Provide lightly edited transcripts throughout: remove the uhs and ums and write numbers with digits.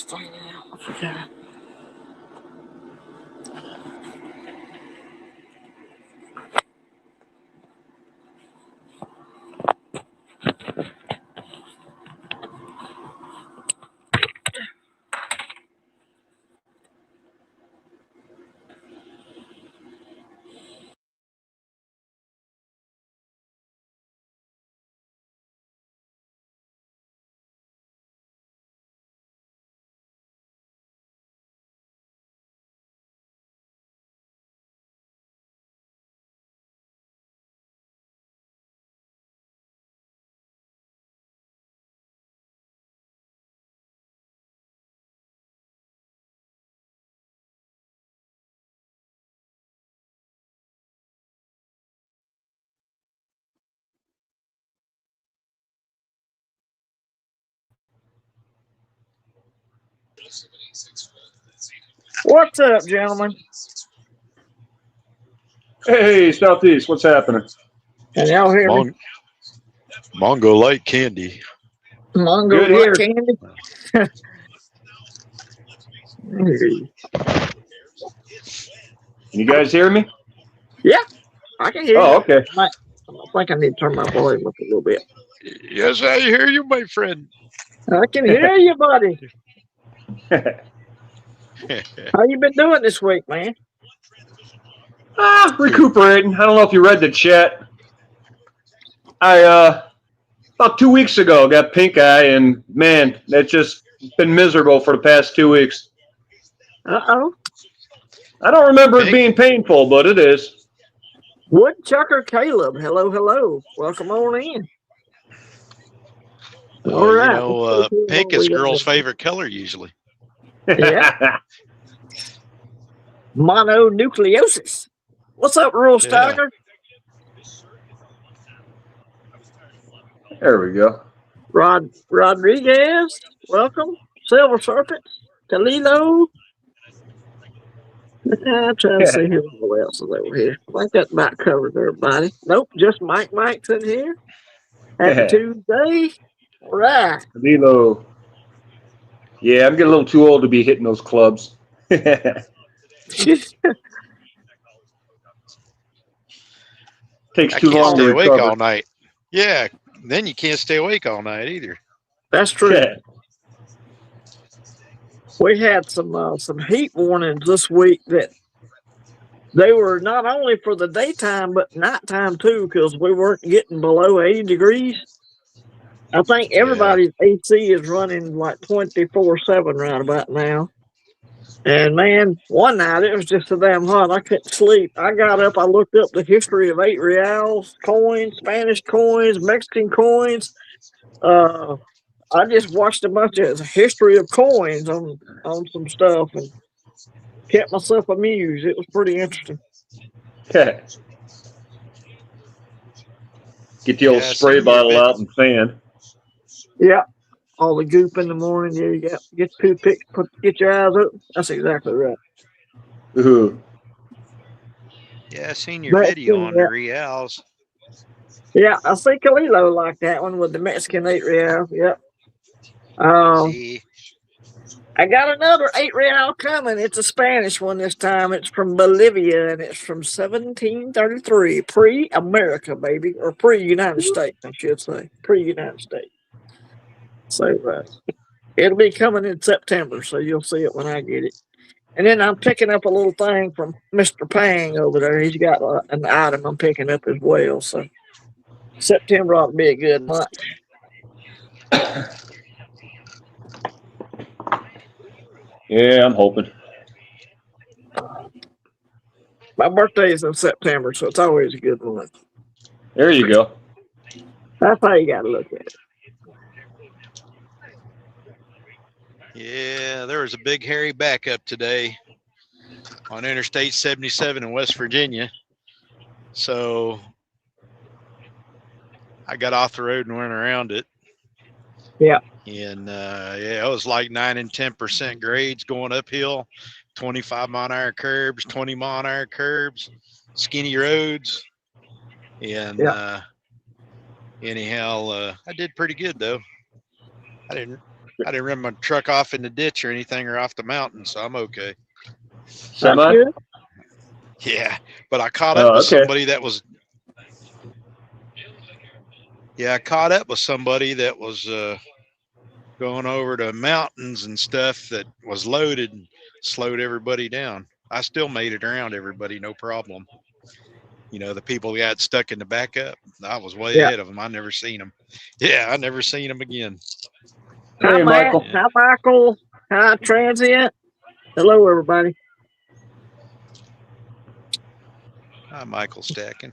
thing out. I forgot. What's up, gentlemen? Hey, Southeast, what's happening? Can y'all hear me? Mongo light candy. Mongo Good light here. candy? I hear you. Can you guys hear me? Yeah, I can hear you. Oh, okay. I think I need to turn my volume up a little bit. Yes, I hear you, my friend. I can hear you, buddy. How you been doing this week, man? Recuperating. I don't know if you read the chat. I about 2 weeks ago got pink eye, and man, that's just been miserable for the past 2 weeks. Uh-oh. I don't remember it being painful, but it is. Woodchucker Caleb, hello, hello. Welcome on in. All right. You know, pink is girls' favorite color usually. Yeah. Mononucleosis. What's up, Rural Stalker? There we go. Rodriguez, welcome. Silver Serpent, Kalilo. I'm trying to see who else is over here. I think that about covers everybody. Nope, just Mike's in here. Happy Tuesday. All right. Kalilo. Yeah, I'm getting a little too old to be hitting those clubs. Takes too long to stay recover. awake all night. Yeah, then you can't stay awake all night either. That's true. We had some heat warnings this week that they were not only for the daytime but nighttime too, because we weren't getting below 80 degrees. I think everybody's AC is running like 24/7 right about now. And man, one night it was just so damn hot I couldn't sleep. I got up, I looked up the history of 8 reals coins, Spanish coins, Mexican coins. I just watched a bunch of history of coins on some stuff and kept myself amused. It was pretty interesting. Get the old spray bottle out and fan. Yeah. All the goop in the morning. There you go. Get the toothpick, get your eyes open. That's exactly right. Ooh. Yeah, I seen your video on the reals. Yeah, I see Kalilo like that one with the Mexican 8 real. Yep. I got another 8 real coming. It's a Spanish one this time. It's from Bolivia, and it's from 1733. Pre-America, baby. Or pre-United States, I should say. Pre-United States. So it'll be coming in September, so you'll see it when I get it. And then I'm picking up a little thing from Mr. Pang over there. He's got an item I'm picking up as well. So September ought to be a good month. Yeah, I'm hoping. My birthday is in September, so it's always a good month. There you go. That's how you got to look at it. Yeah, there was a big hairy backup today on Interstate 77 in West Virginia. So I got off the road and went around it. Yeah. And yeah, it was like 9 and 10% grades going uphill, 25 mile an hour curbs, 20 mile an hour curbs, skinny roads. And anyhow, I did pretty good though. I didn't I didn't run my truck off in the ditch or anything or off the mountain, so I'm okay. That's Semi? good. Yeah, but I caught up with somebody that was. Yeah, I caught up with somebody that was going over to mountains and stuff that was loaded and slowed everybody down. I still made it around everybody, no problem. You know, the people that got stuck in the backup, I was way ahead of them. I never seen them. Yeah, I never seen them again. Hi, Hey, Matt. Michael. Hi, Michael. Hi, Transient. Hello, everybody. Hi, Michael Stacking.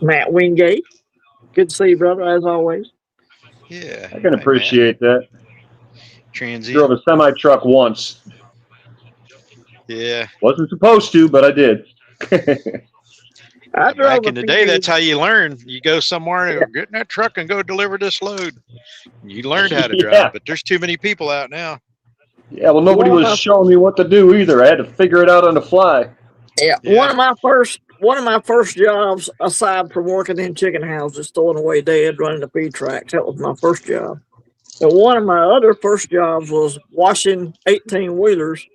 Matt Wingate. Good to see you, brother, as always. Yeah. I can appreciate that. Transient. Drove a semi-truck once. Yeah. Wasn't supposed to, but I did. Back in the day, that's how you learn. You go somewhere and get in that truck and go deliver this load. You learned how to drive, but there's too many people out now. Yeah, well, nobody was showing me what to do either. I had to figure it out on the fly. Yeah. One of my first jobs, aside from working in chicken houses, throwing away dead, running the feed tracks, that was my first job. And one of my other first jobs was washing 18-wheelers.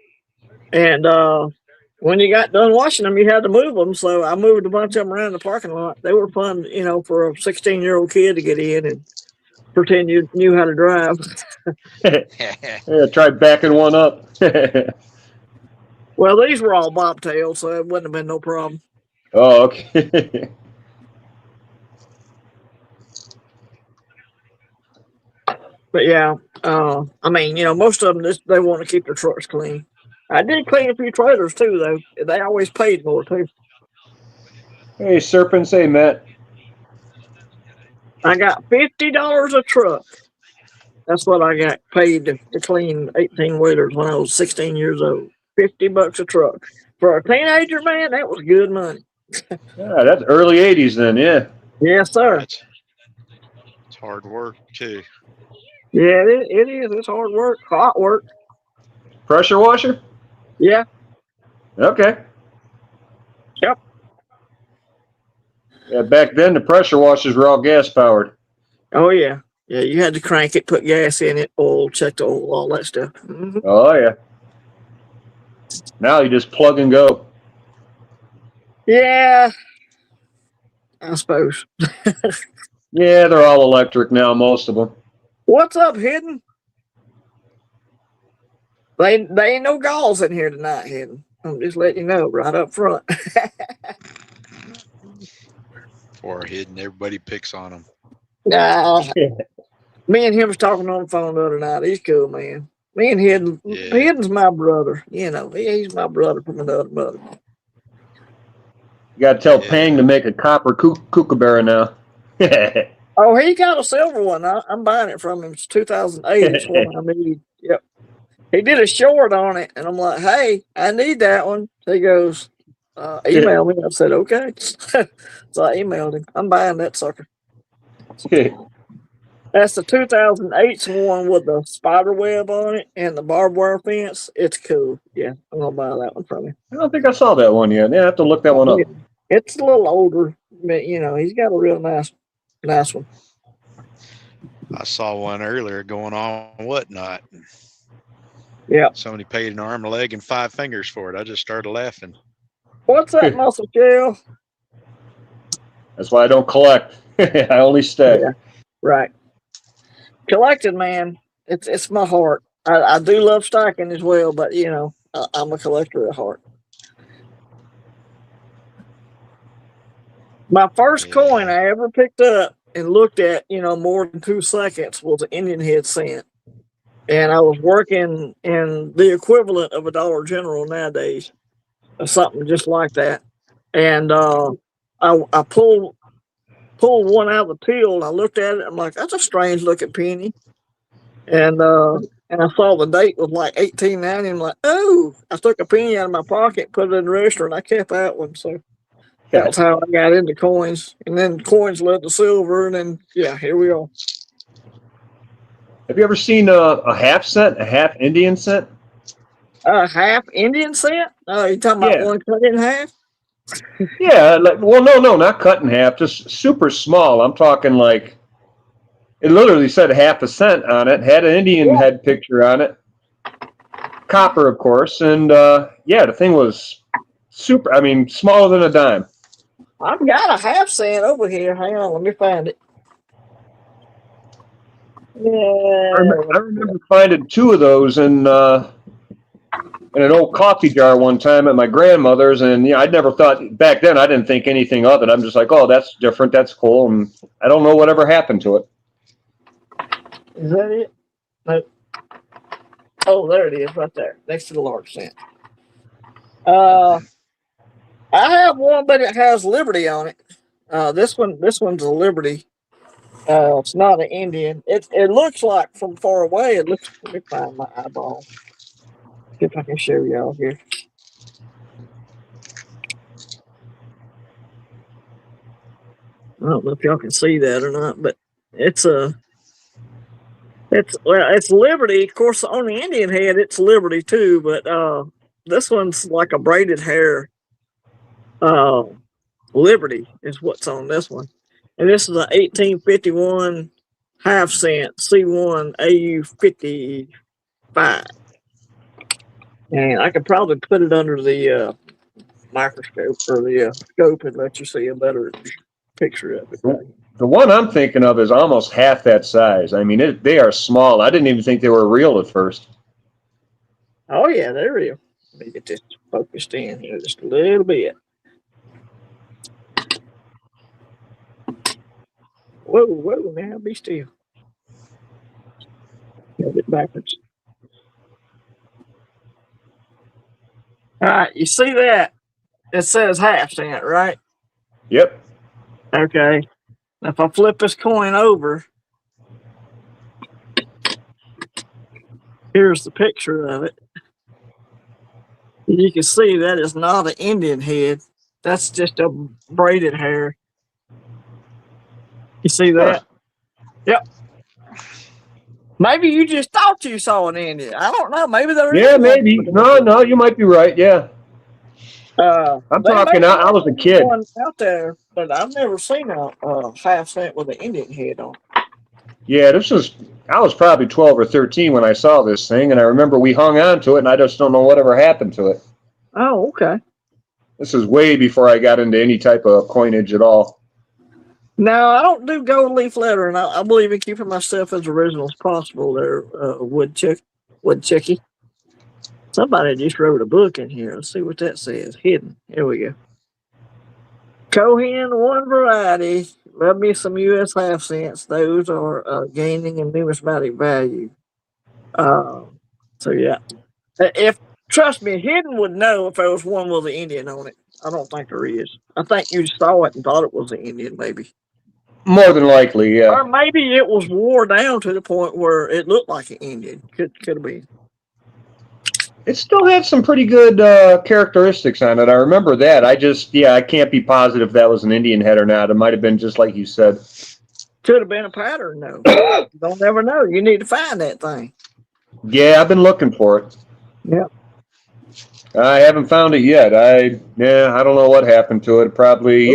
And when you got done washing them, you had to move them. So I moved a bunch of them around the parking lot. They were fun, you know, for a 16-year-old kid to get in and pretend you knew how to drive. Yeah, try backing one up. Well, these were all bobtails, so it wouldn't have been no problem. Oh, okay. But yeah, I mean, you know, most of them, they want to keep their trucks clean. I did clean a few trailers too, though. They always paid more too. Hey, Serpents. Hey, Matt. I got $50 a truck. That's what I got paid to clean 18-wheelers when I was 16 years old. $50 a truck. For a teenager, man, that was good money. Yeah, that's early 80s then, yeah. Yes, sir. It's hard work, too. Yeah, it is. It's hard work. Hot work. Pressure washer? Yeah. Okay. Yep. Yeah, back then the pressure washers were all gas powered. Oh, yeah. Yeah, you had to crank it, put gas in it, oil, check the oil, all that stuff. Mm-hmm. Oh, yeah. Now you just plug and go. Yeah, I suppose. Yeah, they're all electric now, most of them. What's up, Hidden? They ain't no galls in here tonight, Hidden. I'm just letting you know right up front. Poor Hidden. Everybody picks on him. Nah. Me and him was talking on the phone the other night. He's cool, man. Me and Hidden, Hidden's my brother. You know, he's my brother from another mother. You got to tell Pang to make a copper kookaburra now. Oh, he got a silver one. I'm buying it from him. It's 2008. It's one I need. Yep. He did a short on it, and I'm like, hey, I need that one. He goes, email me. I said, okay. So I emailed him. I'm buying that sucker. That's the 2008 one with the spider web on it and the barbed wire fence. It's cool. Yeah, I'm going to buy that one from him. I don't think I saw that one yet. Yeah, I have to look that one up. It's a little older, but, you know, he's got a real nice one. I saw one earlier going on Whatnot. Yeah. Somebody paid an arm, a leg, and 5 fingers for it. I just started laughing. What's that, Muscle Shell? That's why I don't collect. I only stay. Yeah, right. Collecting, man, it's my heart. I do love stacking as well, but, you know, I'm a collector at heart. My first coin I ever picked up and looked at, you know, more than 2 seconds was an Indian head cent. And I was working in the equivalent of a Dollar General nowadays, or something just like that. And I pulled one out of the till, and I looked at it. I'm like, that's a strange looking penny. And I saw the date was like 1890. I'm like, oh, I took a penny out of my pocket, put it in the register, and I kept that one. So that was how I got into coins. And then coins led to silver, and then here we are. Have you ever seen a half cent, a half Indian cent? A half Indian cent? Oh, you talking about one cut in half? Yeah, like, well, no, not cut in half, just super small. I'm talking like It literally said 1/2 cent on it. Had an Indian head picture on it. Copper, of course, and yeah, the thing was super. I mean, smaller than a dime. I've got a 1/2 cent over here. Hang on, let me find it. I remember finding 2 of those in an old coffee jar one time at my grandmother's, and I'd never thought back then. I didn't think anything of it. I'm just like, oh, that's different. That's cool, and I don't know whatever happened to it. Is that it? No. Oh, there it is, right there, next to the large cent. I have one, but it has Liberty on it. This one's a Liberty. It's not an Indian. It looks like from far away. It looks. Let me find my eyeball. See if I can show y'all here. I don't know if y'all can see that or not, but it's Liberty. Of course, on the Indian head, it's Liberty too. But this one's like a braided hair. Liberty is what's on this one, and this is a 1851 1/2 cent C1 AU 55. And I could probably put it under the microscope or the scope and let you see a better picture of it. The one I'm thinking of is almost half that size. I mean, they are small. I didn't even think they were real at first. Oh, yeah, they're real. Let me get this focused in here just a little bit. Whoa, whoa, now be still. Got it backwards. All right, you see that? It says 1/2 cent, right? Yep. Okay. Now, if I flip this coin over, here's the picture of it. You can see that is not an Indian head. That's just a braided hair. You see that? Huh. Yep. Maybe you just thought you saw an Indian. I don't know. Maybe there is. Yeah, maybe. No, you might be right. Yeah. I'm talking. I was a kid out there, but I've never seen a 1/2 cent with an Indian head on. Yeah, I was probably 12 or 13 when I saw this thing, and I remember we hung on to it, and I just don't know whatever happened to it. Oh, okay. This is way before I got into any type of coinage at all. No, I don't do gold leaf lettering. I believe in keeping my stuff as original as possible there, Woodchucky. Somebody just wrote a book in here. Let's see what that says. Hidden. Here we go. Cohen, one variety. Love me some U.S. 1/2 cents. Those are gaining in numismatic value. So, yeah. Trust me, Hidden would know if there was one with an Indian on it. I don't think there is. I think you saw it and thought it was an Indian, maybe. More than likely, yeah. Or maybe it was wore down to the point where it looked like an Indian. Could have been. It still had some pretty good characteristics on it. I remember that. I can't be positive that was an Indian head or not. It might have been just like you said. Could have been a pattern, though. Don't ever know. You need to find that thing. Yeah, I've been looking for it. Yep. I haven't found it yet. I don't know what happened to it. Probably,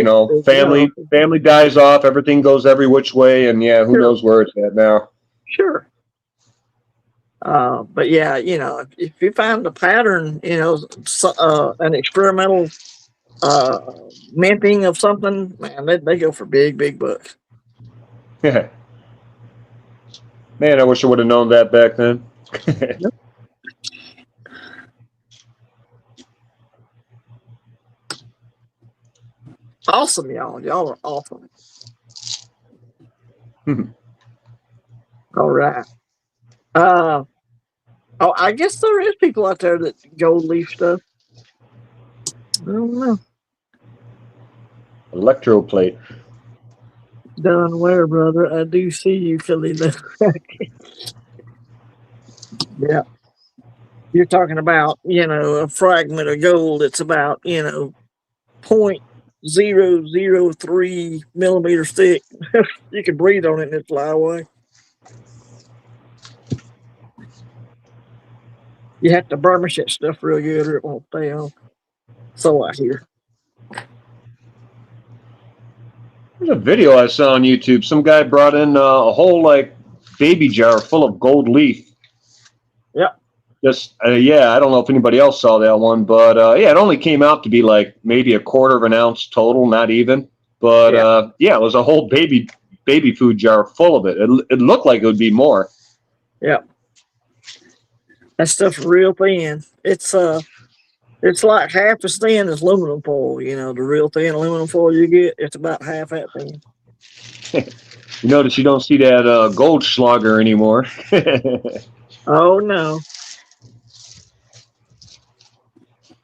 family dies off, everything goes every which way, and who knows where it's at now. Sure. But yeah, if you find a pattern, an experimental minting of something, man, they go for big bucks. Yeah. Man, I wish I would have known that back then. Yep. Awesome, y'all. Y'all are awesome. All right. I guess there is people out there that gold leaf stuff. I don't know. Electroplate. Done where, brother? I do see you, Philly. Yeah. You're talking about, a fragment of gold that's about, 0.003 millimeters thick. You can breathe on it and it fly away. You have to burnish that stuff real good or it won't stay on. So I hear. There's a video I saw on YouTube. Some guy brought in a whole like baby jar full of gold leaf. Yep. Just yeah, I don't know if anybody else saw that one, but yeah, it only came out to be like maybe a quarter of an ounce total, not even. But yeah, it was a whole baby food jar full of it. It looked like it would be more. Yep. That stuff's real thin. It's like half as thin as aluminum foil. You know, the real thin aluminum foil you get, it's about half that thin. You notice you don't see that Goldschlager anymore. Oh no.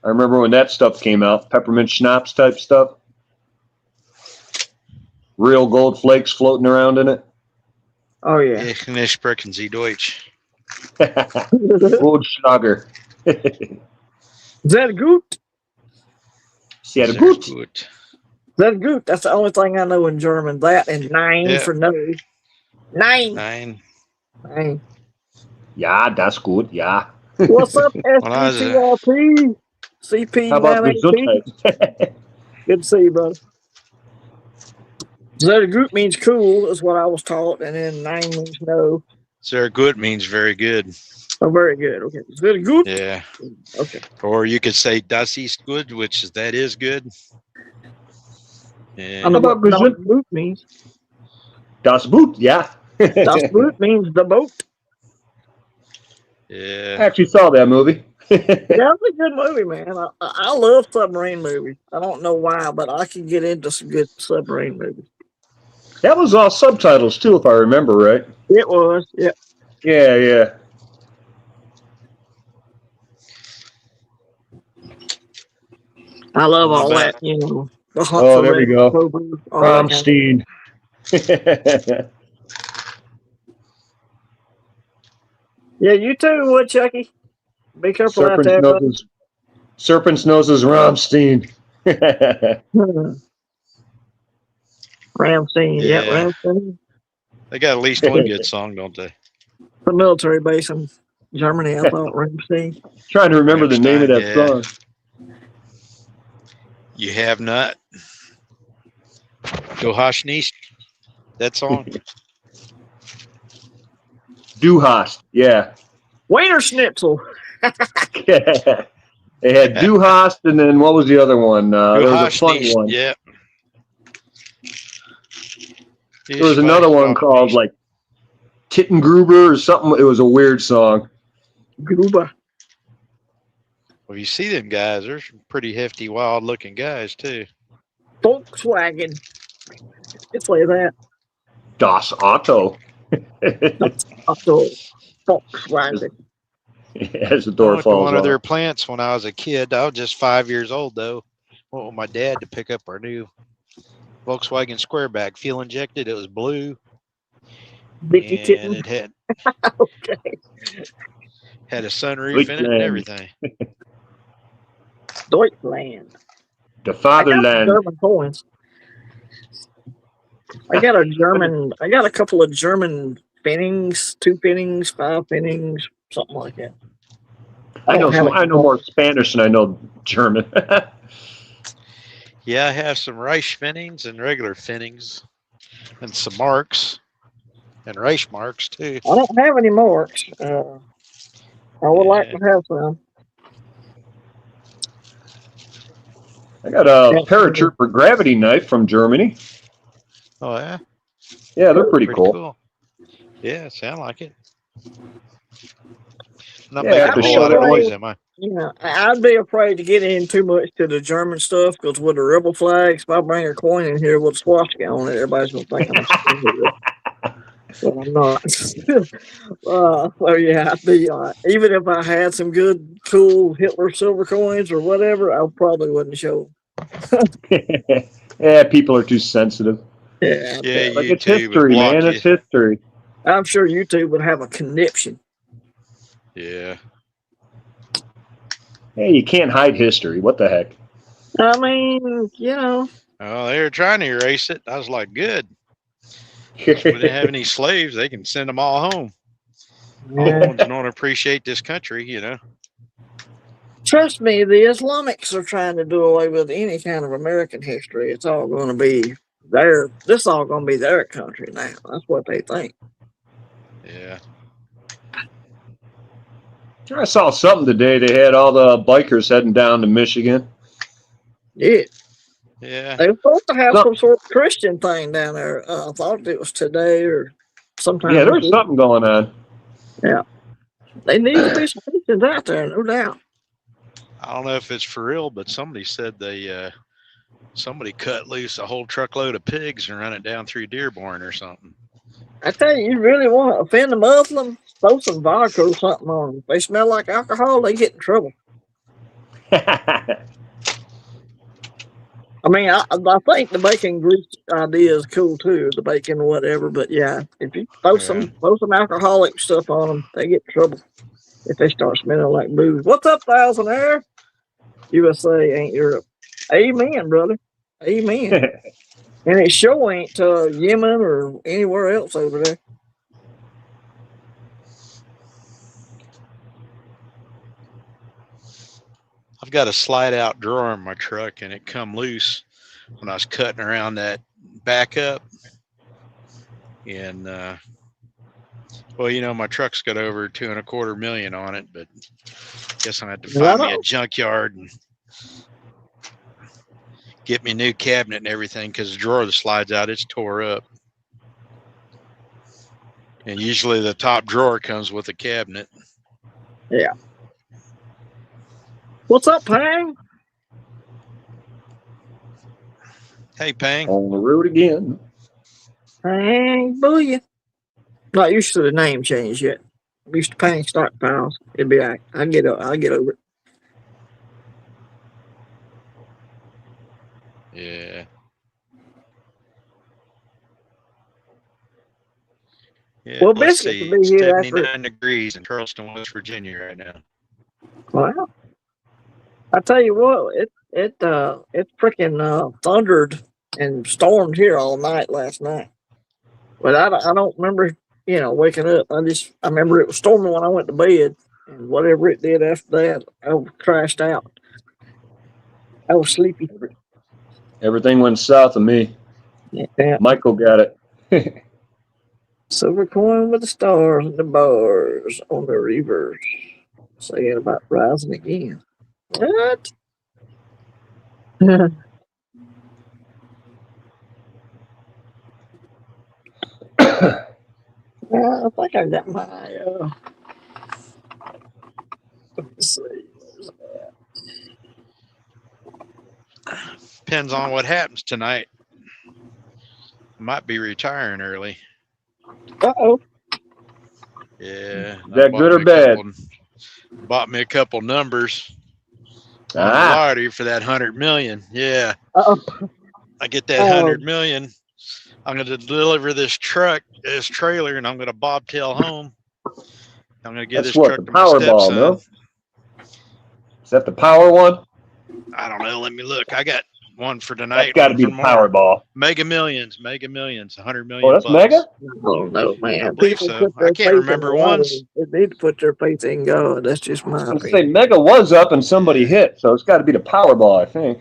I remember when that stuff came out, peppermint schnapps type stuff. Real gold flakes floating around in it. Oh yeah. Ich nicht sprechen Sie Deutsch. Goldschlager. Sehr gut. Sehr Sehr gut. gut. Sehr gut. That's the only thing I know in German. That and nine for no. Nine. Nine. Nine. Ja, das gut, ja. What's up, When I was SEstkr? CP How about 918? Gesundheit? Good to see you, brother. Sehr gut means cool, is what I was taught, and then nine means no. Sehr gut means very good. Oh, very good. Okay. Very good. Yeah. Okay. Or you could say das ist gut, which is that is good. I And know what about das Boot means. Das Boot, yeah. Das Boot means the boat. I yeah. actually saw that movie. Yeah, it's a good movie, man. I love submarine movies. I don't know why, but I can get into some good submarine movies. That was all subtitles too, if I remember right. It was, yeah. Yeah, yeah. I love What all about- that, you know. The hunt Oh, for there we Red go. October, all that kind of- Rammstein. Yeah, you too, Woodchucky. Be careful out there, buddy. Serpent's nose is Rammstein. Ramstein, yeah, Yeah. Ramstein. They got at least one good song, don't they? The military base in Germany, I thought, Ramstein. Trying to remember the name of that Rammstein, song. You have not. Du hast nicht. That song. Du hast, yeah. Wiener Schnitzel. They had Du hast, and then what was the other one? Du There was a hast funny nicht. one. Yeah. There was another one called like Tittengruber or something. It was a weird song. Gruber. Well, you see them guys. They're some pretty hefty, wild-looking guys too. Volkswagen. It's like that. Das Auto. Otto. Volkswagen. As the I door went to falls one of off. their plants when I was a kid. I was just 5 years old though. Went with my dad to pick up our new Volkswagen Squareback fuel injected. It was blue, Dicky and Titten. it had Okay. had a sunroof in it and everything. Deutschland. The I got fatherland. German coins. I got a couple of German pennies, 2 pennies, 5 pennies, something like that. I know don't have it. more Spanish than I know German. Yeah, I have some Reich Pfennings and regular Pfennings, and some marks, and Reich marks too. I don't have any marks. I would like to have some. I got a paratrooper gravity knife from Germany. Oh yeah, Yeah, they're pretty cool. Yeah, sound like it. Not Yeah, I have making to a show whole lot of that noise, one. am I? You know, I'd be afraid to get in too much to the German stuff because with the rebel flags, if I bring a coin in here with a swastika on it, everybody's going to think I'm stupid. But I'm not. So yeah, I'd be even if I had some good, cool Hitler silver coins or whatever, I probably wouldn't show them. Yeah, people are too sensitive. Yeah, Yeah, Like it's YouTube would history, block man. you. It's history. I'm sure YouTube would have a conniption. Yeah. Hey, you can't hide history. What the heck? I mean, you know. Oh, they were trying to erase it. I was like, good. We didn't have any slaves. They can send them all home. All the ones that don't appreciate this country, you know. Trust me, the Islamics are trying to do away with any kind of American history. It's all going to be this all gonna be their country now. That's what they think. Yeah. I saw something today. They had all the bikers heading down to Michigan. Yeah. Yeah. They were supposed to have some sort of Christian thing down there. I thought it was today or sometime. Yeah, there's something going on. Yeah. They need to be some Christians out there, no doubt. I don't know if it's for real, but somebody said somebody cut loose a whole truckload of pigs and run it down through Dearborn or something. I tell you really want to offend a Muslim, throw some vodka or something on them. If they smell like alcohol, they get in trouble. I mean, I think the bacon grease idea is cool too, the bacon or whatever. But yeah, if you throw some alcoholic stuff on them, they get in trouble if they start smelling like booze. What's up, Thousandaire? USA ain't Europe. Amen, brother. Amen. And it sure ain't Yemen or anywhere else over there. I've got a slide out drawer in my truck and it come loose when I was cutting around that backup. And, well, you know, my truck's got over $2.25 million on it, but I guess I had to find me a junkyard and get me a new cabinet and everything because the drawer that slides out, it's tore up. And usually the top drawer comes with a cabinet. Yeah. What's up, Pang? Hey, Pang. On the road again. Pang, BULLION. Not used to the name change yet. I'm used to Pang Stockpiles. It'll be all right. I'll get over it. Yeah. Yeah, Well, let's Biscuit see. will be here 79 degrees in Charleston, West Virginia right now. Wow. I tell you what, it freaking thundered and stormed here all night last night. But I don't remember, waking up. I remember it was storming when I went to bed, and whatever it did after that, I crashed out. I was sleepy. Everything went south of me. Yeah. Michael got it. Silver coin with the stars and the bars on the reverse. Saying about rising again. What? I think I got my. Let's see. Depends on what happens tonight. Might be retiring early. Uh-oh. Yeah. Is that good or bad? Bought me a couple numbers on the lottery for that 100 million. Yeah. Uh-oh. I get that 100 million. I'm going to deliver this trailer, and I'm going to bobtail home. I'm going to give this truck to my stepson. No? Is that the power one? I don't know. Let me look. I got one for tonight. That's got to be the Powerball. Mega Millions, 100 million. Oh, that's mega? Oh, no, man. I believe so. I can't remember once. They need to put their faith in God. That's just my opinion. Say mega was up and somebody hit, so it's got to be the Powerball, I think.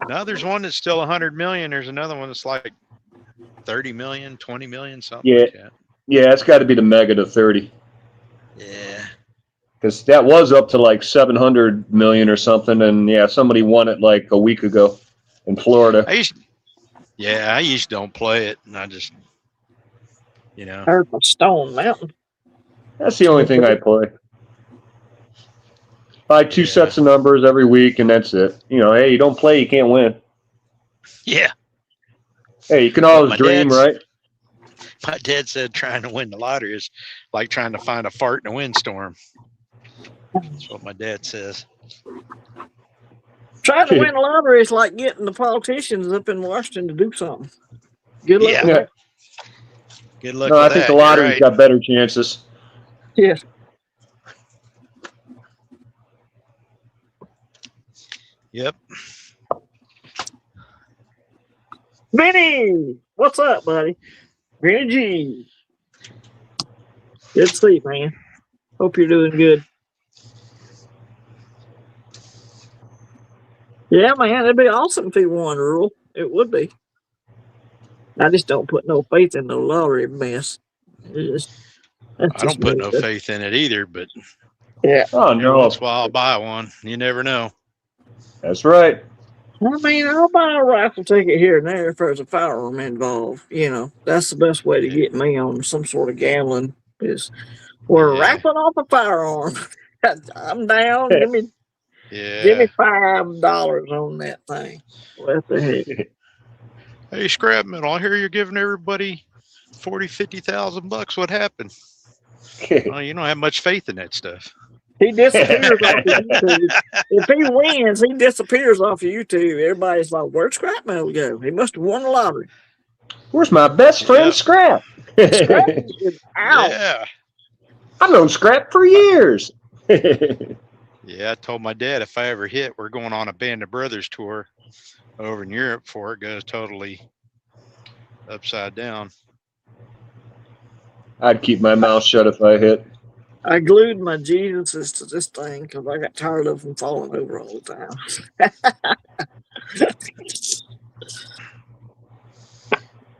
No, there's one that's still 100 million. There's another one that's like 30 million, 20 million, something like that. Yeah, it's got to be the mega to 30. Yeah. Because that was up to like 700 million or something, and yeah, somebody won it like a week ago in Florida. I used to don't play it, and I just, Heard from Stone Mountain. That's the only thing I play. Buy two sets of numbers every week, and that's it. Hey, you don't play, you can't win. Yeah. Hey, you can always dream, right? My dad said trying to win the lottery is like trying to find a fart in a windstorm. That's what my dad says. Trying to win the lottery is like getting the politicians up in Washington to do something. Good luck with that. Good luck with that. I think the lottery's got better chances. Yes. Yep. Vinny, what's up, buddy? Vinny G. Good sleep, man. Hope you're doing good. Yeah, man, it'd be awesome if he won, Rule. It would be. I just don't put no faith in the lottery mess. That's I don't just put me. no faith in it either, but Yeah. Oh every once in a no, while I'll buy one. You never know. that's right. I mean, I'll buy a rifle ticket here and there if there's a firearm involved. That's the best way to Yeah. get me on some sort of gambling is we're Yeah. raffling off a firearm. I'm down. Give me Yeah. $5 on that thing. What the heck? Hey, scrap metal, I hear you're giving everybody 40, 50,000 bucks. What happened? Well, you don't have much faith in that stuff. He disappears off of YouTube. If he wins, he disappears off of YouTube. Everybody's like, "Where'd Scrap Metal go? He must have won the lottery." Where's my best friend, Yep. Scrap? Scrap is out. Yeah. I've known Scrap for years. Yeah, I told my dad if I ever hit, we're going on a Band of Brothers tour over in Europe before it goes totally upside down. I'd keep my mouth shut if I hit. I glued my Jesuses to this thing because I got tired of them falling over all the time.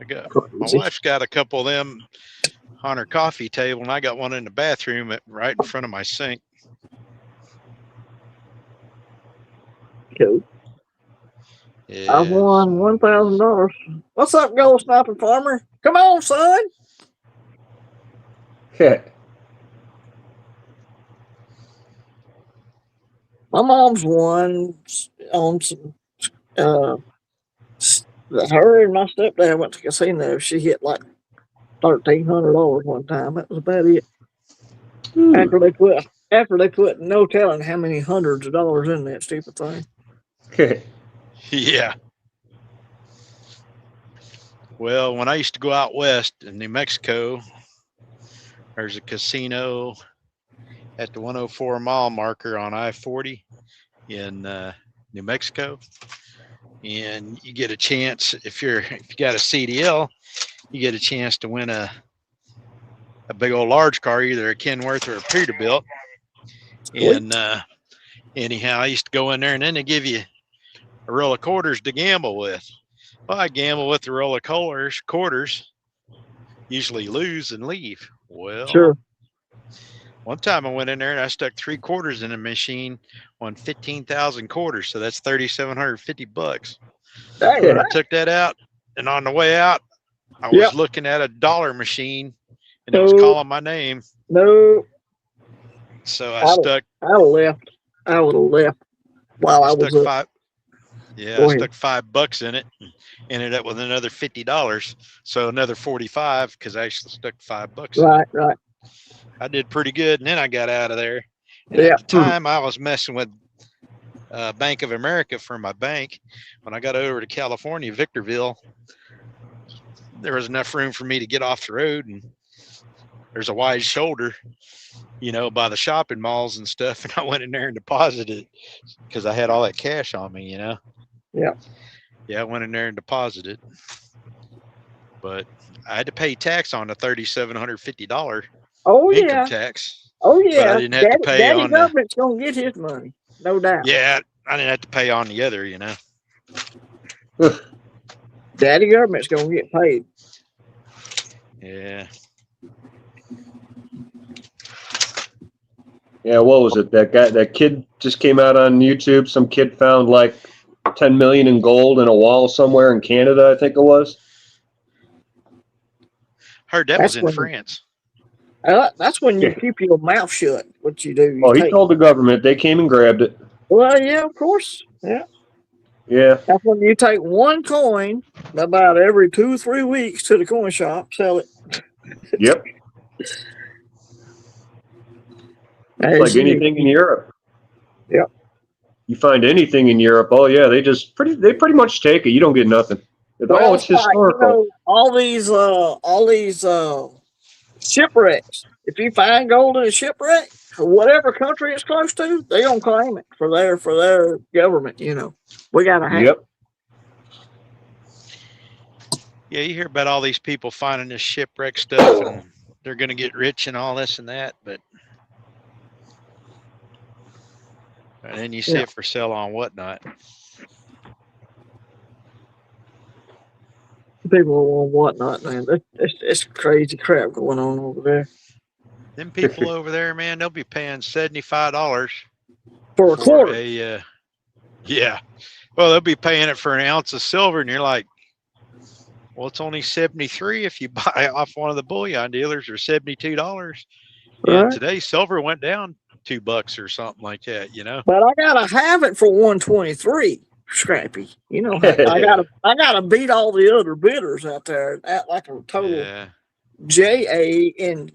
My wife's got a couple of them on her coffee table, and I got one in the bathroom right in front of my sink. Cool. Yeah. I won $1,000. What's up, Gold Sniping Farmer? Come on, son. My mom's won on some. Her and my stepdad went to casino. She hit like $1,300 one time. That was about it. After they put no telling how many hundreds of dollars in that stupid thing. Yeah. Well, when I used to go out west in New Mexico, there's a casino at the 104 mile marker on I-40 in New Mexico, and you get a chance if you got a CDL, you get a chance to win a big old large car, either a Kenworth or a Peterbilt. And anyhow, I used to go in there, and then they give you a roll of quarters to gamble with. Well, I gamble with the roll of quarters, usually lose and leave. Well, Sure. One time I went in there and I stuck 3 quarters in a machine, won 15,000 quarters. So that's 3,750 bucks. I took that out, and on the way out, I was looking at a dollar machine, and it was calling my name. No. So I stuck. I would have left while I was up. I stuck $5 in it, and ended up with another $50. So another 45 because I actually stuck $5. Right. I did pretty good, and then I got out of there. And at the time, I was messing with Bank of America for my bank. When I got over to California, Victorville, there was enough room for me to get off the road, and there's a wide shoulder, by the shopping malls and stuff. And I went in there and deposited it because I had all that cash on me, Yeah, I went in there and deposited, but I had to pay tax on the $3,750 income tax. Oh yeah. But I didn't have to pay Daddy on government's gonna get his money, no doubt. Yeah, I didn't have to pay on the other, Daddy government's gonna get paid. Yeah. Yeah, what was it? That kid just came out on YouTube. Some kid found like 10 million in gold in a wall somewhere in Canada, I think it was. Heard that was in France. That's when you keep your mouth shut. What you do? He told the government. They came and grabbed it. Well, yeah, of course. Yeah. That's when you take one coin about every 2 or 3 weeks to the coin shop, sell it. Yep. Like anything in Europe. Yep. You find anything in Europe, oh yeah, they pretty much take it. You don't get nothing. It's historical. All these shipwrecks. If you find gold in a shipwreck, whatever country it's close to, they're gonna claim it for their government. We gotta have. Yep. Yeah, you hear about all these people finding this shipwreck stuff, and they're gonna get rich and all this and that, and then you see it for sale on whatnot. people on whatnot, man. It's crazy crap going on over there. Them people over there, man, they'll be paying $75 For a quarter. Yeah. Well, they'll be paying it for an ounce of silver, and you're like, well, it's only 73 if you buy off one of the bullion dealers, or $72. And Right. today silver went down $2 or something like that, you know. But I gotta have it for 123, Scrappy. You know, I gotta beat all the other bidders out there at like a total JA and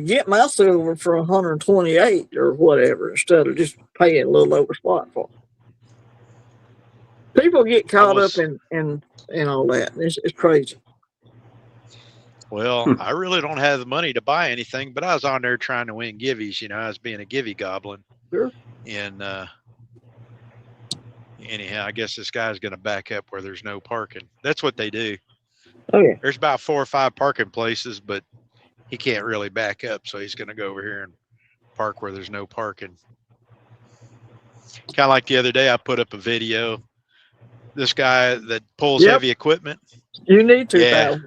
get my silver for 128 or whatever instead of just paying a little over spot for it. People get caught up in all that. It's crazy. Well, I really don't have the money to buy anything, but I was on there trying to win givvies. You know, I was being a givvy goblin. Sure. And anyhow, I guess this guy's going to back up where there's no parking. That's what they do. Oh yeah. There's about 4 or 5 parking places, but he can't really back up, so he's going to go over here and park where there's no parking. Kind of like the other day, I put up a video. This guy that pulls heavy equipment. You need to. Yeah.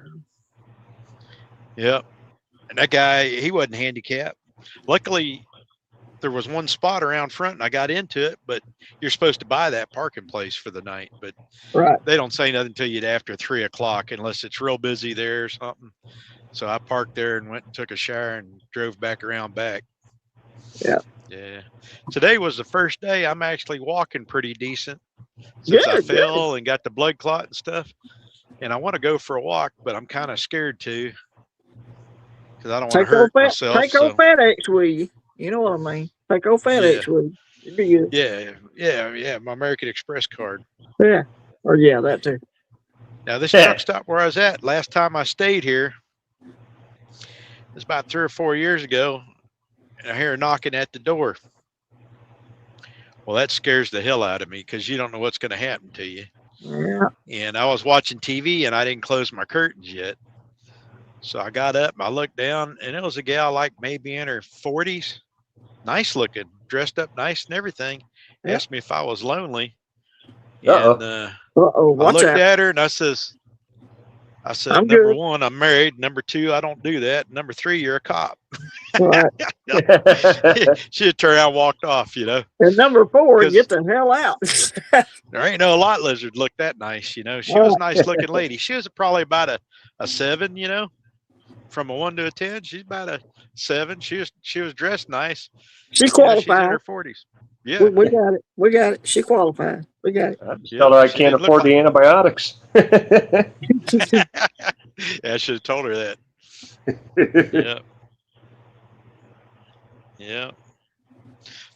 Yep. And that guy, he wasn't handicapped. Luckily, there was one spot around front, and I got into it. But you're supposed to buy that parking place for the night, but they don't say nothing to you after 3 o'clock unless it's real busy there or something. So I parked there and went and took a shower and drove back around back. Yeah. Yeah. Today was the first day I'm actually walking pretty decent since I fell and got the blood clot and stuff. And I want to go for a walk, but I'm kind of scared to because I don't want to hurt myself. Take old FedEx with you. You know what I mean? Take old FedEx with you. It'd be good. Yeah. My American Express card. Yeah. Or that too. Now this truck stop where I was at last time I stayed here, it was about 3 or 4 years ago, and I hear knocking at the door. Well, that scares the hell out of me because you don't know what's going to happen to you. Yeah. And I was watching TV and I didn't close my curtains yet. So I got up, I looked down, and it was a gal like maybe in her 40s, nice looking, dressed up nice and everything. Asked me if I was lonely. And I looked at her and I said, number one, I'm married. Number 2, I don't do that. Number 3, you're a cop. She had turned around and walked off, you know. And number 4, get the hell out. There ain't no lot lizard looked that nice, you know. She was a nice looking lady. She was probably about a 7, you know. From a 1 to a 10, she's about a 7. She was dressed nice. She qualified. She's in her 40s. Yeah, we got it. We got it. She qualified. We got it. Tell her I can't afford the antibiotics. Yeah, I should have told her that. Yeah.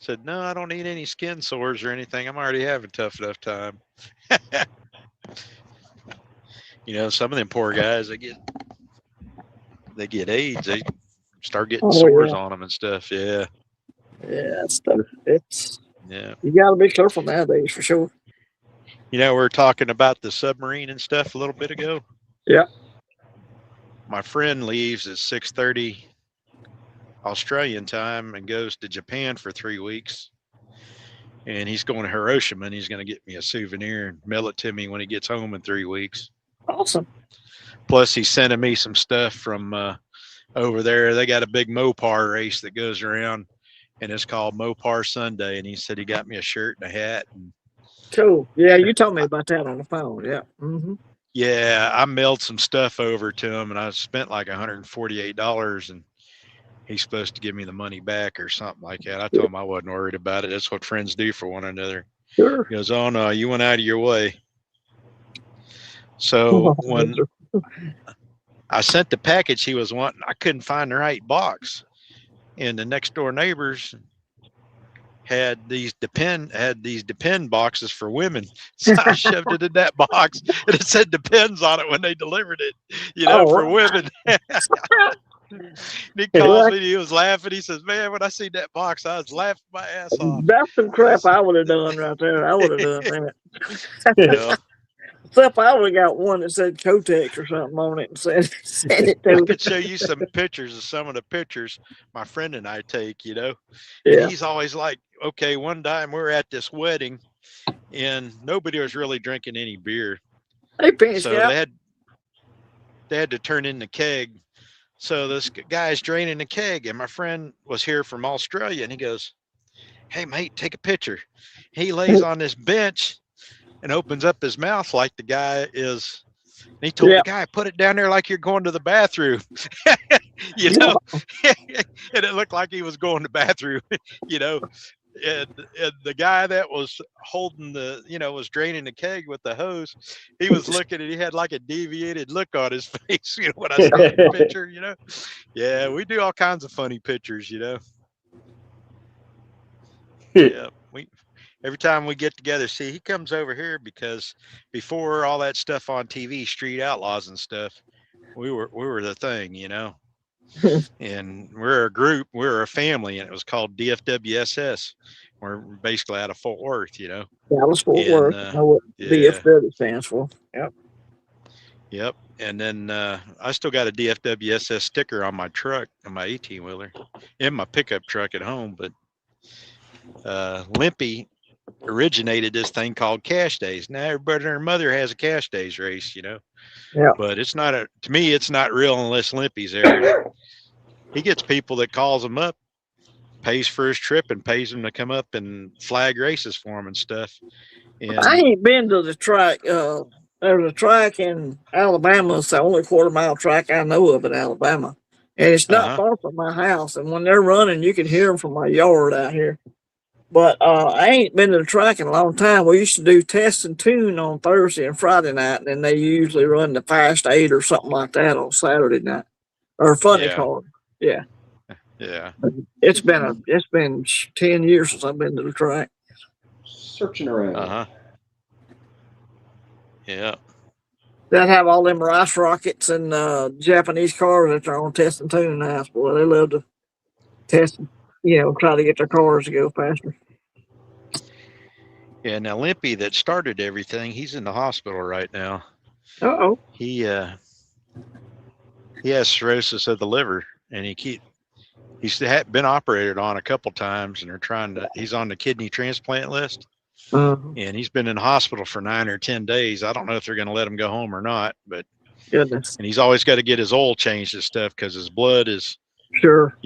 Said, no, I don't need any skin sores or anything. I'm already having tough enough time. You know, some of them poor guys, they get AIDS. They start getting sores on them and stuff. Yeah. Yeah, stuff. You got to be careful nowadays for sure. You know, we were talking about the submarine and stuff a little bit ago. Yeah. My friend leaves at 6:30 Australian time and goes to Japan for 3 weeks. And he's going to Hiroshima, and he's going to get me a souvenir and mail it to me when he gets home in 3 weeks. Awesome. Plus, he's sending me some stuff from over there. They got a big Mopar race that goes around, and it's called Mopar Sunday. And he said he got me a shirt and a hat. And cool. Yeah, you told me about that on the phone. Yeah. Mm-hmm. Yeah, I mailed some stuff over to him, and I spent like $148, and he's supposed to give me the money back or something like that. I told him I wasn't worried about it. That's what friends do for one another. Sure. He goes, oh, no, you went out of your way. So when I sent the package he was wanting, I couldn't find the right box. And the next door neighbors had these depend boxes for women. So I shoved it in that box, and it said Depends on it when they delivered it, you know, for women. He calls me, he was laughing. He says, man, when I seen that box, I was laughing my ass off. That's some crap I would have done right there. I would have done that. Yeah. Except I would have got one that said Kotex or something on it and sent it to I me. could show you some pictures of some of the pictures my friend and I take, you know. Yeah. And he's always like, okay, one time we were at this wedding and nobody was really drinking any beer. Hey, Penny so Scout. they had, they had to turn in the keg. So this guy's draining the keg, and my friend was here from Australia, and he goes, "Hey mate, take a picture." He lays on this bench and opens up his mouth like the guy is. And he told Yeah. the guy, "Put it down there like you're going to the bathroom." You Yeah. know, and it looked like he was going to the bathroom. You know, and the guy that was holding the, was draining the keg with the hose, he was looking and he had like a deviated look on his face, when I snapped the picture, Yeah, we do all kinds of funny pictures, Yeah, every time we get together, see, he comes over here because before all that stuff on TV, Street Outlaws and stuff, we were the thing, and we're a group, we're a family, and it was called DFWSS. We're basically out of Fort Worth, Dallas Fort and Worth. I know what yeah, DFW stands for. Yep. yep. And then I still got a DFWSS sticker on my truck, on my 18-wheeler, in my pickup truck at home. But Limpy originated this thing called Cash Days. Now everybody and their mother has a Cash Days race, Yeah. But it's not to me, it's not real unless Limpy's there. He gets people that calls him up, pays for his trip, and pays him to come up and flag races for him and stuff. And I ain't been to the track. There's a track in Alabama. It's the only quarter-mile track I know of in Alabama. And it's not far from my house. And when they're running, you can hear them from my yard out here. But I ain't been to the track in a long time. We used to do test and tune on Thursday and Friday night, and then they usually run the Fast 8 or something like that on Saturday night. Or Funny Car. Yeah. Yeah. It's been 10 years since I've been to the track. Searching around. Yeah. They have all them rice rockets and Japanese cars that are on test and tune now. Boy, they love to test, try to get their cars to go faster. Yeah. Now Limpy that started everything, he's in the hospital right now. Uh-oh. He has cirrhosis of the liver, and he's been operated on a couple times, and he's on the kidney transplant list. And he's been in the hospital for 9 or 10 days. I don't know if they're going to let him go home or not, but goodness. And he's always got to get his oil changed and stuff because his blood is, sure,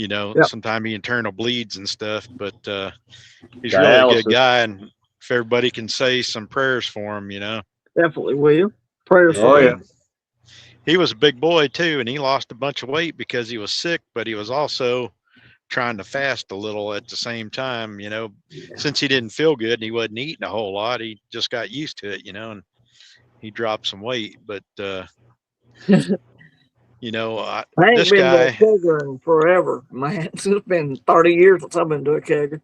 sometimes he internal bleeds and stuff. But he's Dialysis. really a good guy, and if everybody can say some prayers for him, definitely will. Prayers Oh, for yeah. him. He was a big boy too, and he lost a bunch of weight because he was sick, but he was also trying to fast a little at the same time, since he didn't feel good and he wasn't eating a whole lot. He just got used to it, and he dropped some weight. But I ain't this been guy, to a kegger in forever, man. It's been 30 years since I've been to a kegger.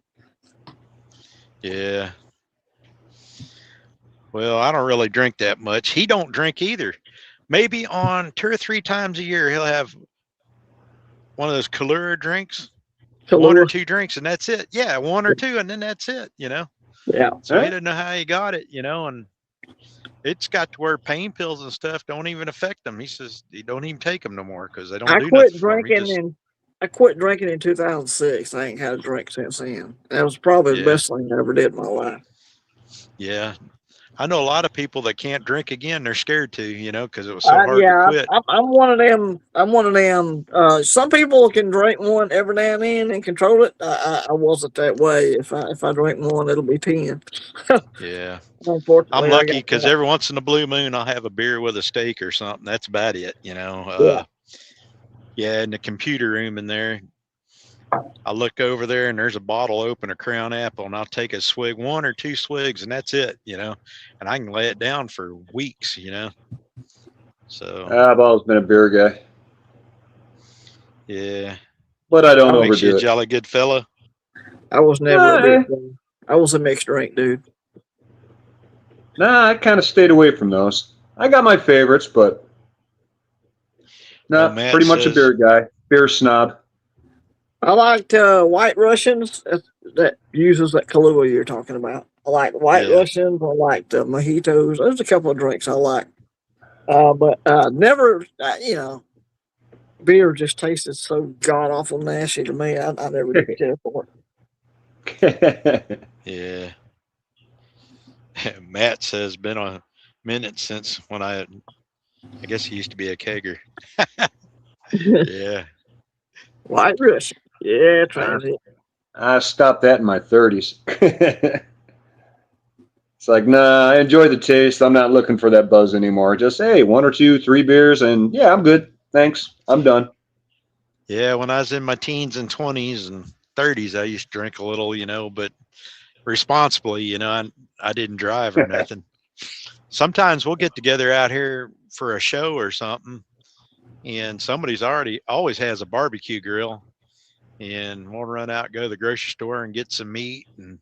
yeah. Well, I don't really drink that much. He don't drink either. Maybe on 2 or 3 times a year he'll have one of those Kahlua drinks. Kahlua. 1 or 2 drinks, and that's it. Yeah, 1 or 2, and then that's it. Yeah. So he doesn't know how he got it, and it's got to where pain pills and stuff don't even affect him. He says he don't even take them no more because they don't do nothing for him. I quit drinking in 2006. I ain't had a drink since then. That was probably the best thing I ever did in my life. Yeah. I know a lot of people that can't drink again. They're scared to, because it was so hard to quit. I'm one of them. Some people can drink one every now and then and control it. I wasn't that way. If I drink one, it'll be 10. Yeah. Unfortunately, I'm lucky because every once in a blue moon, I'll have a beer with a steak or something. That's about it, Yeah, in the computer room in there, I look over there and there's a bottle open, a Crown Apple, and I'll take a swig, 1 or 2 swigs, and that's it, and I can lay it down for weeks, So I've always been a beer guy. Yeah. But I don't Makes you overdo a it. jolly good fella. I was never a beer fan. I was a mixed drink dude. Nah, I kind of stayed away from those. I got my favorites, but pretty much a beer guy. Beer snob. I liked White Russians that uses that Kahlua you're talking about. I like White Russians. I like the mojitos. There's a couple of drinks I like. But never, beer just tasted so god awful nasty to me. I never did care for it. Yeah. Matt says been a minute since when I I guess he used to be a kegger. Yeah. White Russian. Yeah, transient. I stopped that in my 30s. It's like, nah, I enjoy the taste. I'm not looking for that buzz anymore. Just, hey, 1 or 2, 3 beers, and yeah, I'm good. Thanks. I'm done. Yeah. When I was in my teens and 20s and 30s, I used to drink a little, but responsibly, I didn't drive or nothing. Sometimes we'll get together out here for a show or something, and somebody's always has a barbecue grill, and we'll run out, go to the grocery store and get some meat and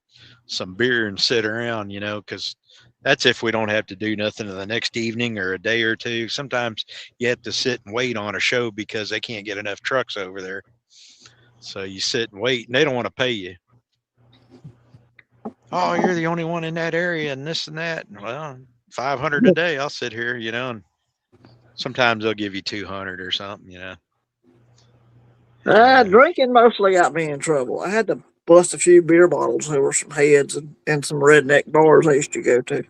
some beer and sit around, because that's if we don't have to do nothing the next evening or a day or two. Sometimes you have to sit and wait on a show because they can't get enough trucks over there. So you sit and wait, and they don't want to pay you. Oh, you're the only one in that area and this and that. Well, 500 a day, I'll sit here, and sometimes they'll give you 200 or something, Yeah. Drinking mostly got me in trouble. I had to bust a few beer bottles over some heads and some redneck bars I used to go to.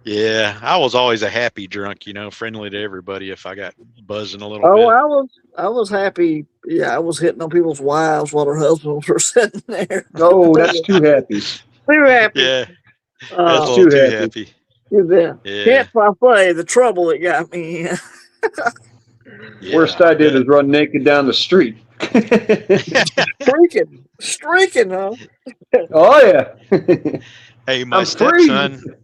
Yeah, I was always a happy drunk, friendly to everybody if I got buzzing a little Oh, bit. I was happy. Yeah, I was hitting on people's wives while their husbands were sitting there. Oh, that's too happy. Too happy. Yeah, that's a That's little too too happy. happy. Yeah, Can't I say the trouble it got me in. yeah, Worst I did bet. is run naked down the street. Streaking, huh? Oh, yeah. Hey, my I'm free. stepson,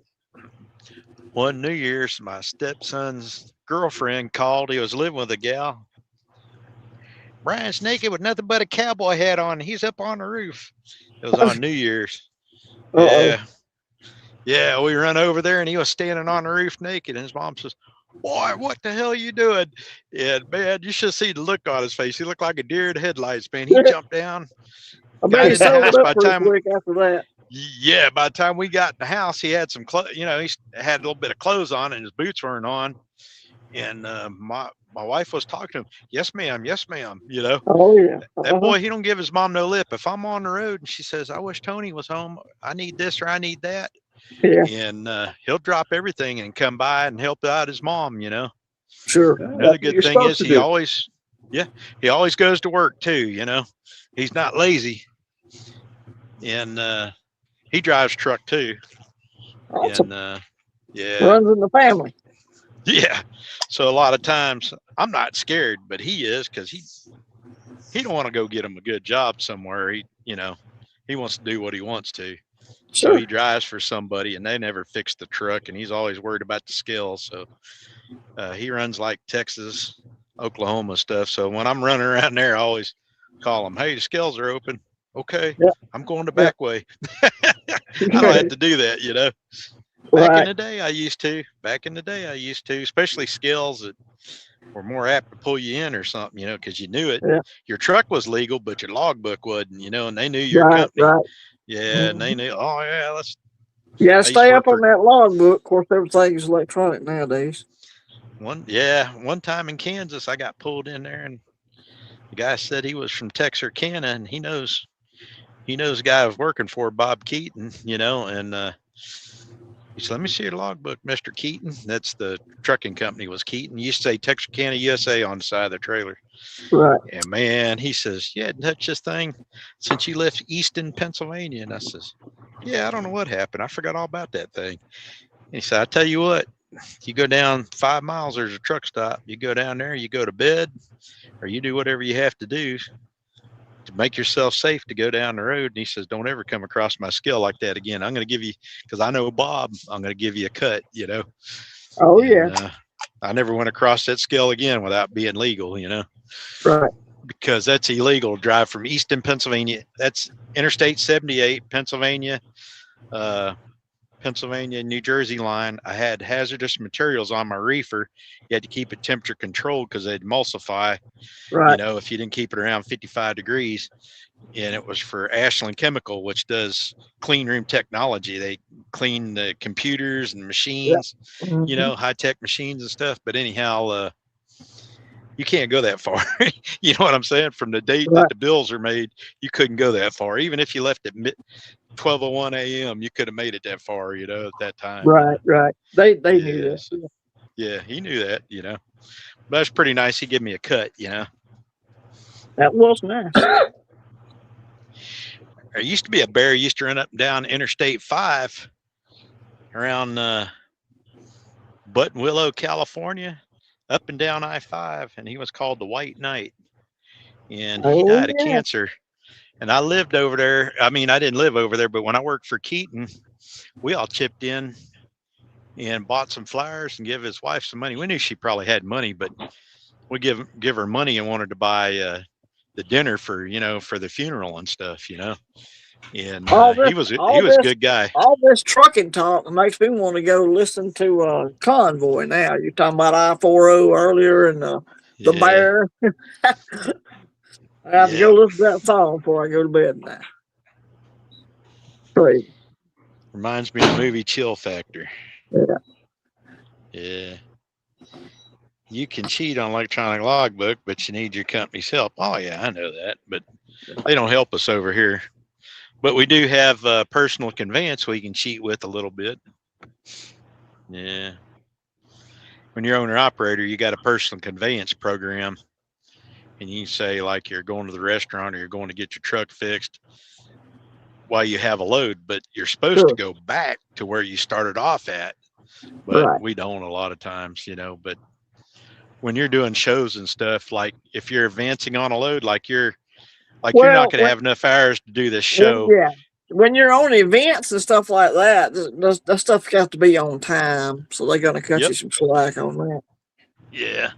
one New Year's, my stepson's girlfriend called. He was living with a gal. Brian's naked with nothing but a cowboy hat on. He's up on the roof. It was on New Year's. Yeah. Yeah, we run over there and he was standing on the roof naked. And his mom says, "Boy, what the hell are you doing?" Yeah, man, you should see the look on his face. He looked like a deer in headlights, man. He jumped down, I bet got he in the sobered house. up By the pretty time, quick after that. yeah, by the time we got in the house, he had some clothes. He had a little bit of clothes on and his boots weren't on. And my wife was talking to him. Yes, ma'am. Yes, ma'am. Oh yeah. That boy, he don't give his mom no lip. If I'm on the road and she says, "I wish Tony was home. I need this or I need that," Yeah, and he'll drop everything and come by and help out his mom. sure. Another That's what good you're thing supposed is to he do. always, yeah, he always goes to work too. He's not lazy, and he drives truck too, Awesome. and yeah, Runs in the family. yeah. So a lot of times I'm not scared, but he is because he don't want to go get him a good job somewhere. He wants to do what he wants to. So Sure. he drives for somebody and they never fix the truck and he's always worried about the scales. So he runs like Texas, Oklahoma stuff. So when I'm running around there, I always call him, "Hey, the scales are open." "Okay, Yeah. I'm going the Yeah. back way." I don't have to do that. Back in Right. the day, I used to. Especially scales that were more apt to pull you in or something, because you knew it. Yeah. Your truck was legal, but your logbook wasn't, and they knew your Right. company. Right. Yeah, and they knew, oh, yeah, let's. You got to I used to stay work up on for that logbook. Of course, everything's electronic nowadays. one time in Kansas, I got pulled in there, and the guy said he was from Texarkana, and he knows the guy I was working for, Bob Keaton, and he said, "Let me see your logbook, Mr. Keaton." That's the trucking company was Keaton. You used to say Texarkana, USA on the side of the trailer. Right. And man, he says, "You hadn't touched this thing since you left Easton, Pennsylvania." And I says, "Yeah, I don't know what happened. I forgot all about that thing." And he said, "I tell you what, you go down 5 miles, there's a truck stop. You go down there, you go to bed, or you do whatever you have to do to make yourself safe to go down the road." And he says, "Don't ever come across my scale like that again. I'm going to give you, because I know Bob, I'm going to give you a cut, Oh And yeah. I never went across that scale again without being legal, Right. because that's illegal to drive from Easton, Pennsylvania. That's Interstate 78, Pennsylvania, New Jersey line. I had hazardous materials on my reefer. You had to keep it temperature controlled because they'd emulsify, Right. if you didn't keep it around 55 degrees. And it was for Ashland Chemical, which does clean room technology. They clean the computers and machines, Mhm. high-tech machines and stuff. But anyhow, you can't go that far. You know what I'm saying? From the date that Right. the bills are made, you couldn't go that far. Even if you left at 12:01 a.m., you could have made it that far, at that time. Right. Right. They knew Yes. that. Yeah, he knew that, you know. But that's pretty nice. He gave me a cut, you know. That was nice. There used to be a bear used to run up and down Interstate 5 around Buttonwillow, California, up and down I-5, and he was called the White Knight. And he Oh, died of yeah. cancer. And I lived over there. I mean, I didn't live over there, but when I worked for Keaton, we all chipped in and bought some flowers and give his wife some money. We knew she probably had money, but we give her money and wanted to buy the dinner for, you know, for the funeral and stuff, you know. And he was a good guy. All this trucking talk makes me want to go listen to Convoy now. You're talking about I-40 earlier and the bear. I have to go listen to that song before I go to bed now. Great. Reminds me of the movie Chill Factor. Yeah. Yeah. You can cheat on electronic logbook, but you need your company's help. Oh, yeah, I know that, but they don't help us over here. But we do have personal conveyance we can cheat with a little bit. Yeah. When you're owner-operator, you got a personal conveyance program. And you say, like, you're going to the restaurant or you're going to get your truck fixed while you have a load, but you're supposed to go back to where you started off at. But we don't a lot of times, you know. But when you're doing shows and stuff, like if you're advancing on a load, you're not going to have enough hours to do this show. Yeah. When you're on events and stuff like that, that stuff has to be on time. So they're going to cut you some slack on that. Yeah.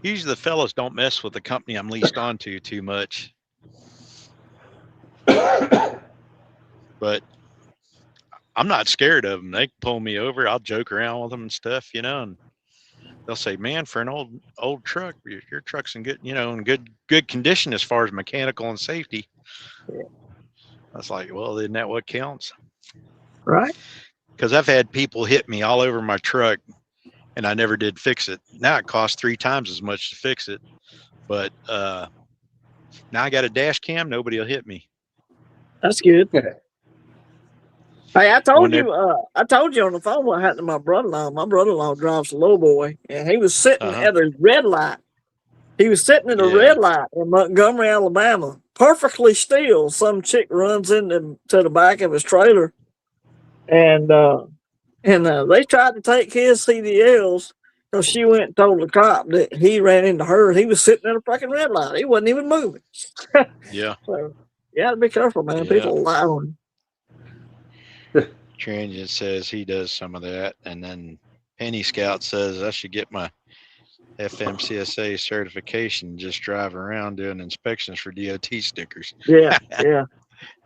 Usually the fellas don't mess with the company I'm leased onto too much. But I'm not scared of them. They pull me over. I'll joke around with them and stuff, you know, and they'll say, man, for an old truck, your truck's in good, you know, in good condition as far as mechanical and safety. Yeah. I was like, well, isn't that what counts? Right. Because I've had people hit me all over my truck and I never did fix it. Now it costs 3 times as much to fix it. But now I got a dash cam. Nobody will hit me. That's good. Hey, I told you on the phone what happened to my brother-in-law. My brother-in-law drives a low boy, and he was sitting at a red light. He was sitting at a red light in Montgomery, Alabama, perfectly still. Some chick runs into the back of his trailer, and they tried to take his CDLs because she went and told the cop that he ran into her. He was sitting at a fucking red light. He wasn't even moving. Yeah. So you got to be careful, man. Yeah. People lie on you. Transient says he does some of that, and then Penny Scout says I should get my FMCSA certification, just drive around doing inspections for DOT stickers. Yeah, yeah.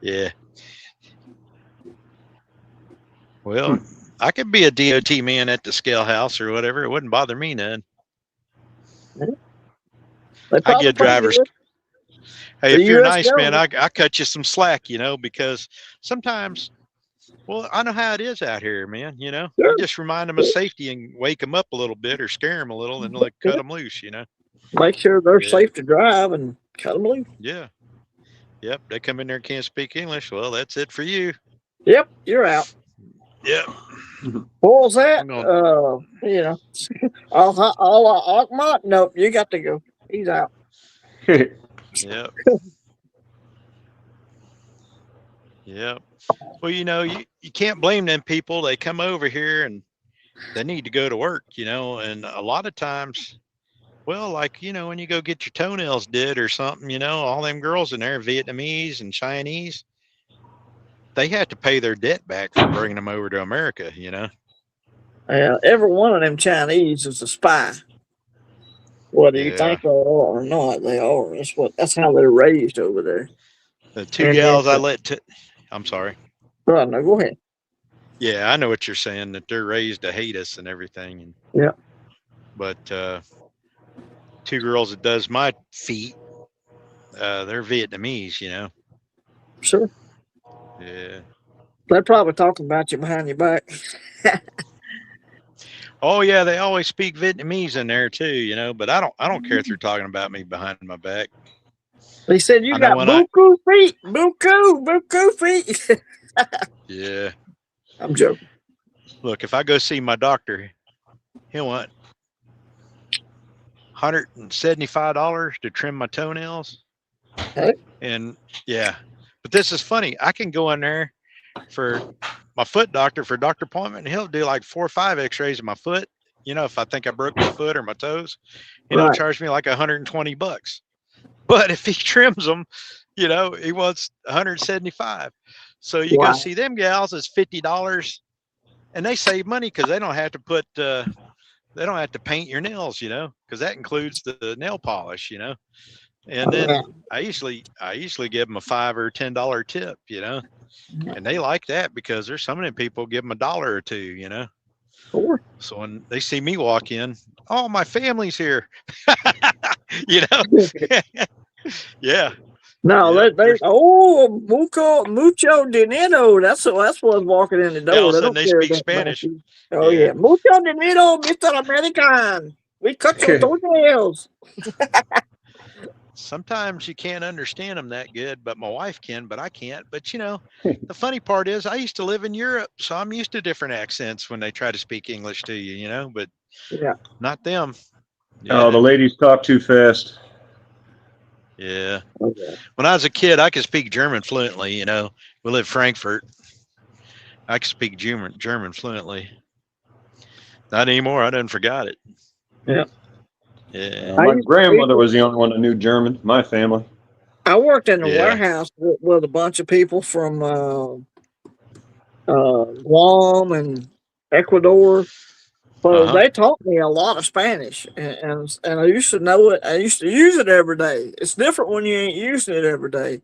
Yeah. Well, I could be a DOT man at the scale house or whatever. It wouldn't bother me none. Yeah. I get drivers. Hey, if you're nice, man, I cut you some slack, you know, because sometimes, well, I know how it is out here, man. You know, you just remind them of safety and wake them up a little bit or scare them a little and cut them loose, you know. Make sure they're safe to drive and cut them loose. Yeah. Yep. They come in there and can't speak English. Well, that's it for you. Yep. You're out. Yep. What was that? You know, all nope, you got to go. He's out. Yep. Yep. Well, you know, you can't blame them people. They come over here and they need to go to work, you know, and a lot of times, well, like, you know, when you go get your toenails did or something, you know, all them girls in there, Vietnamese and Chinese, they have to pay their debt back for bringing them over to America, you know. Yeah, every one of them Chinese is a spy. Whether you think they are or not, they are. That's how they're raised over there. The 2 gals I let I'm sorry. No, go ahead. Yeah, I know what you're saying, that they're raised to hate us and everything. And, yeah. But 2 girls that does my feet, they're Vietnamese, you know. Sure. Yeah. They're probably talking about you behind your back. Oh yeah, they always speak Vietnamese in there too, you know. But I don't care if they're talking about me behind my back. They said you got buku feet, buku feet. Yeah. I'm joking. Look, if I go see my doctor, he'll want $175 to trim my toenails. Okay. And yeah, but this is funny. I can go in there for my foot doctor for doctor appointment, and he'll do like 4 or 5 x-rays of my foot. You know, if I think I broke my foot or my toes, and he'll Right. charge me like $120. But if he trims them, you know, he wants 175. So you go Wow. see them gals, it's $50, and they save money because they don't have to put they don't have to paint your nails, you know, because that includes the nail polish, you know. And then Yeah. I usually give them a $5 or $10 tip, you know, and they like that because there's some of them people give them a dollar or two, you know. Sure. So when they see me walk in, oh, my family's here, you know. Yeah. No, Yeah. they mucho dinero. That's what's walking in the All door. of a They sudden don't they care speak about Spanish. you. Oh Yeah. yeah, mucho dinero, Mr. American. We cut your toenails. Sometimes you can't understand them that good, but my wife can, but I can't. But you know, the funny part is I used to live in Europe, so I'm used to different accents when they try to speak English to you, you know, but Yeah. not them. Oh, the Yeah. ladies talk too fast. Yeah. Okay. When I was a kid, I could speak German fluently, you know. We lived in Frankfurt. I could speak German fluently. Not anymore. I done forgot it. Yeah. Yeah. My grandmother was the only one that knew German. My family. I worked in a Yeah. warehouse with a bunch of people from Guam and Ecuador. So they taught me a lot of Spanish, and I used to know it. I used to use it every day. It's different when you ain't using it every day.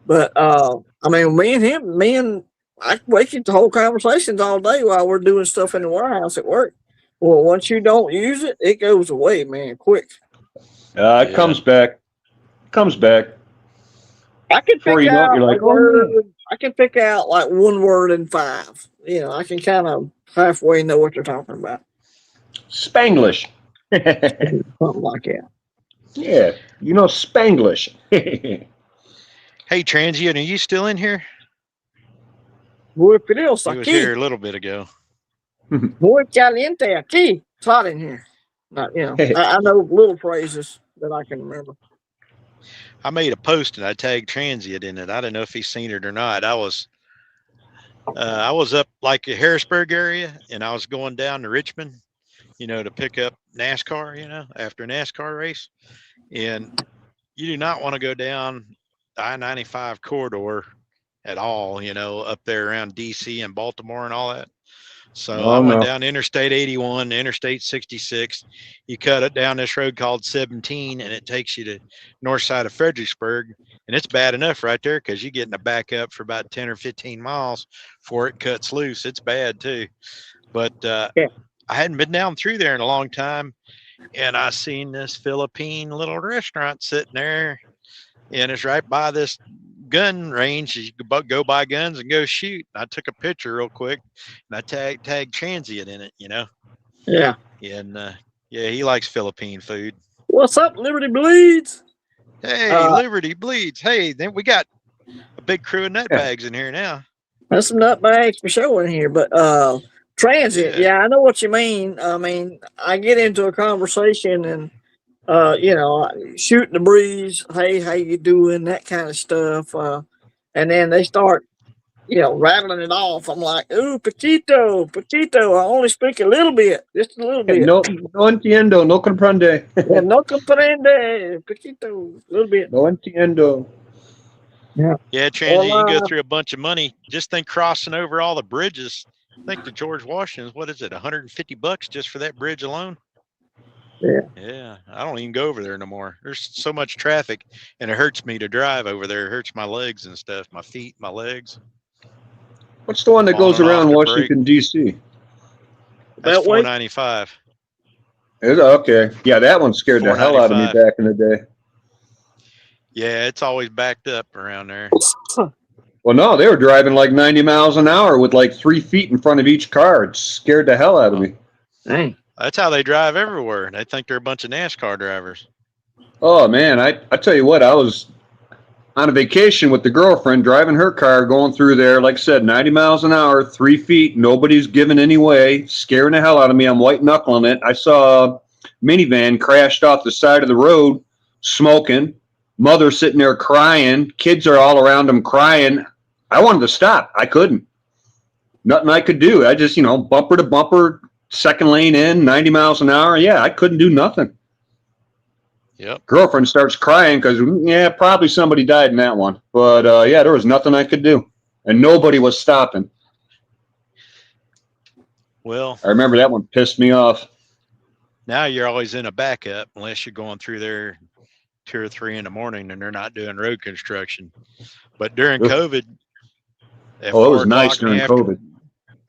But I mean, me and I wake into whole conversations all day while we're doing stuff in the warehouse at work. Well, once you don't use it, it goes away, man, quick. It comes back. Comes back. I can Before pick you know it, out you're a like, oh word. yeah. I can pick out like one word in 5. You know, I can kind of halfway know what you're talking about. Spanglish. Something like that. Yeah, you know Spanglish. Hey, Transient, are you still in here? Muy frío He was aquí. here a little bit ago. Muy caliente aquí. It's hot in here. Not, you know, I know little phrases that I can remember. I made a post and I tagged Transient in it. I don't know if he's seen it or not. I was up like the Harrisburg area, and I was going down to Richmond, you know, to pick up NASCAR, you know, after a NASCAR race. And you do not want to go down the I-95 corridor at all, you know, up there around DC and Baltimore and all that. So I went down Interstate 81, Interstate 66. You cut it down this road called 17, and it takes you to north side of Fredericksburg. And it's bad enough right there because you're getting a back up for about 10 or 15 miles before it cuts loose. It's bad too. But I hadn't been down through there in a long time. And I seen this Philippine little restaurant sitting there, and it's right by this gun range. You can go buy guns and go shoot. And I took a picture real quick, and I tagged Transient in it, you know. Yeah. And yeah, he likes Philippine food. What's up, Liberty Bleeds? Hey, Liberty Bleeds. Hey, then we got a big crew of nutbags in here now. There's some nutbags for sure in here, but Transient, yeah, I know what you mean. I mean, I get into a conversation and you know, shooting the breeze, hey, how you doing, that kind of stuff, and then they start, you know, rattling it off. I'm like, ooh, poquito. I only speak a little bit, just a little bit. No entiendo, no comprende. Yeah, no comprende, poquito, a little bit. No entiendo. Yeah. Yeah, Transient, you go through a bunch of money. Just think crossing over all the bridges. Think to George Washington's, what is it, $150 just for that bridge alone? Yeah, I don't even go over there no more. There's so much traffic, and it hurts me to drive over there. It hurts my legs and stuff, my feet, my legs. What's the one that goes around Washington, D.C.? That's 495. Is it? Okay. Yeah, that one scared the hell out of me back in the day. Yeah, it's always backed up around there. Well, no, they were driving like 90 miles an hour with like 3 feet in front of each car. It scared the hell out of me. Dang. That's how they drive everywhere. They think they're a bunch of NASCAR drivers. Oh man, I tell you what, I was on a vacation with the girlfriend, driving her car, going through there, like I said, 90 miles an hour, 3 feet. Nobody's giving any way, scaring the hell out of me. I'm white knuckling it. I saw a minivan crashed off the side of the road, smoking. Mother sitting there crying. Kids are all around them crying. I wanted to stop. I couldn't. Nothing I could do. I just, bumper to bumper, second lane in, 90 miles an hour. Yeah, I couldn't do nothing. Yep. Girlfriend starts crying because, probably somebody died in that one. But, there was nothing I could do. And nobody was stopping. Well, I remember that one pissed me off. now you're always in a backup unless you're going through there 2 or 3 in the morning and they're not doing road construction. But during COVID, it was nice during COVID.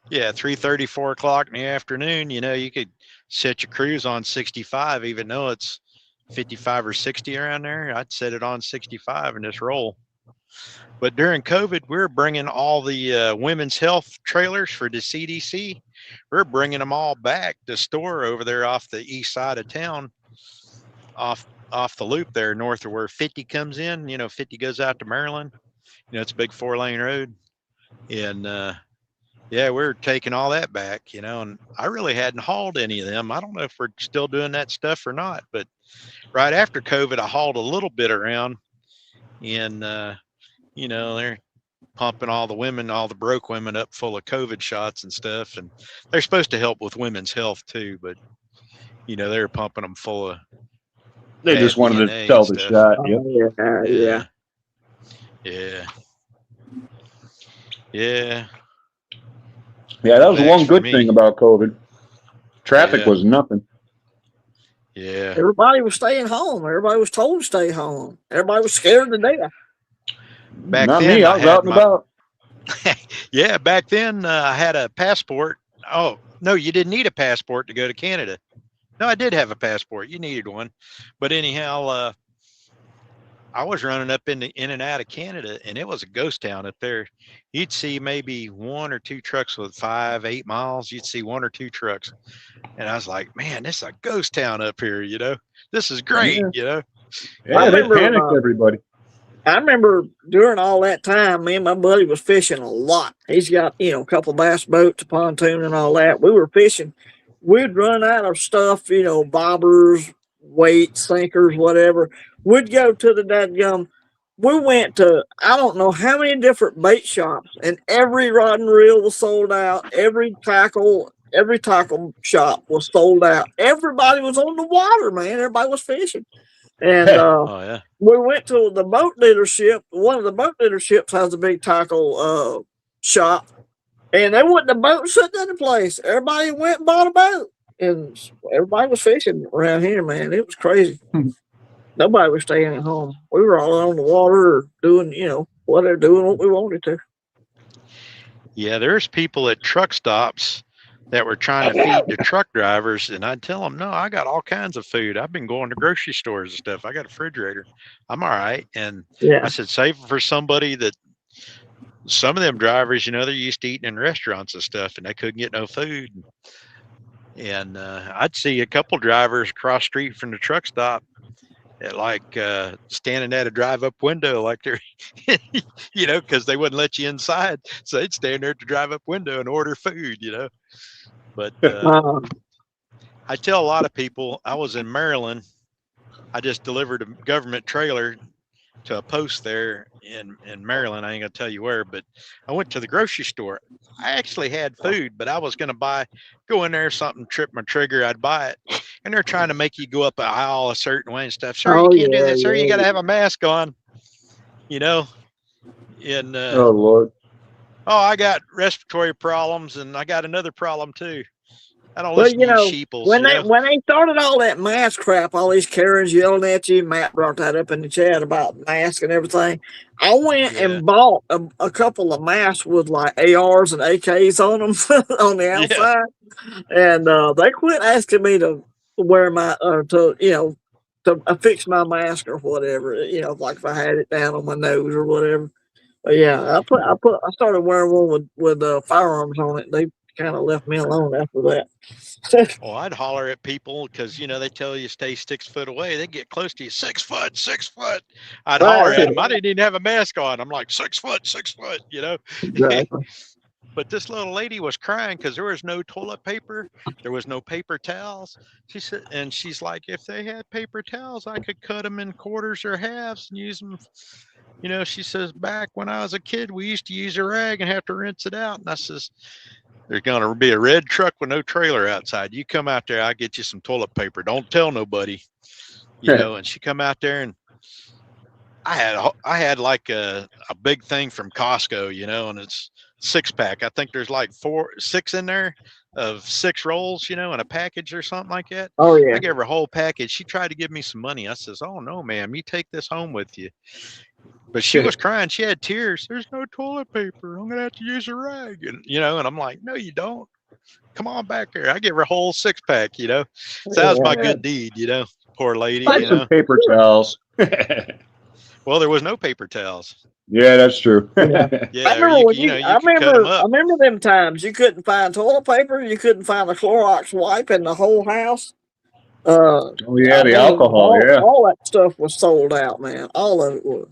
Yeah, 3:30, 4 o'clock in the afternoon, you could set your cruise on 65, even though it's 55 or 60 around there. I'd set it on 65 and just roll. But during COVID, we're bringing all the women's health trailers for the CDC. We're bringing them all back to store over there off the east side of town, off the loop there, north of where 50 comes in. 50 goes out to Maryland. It's a big 4-lane road. And we're taking all that back, and I really hadn't hauled any of them. I don't know if we're still doing that stuff or not, but right after COVID, I hauled a little bit around, and they're pumping all the broke women up full of COVID shots and stuff, and they're supposed to help with women's health too, but they're pumping them full of. They just wanted to sell the shot. Yep. Yeah. Yeah. Yeah. Yeah, that was one good thing about COVID. Traffic was nothing. Yeah. Everybody was staying home. Everybody was told to stay home. Everybody was scared to death. Back Not then, me. I was out and about. Yeah, back then I had a passport. Oh, no, you didn't need a passport to go to Canada. No, I did have a passport. You needed one. But anyhow, I was running up in and out of Canada, and it was a ghost town up there. You'd see maybe 1 or 2 trucks with 5, 8 miles. You'd see 1 or 2 trucks. And I was like, man, this is a ghost town up here, This is great, Yeah, I they remember, panicked everybody. I remember during all that time, me and my buddy was fishing a lot. He's got, a couple bass boats, a pontoon and all that. We were fishing. We'd run out of stuff, bobbers, weights, sinkers, whatever. We'd go to the dadgum. We went to, I don't know how many different bait shops, and every rod and reel was sold out. Every tackle shop was sold out. Everybody was on the water, man. Everybody was fishing. And we went to the boat dealership. One of the boat dealerships has a big tackle shop, and they wasn't a boat sitting in the place. Everybody went and bought a boat, and everybody was fishing around here, man. It was crazy. Nobody was staying at home. We were all on the water or doing, what we wanted to. Yeah, there's people at truck stops that were trying to feed the truck drivers, and I'd tell them, no, I got all kinds of food. I've been going to grocery stores and stuff. I got a refrigerator. I'm all right. And I said, save it for somebody that some of them drivers, they're used to eating in restaurants and stuff, and they couldn't get no food. And I'd see a couple drivers across the street from the truck stop at standing at a drive-up window, like they're, because they wouldn't let you inside. So they'd stand there at the drive-up window and order food, But I tell a lot of people, I was in Maryland. I just delivered a government trailer to a post there in Maryland. I ain't gonna tell you where, but I went to the grocery store. I actually had food, but I was gonna go in there, something tripped my trigger, I'd buy it. And they're trying to make you go up an aisle a certain way and stuff. Sir, you can't do that, sir. You gotta have a mask on. And oh Lord. Oh, I got respiratory problems, and I got another problem too. I don't listen to sheeples. When they started all that mask crap, all these Karens yelling at you, Matt brought that up in the chat about masks and everything. I went and bought a couple of masks with like ARs and AKs on them on the outside, and they quit asking me to wear my to affix my mask or whatever. Like if I had it down on my nose or whatever. But yeah, I started wearing one with firearms on it. They kind of left me alone after that. Well, I'd holler at people because, you know, they tell you stay 6 foot away. They get close to you, 6 foot, 6 foot. I'd holler at them. I didn't even have a mask on. I'm like, 6 foot, 6 foot, you know. Exactly. But this little lady was crying because there was no toilet paper. There was no paper towels. She said, and she's like, if they had paper towels, I could cut them in quarters or halves and use them. You know, she says, back when I was a kid, we used to use a rag and have to rinse it out. And I says, there's going to be a red truck with no trailer outside. You come out there, I'll get you some toilet paper. Don't tell nobody, you know. And she come out there, and I had like a big thing from Costco, you know, and it's 6-pack. I think there's like 6 in there of 6 rolls, you know, in a package or something like that. Oh yeah. I gave her a whole package. She tried to give me some money. I says, oh no, ma'am, you take this home with you. But she was crying. She had tears. There's no toilet paper. I'm gonna have to use a rag, and you know. And I'm like, no, you don't. Come on back here. I give her a whole 6-pack, you know. So that was my good deed, you know. Poor lady, Buy you some know. paper towels. Well, there was no paper towels. Yeah, that's true. Yeah. Yeah, I remember you could cut them I up. remember them times you couldn't find toilet paper, you couldn't find a Clorox wipe in the whole house. Oh yeah, the alcohol. All that stuff was sold out, man. All of it was.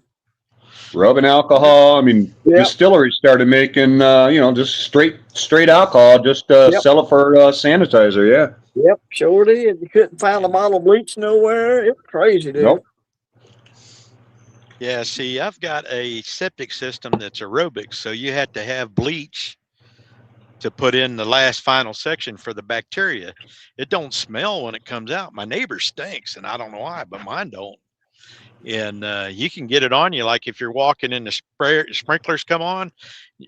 Rubbing alcohol. I mean, distilleries started making, you know, just straight alcohol, just sell it for sanitizer. Yeah. Yep, sure did. You couldn't find a bottle of bleach nowhere. It was crazy, dude. Nope. Yeah, see, I've got a septic system that's aerobic, so you had to have bleach to put in the last final section for the bacteria. It don't smell when it comes out. My neighbor stinks, and I don't know why, but mine don't. And you can get it on you, like if you're walking and the sprinklers come on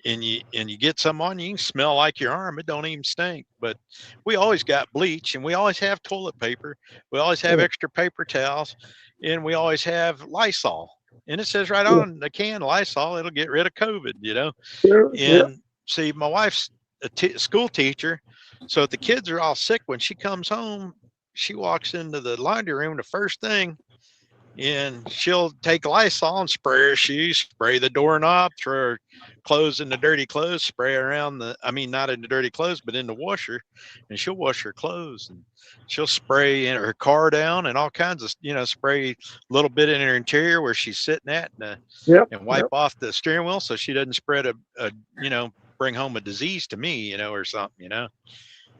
and you get some on you, can smell like your arm. It don't even stink. But we always got bleach, and we always have toilet paper. We always have extra paper towels, and we always have Lysol. And it says right on the can, Lysol, it'll get rid of COVID, you know. And see, my wife's a school teacher, so if the kids are all sick, when she comes home, she walks into the laundry room the first thing, and she'll take Lysol and spray her shoes, spray the doorknob, throw her clothes in the dirty clothes, spray around not in the dirty clothes, but in the washer, and she'll wash her clothes, and she'll spray in her car down and all kinds of, you know, spray a little bit in her interior where she's sitting at, and wipe off the steering wheel so she doesn't spread you know, bring home a disease to me, you know, or something, you know.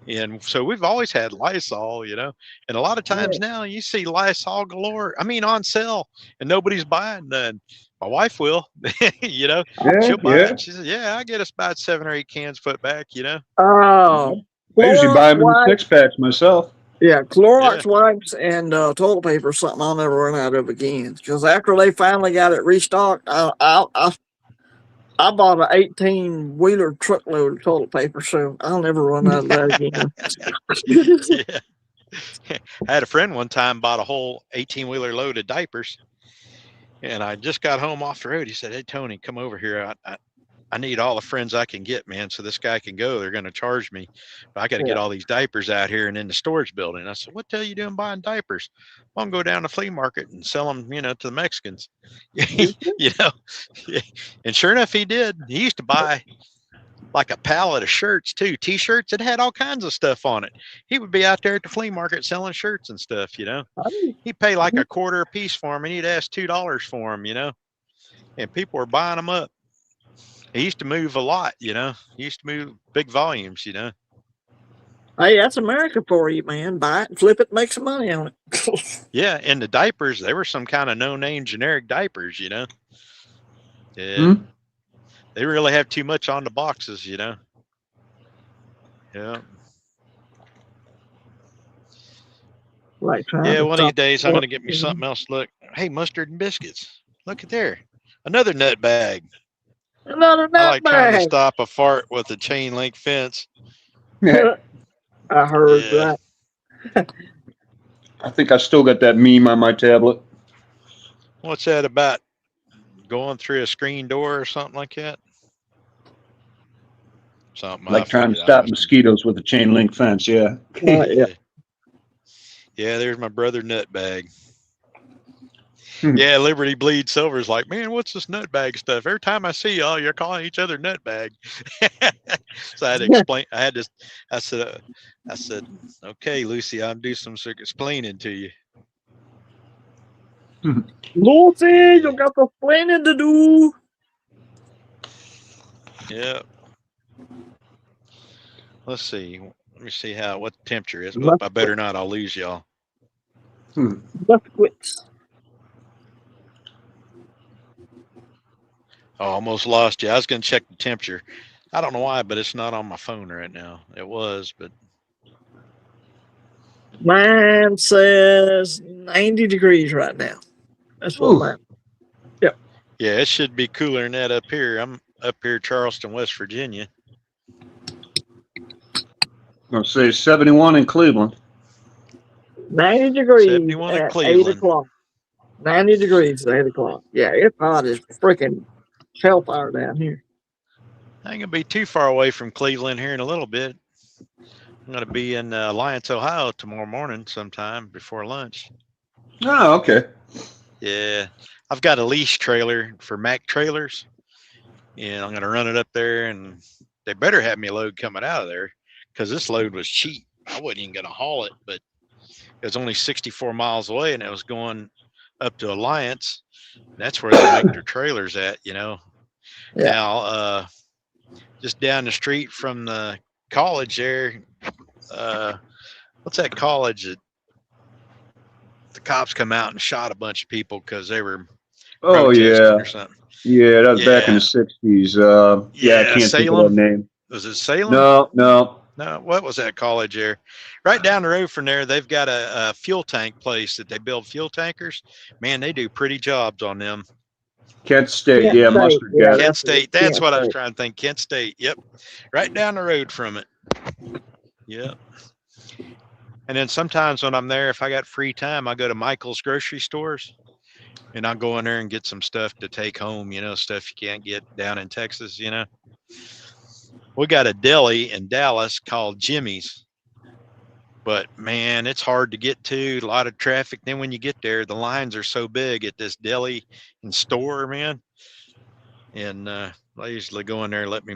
And so we've always had Lysol, you know, and a lot of times now you see Lysol galore. I mean, on sale, and nobody's buying none. My wife will, you know, she'll buy it. She says, yeah, I get us about 7 or 8 cans put back, you know. Oh, I usually buy them in 6-packs myself. Yeah, Clorox wipes and toilet paper is something I'll never run out of again. Because after they finally got it restocked, I bought an 18-wheeler truckload of toilet paper, so I'll never run out of that again. I had a friend one time bought a whole 18-wheeler load of diapers, and I just got home off the road. He said, hey, Tony, come over here. I need all the friends I can get, man, so this guy can go. They're going to charge me. But I got to get all these diapers out here and in the storage building. I said, what the hell are you doing buying diapers? Well, I'm going to go down to the flea market and sell them, you know, to the Mexicans. You know, and sure enough, he did. He used to buy like a pallet of shirts too, T-shirts. It had all kinds of stuff on it. He would be out there at the flea market selling shirts and stuff, you know. He'd pay like a quarter a piece for them, and he'd ask $2 for them, you know. And people were buying them up. He used to move a lot, you know. He used to move big volumes, you know. Hey, that's America for you, man. Buy it and flip it, make some money on it. Yeah, and the diapers, they were some kind of no-name generic diapers, you know. Yeah. They really have too much on the boxes, you know. Yeah. Yeah, one of these days I'm going to get me something else. Look, hey, mustard and biscuits. Look at there. Another nut bag. Another nut I like bag. trying to stop a fart with a chain link fence. I heard that. I think I still got that meme on my tablet. What's that about? Going through a screen door or something like that? Something like trying to stop mosquitoes with a chain link fence, yeah. Yeah, there's my brother nut bag. Yeah, Liberty Bleed Silver is like, man, what's this nutbag stuff? Every time I see y'all, you're calling each other nutbag. So I had to explain. I said, okay, Lucy, I'll do some explaining to you. Lucy, Yeah. you got the planning to do. Yeah. Let's see. Let me see what the temperature is. Well, I better not. I'll lose y'all. Left quits. Oh, almost lost you. I was going to check the temperature. I don't know why, but it's not on my phone right now. It was, but Mine says 90 degrees right now. That's what mine. Yep. Yeah, it should be cooler than that up here. I'm up here, Charleston, West Virginia. I'll say 71 in Cleveland. 90 degrees 71 in at 8 Cleveland. o'clock. 90 degrees at 8 o'clock. Yeah, it's hot as freaking hellfire down here. I ain't going to be too far away from Cleveland here in a little bit. I'm going to be in Alliance, Ohio tomorrow morning sometime before lunch. Oh, okay. Yeah. I've got a lease trailer for Mac trailers, and I'm going to run it up there, and they better have me a load coming out of there because this load was cheap. I wasn't even going to haul it, but it was only 64 miles away, and it was going up to Alliance. That's where they make their trailers at, you know. Yeah. Now, just down the street from the college there, what's that college that the cops come out and shot a bunch of people because they were protesting or something? Yeah, that was back in the 60s. I can't think of that name. Was it Salem? No. What was that college there? Right down the road from there, they've got a fuel tank place that they build fuel tankers. Man, they do pretty jobs on them. Kent State, Mustard Gas. Kent State, that's what I was trying to think. Kent State, yep. Right down the road from it. Yep. And then sometimes when I'm there, if I got free time, I go to Michael's grocery stores and I'll go in there and get some stuff to take home, you know, stuff you can't get down in Texas, you know. We got a deli in Dallas called Jimmy's, but man, it's hard to get to, a lot of traffic. Then when you get there, the lines are so big at this deli and store, man. And I usually go in there and let me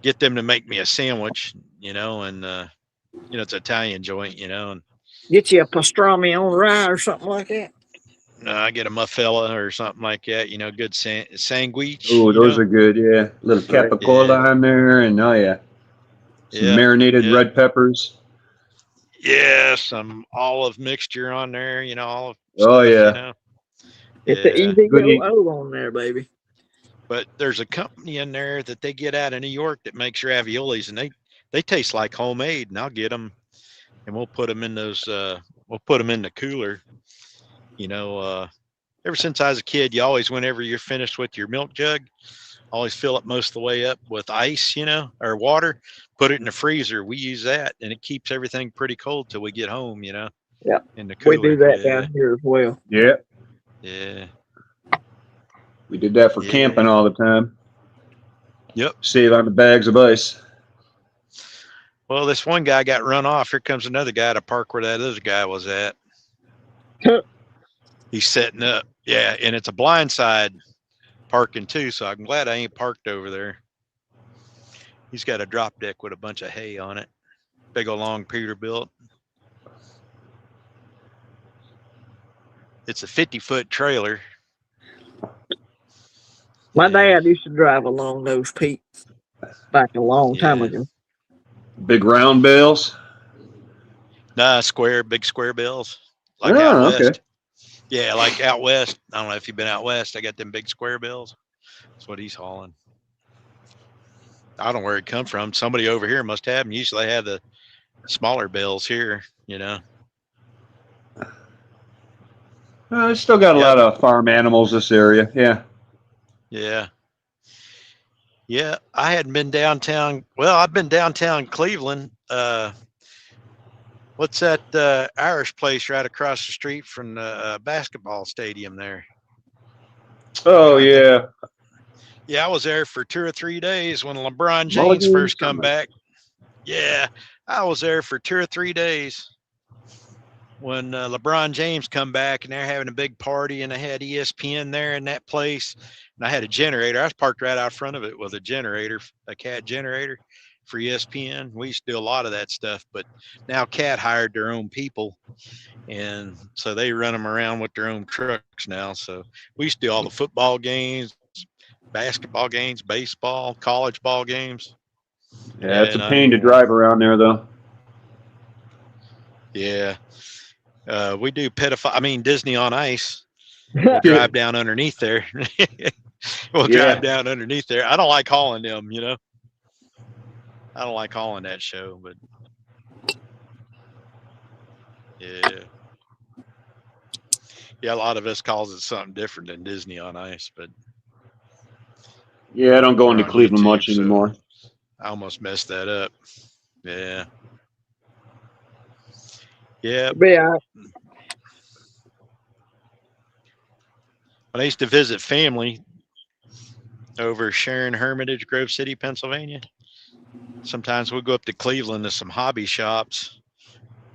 get them to make me a sandwich, you know, and you know, it's an Italian joint, you know. And get you a pastrami on rye or something like that. I get a muffella or something like that, you know, good sandwich. Oh, those are good, yeah. Little capicola on there, and some marinated red peppers. Yeah, some olive mixture on there, you know, olive stuff, you know. It's the easy go on there, baby. But there's a company in there that they get out of New York that makes raviolis, and they taste like homemade, and I'll get them, and we'll put them in those, we'll put them in the cooler. You know, ever since I was a kid, you always, whenever you're finished with your milk jug, always fill it most of the way up with ice, you know, or water, put it in the freezer. We use that, and it keeps everything pretty cold till we get home, you know. Yeah. In the cooler. We do that down here as well. Yeah. Yeah. We did that for camping all the time. Yep. Save on the bags of ice. Well, this one guy got run off. Here comes another guy to park where that other guy was at. He's setting up. Yeah, and it's a blindside parking too, so I'm glad I ain't parked over there. He's got a drop deck with a bunch of hay on it. Big old long Peterbilt. It's a 50-foot trailer. My dad used to drive along those peaks back a long time ago. Big round bales? Nah, big square bills. Like out west. Okay. Yeah, like out west. I don't know if you've been out west. I got them big square bills. That's what he's hauling. I don't know where it come from. Somebody over here must have them. Usually have the smaller bills here, you know. It's still got a lot of farm animals this area. Yeah. Yeah. Yeah, I hadn't been downtown. Well, I've been downtown Cleveland. What's that Irish place right across the street from the basketball stadium there? Oh, yeah. Yeah, I was there for 2 or 3 days when LeBron James first come back. Yeah, I was there for 2 or 3 days. when LeBron James come back and they're having a big party and they had ESPN there in that place. And I had a generator. I was parked right out front of it with a generator, a CAT generator for ESPN. We used to do a lot of that stuff, but now CAT hired their own people. And so they run them around with their own trucks now. So we used to do all the football games, basketball games, baseball, college ball games. Yeah, it's Yeah, a not pain to anymore. drive around there, though. Yeah. We do Disney on Ice. We'll drive down underneath there. We'll drive down underneath there. I don't like hauling them, you know. I don't like hauling that show, but yeah. Yeah, a lot of us calls it something different than Disney on Ice, but Yeah, I don't go we're into on Cleveland YouTube, much so anymore. I almost messed that up. Yeah. Yeah. Yeah. When I used to visit family over Sharon Hermitage, Grove City, Pennsylvania, sometimes we'll go up to Cleveland to some hobby shops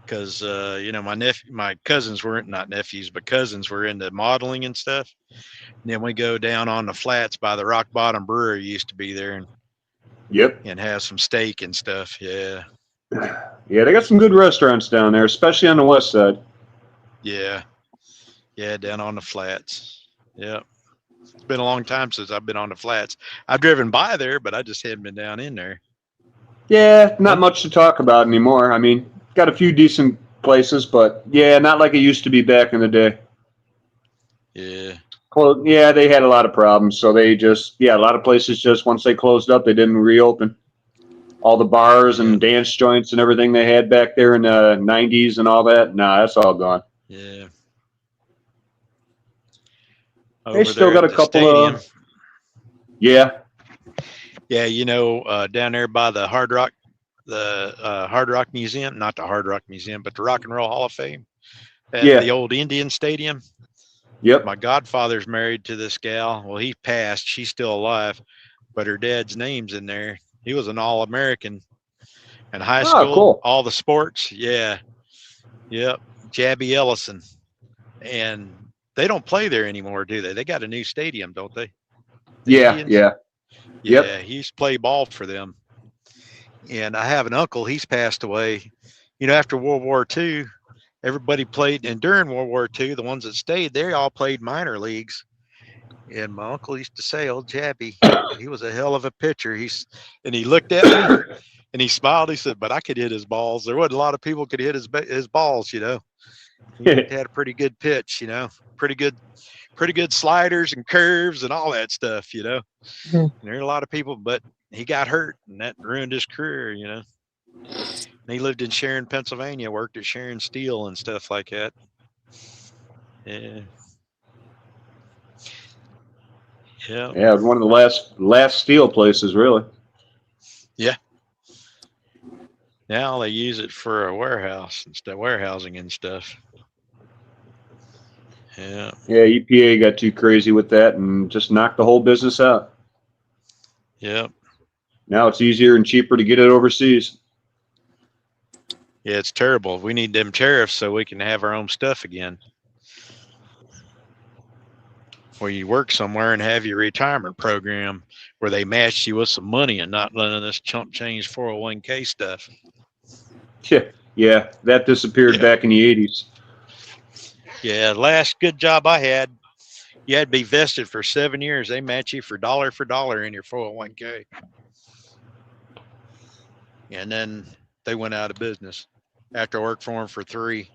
because my cousins weren't, not nephews, but cousins were into modeling and stuff. And then we go down on the flats by the Rock Bottom Brewery, used to be there, and have some steak and stuff. Yeah. Yeah, they got some good restaurants down there, especially on the west side. Yeah. Yeah, down on the flats. Yeah. It's been a long time since I've been on the flats. I've driven by there, but I just hadn't been down in there. Yeah, not much to talk about anymore. I mean, got a few decent places, but yeah, not like it used to be back in the day. Yeah. Well, yeah, they had a lot of problems, so they just, a lot of places just, once they closed up, they didn't reopen. All the bars Yeah. and dance joints and everything they had back there in the 90s and all that, nah, that's all gone. Yeah. They Over still there got at a the couple stadium. of, yeah. Yeah, down there by the Hard Rock Museum, not the Hard Rock Museum, but the Rock and Roll Hall of Fame at Yeah. the old Indian Stadium. Yep. My godfather's married to this gal. Well, he passed. She's still alive, but her dad's name's in there. He was an All-American in high Oh, school, cool. all the sports. Yeah. Yep. Jabby Ellison. And they don't play there anymore, do they? They got a new stadium, don't they? The Indians? Yeah. Yeah, Yep. he used to play ball for them. And I have an uncle, he's passed away. After World War II, everybody played, and during World War II, the ones that stayed, they all played minor leagues. And my uncle used to say, old Jabby, he was a hell of a pitcher. And he looked at me and he smiled. He said, but I could hit his balls. There wasn't a lot of people could hit his balls, He had a pretty good pitch, pretty good sliders and curves and all that stuff, Mm-hmm. And there are a lot of people, but he got hurt and that ruined his career, And he lived in Sharon, Pennsylvania, worked at Sharon Steel and stuff like that. Yeah. Yeah. Yeah, one of the last steel places, really. Yeah. Now they use it for a warehouse and stuff, warehousing and stuff. Yeah. Yeah, EPA got too crazy with that and just knocked the whole business out. Yep. Now it's easier and cheaper to get it overseas. Yeah, it's terrible. We need them tariffs so we can have our own stuff again. Where you work somewhere and have your retirement program where they match you with some money and not none of this chump change 401k stuff. Yeah, that disappeared back in the 80s. Yeah, last good job I had, you had to be vested for 7 years. They match you for dollar in your 401k. And then they went out of business. After I worked for them for 3,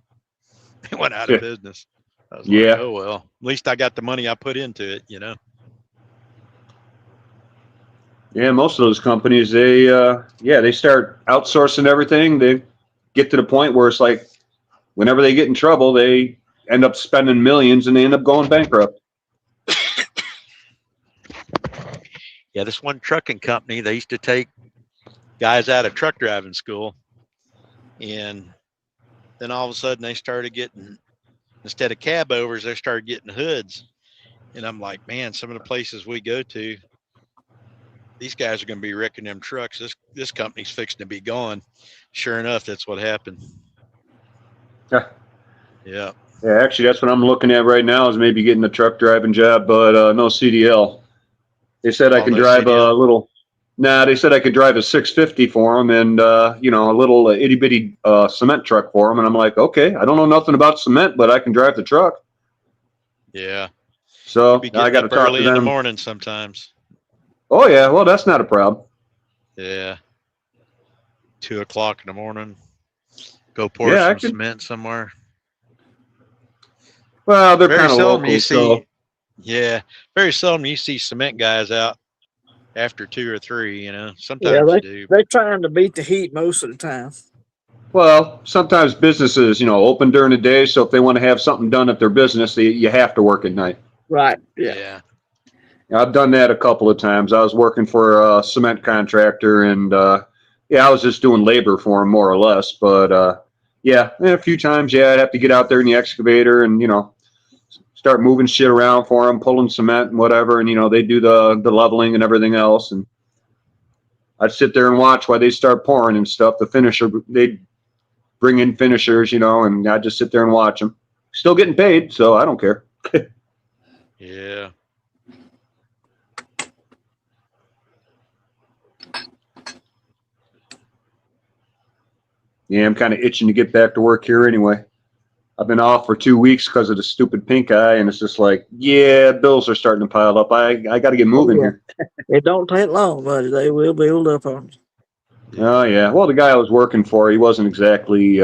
they went out of business. I was like, oh, well, at least I got the money I put into it, Yeah, most of those companies, they start outsourcing everything. They get to the point where it's like whenever they get in trouble, they end up spending millions and they end up going bankrupt. Yeah, this one trucking company, they used to take guys out of truck driving school. And then all of a sudden they started getting, instead of cab overs, they started getting hoods. And I'm like, man, some of the places we go to, these guys are going to be wrecking them trucks. This company's fixing to be gone. Sure enough, that's what happened. Yeah. Yeah, actually, that's what I'm looking at right now is maybe getting a truck driving job, but no CDL. They said I Oh, can no drive CDL? a little. Nah, they said I could drive a 650 for them and, you know, a little itty bitty cement truck for them. And I'm like, okay, I don't know nothing about cement, but I can drive the truck. Yeah. So You'd be I getting got to up talk to early in the them. morning sometimes. Oh, yeah. Well, that's not a problem. Yeah. 2 o'clock in the morning. Go pour Yeah, I some could. cement somewhere. Well, they're Very kind of seldom you local. So, see, yeah, very seldom you see cement guys out after 2 or 3, you know. Yeah, Sometimes you do. they're trying to beat the heat most of the time. well, sometimes businesses, you know, open during the day. So if they want to have something done at their business, you have to work at night. Right. Yeah. Yeah. I've done that a couple of times. I was working for a cement contractor, and yeah, I was just doing labor for him more or less. But yeah, a few times, yeah, I'd have to get out there in the excavator and start moving shit around for them, pulling cement and whatever, and they do the leveling and everything else, and I'd sit there and watch while they start pouring and stuff. The finisher, they'd bring in finishers, and I'd just sit there and watch them. Still getting paid, so I don't care. Yeah. Yeah, I'm kind of itching to get back to work here anyway. I've been off for 2 weeks because of the stupid pink eye, and it's just like, yeah, bills are starting to pile up. I got to get moving here. It don't take long, buddy. They will build up on you. Oh, yeah. Well, the guy I was working for, he wasn't exactly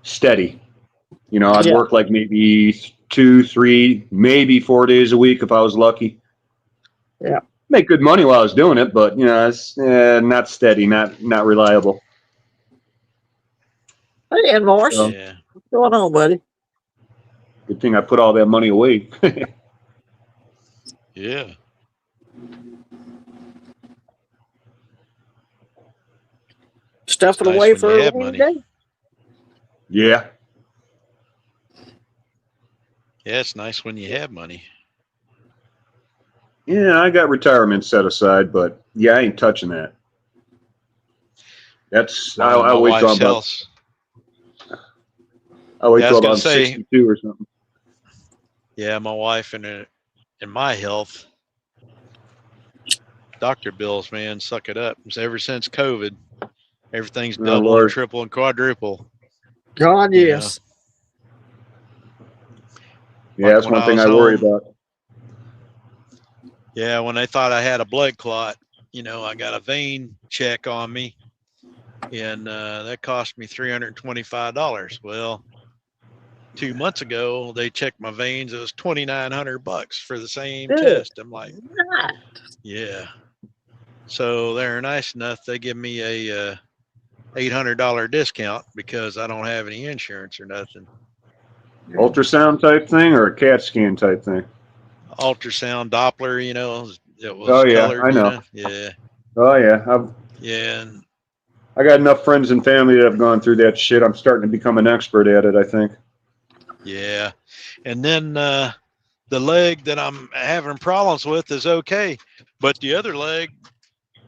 steady. I'd work like maybe 2, 3, maybe 4 days a week if I was lucky. Yeah. Make good money while I was doing it, but, it's not steady, not reliable. Hey, and Marsh, Yeah. what's going on, buddy? Good thing I put all that money away. Yeah. Stuff it Nice away when for you a have rainy money. day. Yeah. Yeah, it's nice when you have money. Yeah, I got retirement set aside, but yeah, I ain't touching that. That's Mine and my I'll wait till wife's I'm about. house. I'll wait Yeah, I till was gonna about say, 62 or something. yeah, my wife and my health, doctor bills, man, suck it up. It's ever since COVID, everything's Oh, double and Lord. triple and quadruple. God, You yes. Yeah, Like that's when one I thing was I worry home, about. yeah, when they thought I had a blood clot, I got a vein check on me, and that cost me $325. Well, 2 months ago, they checked my veins. It was $2,900 for the same Good. test. I'm like, Right. yeah. So they're nice enough. They give me a $800 discount because I don't have any insurance or nothing. Ultrasound type thing or a CAT scan type thing? Ultrasound, Doppler, it was Oh, yeah, colored, I know. Yeah. Oh, yeah. Yeah. And I got enough friends and family that have gone through that shit. I'm starting to become an expert at it, I think. yeah. And then the leg that I'm having problems with is okay. But the other leg,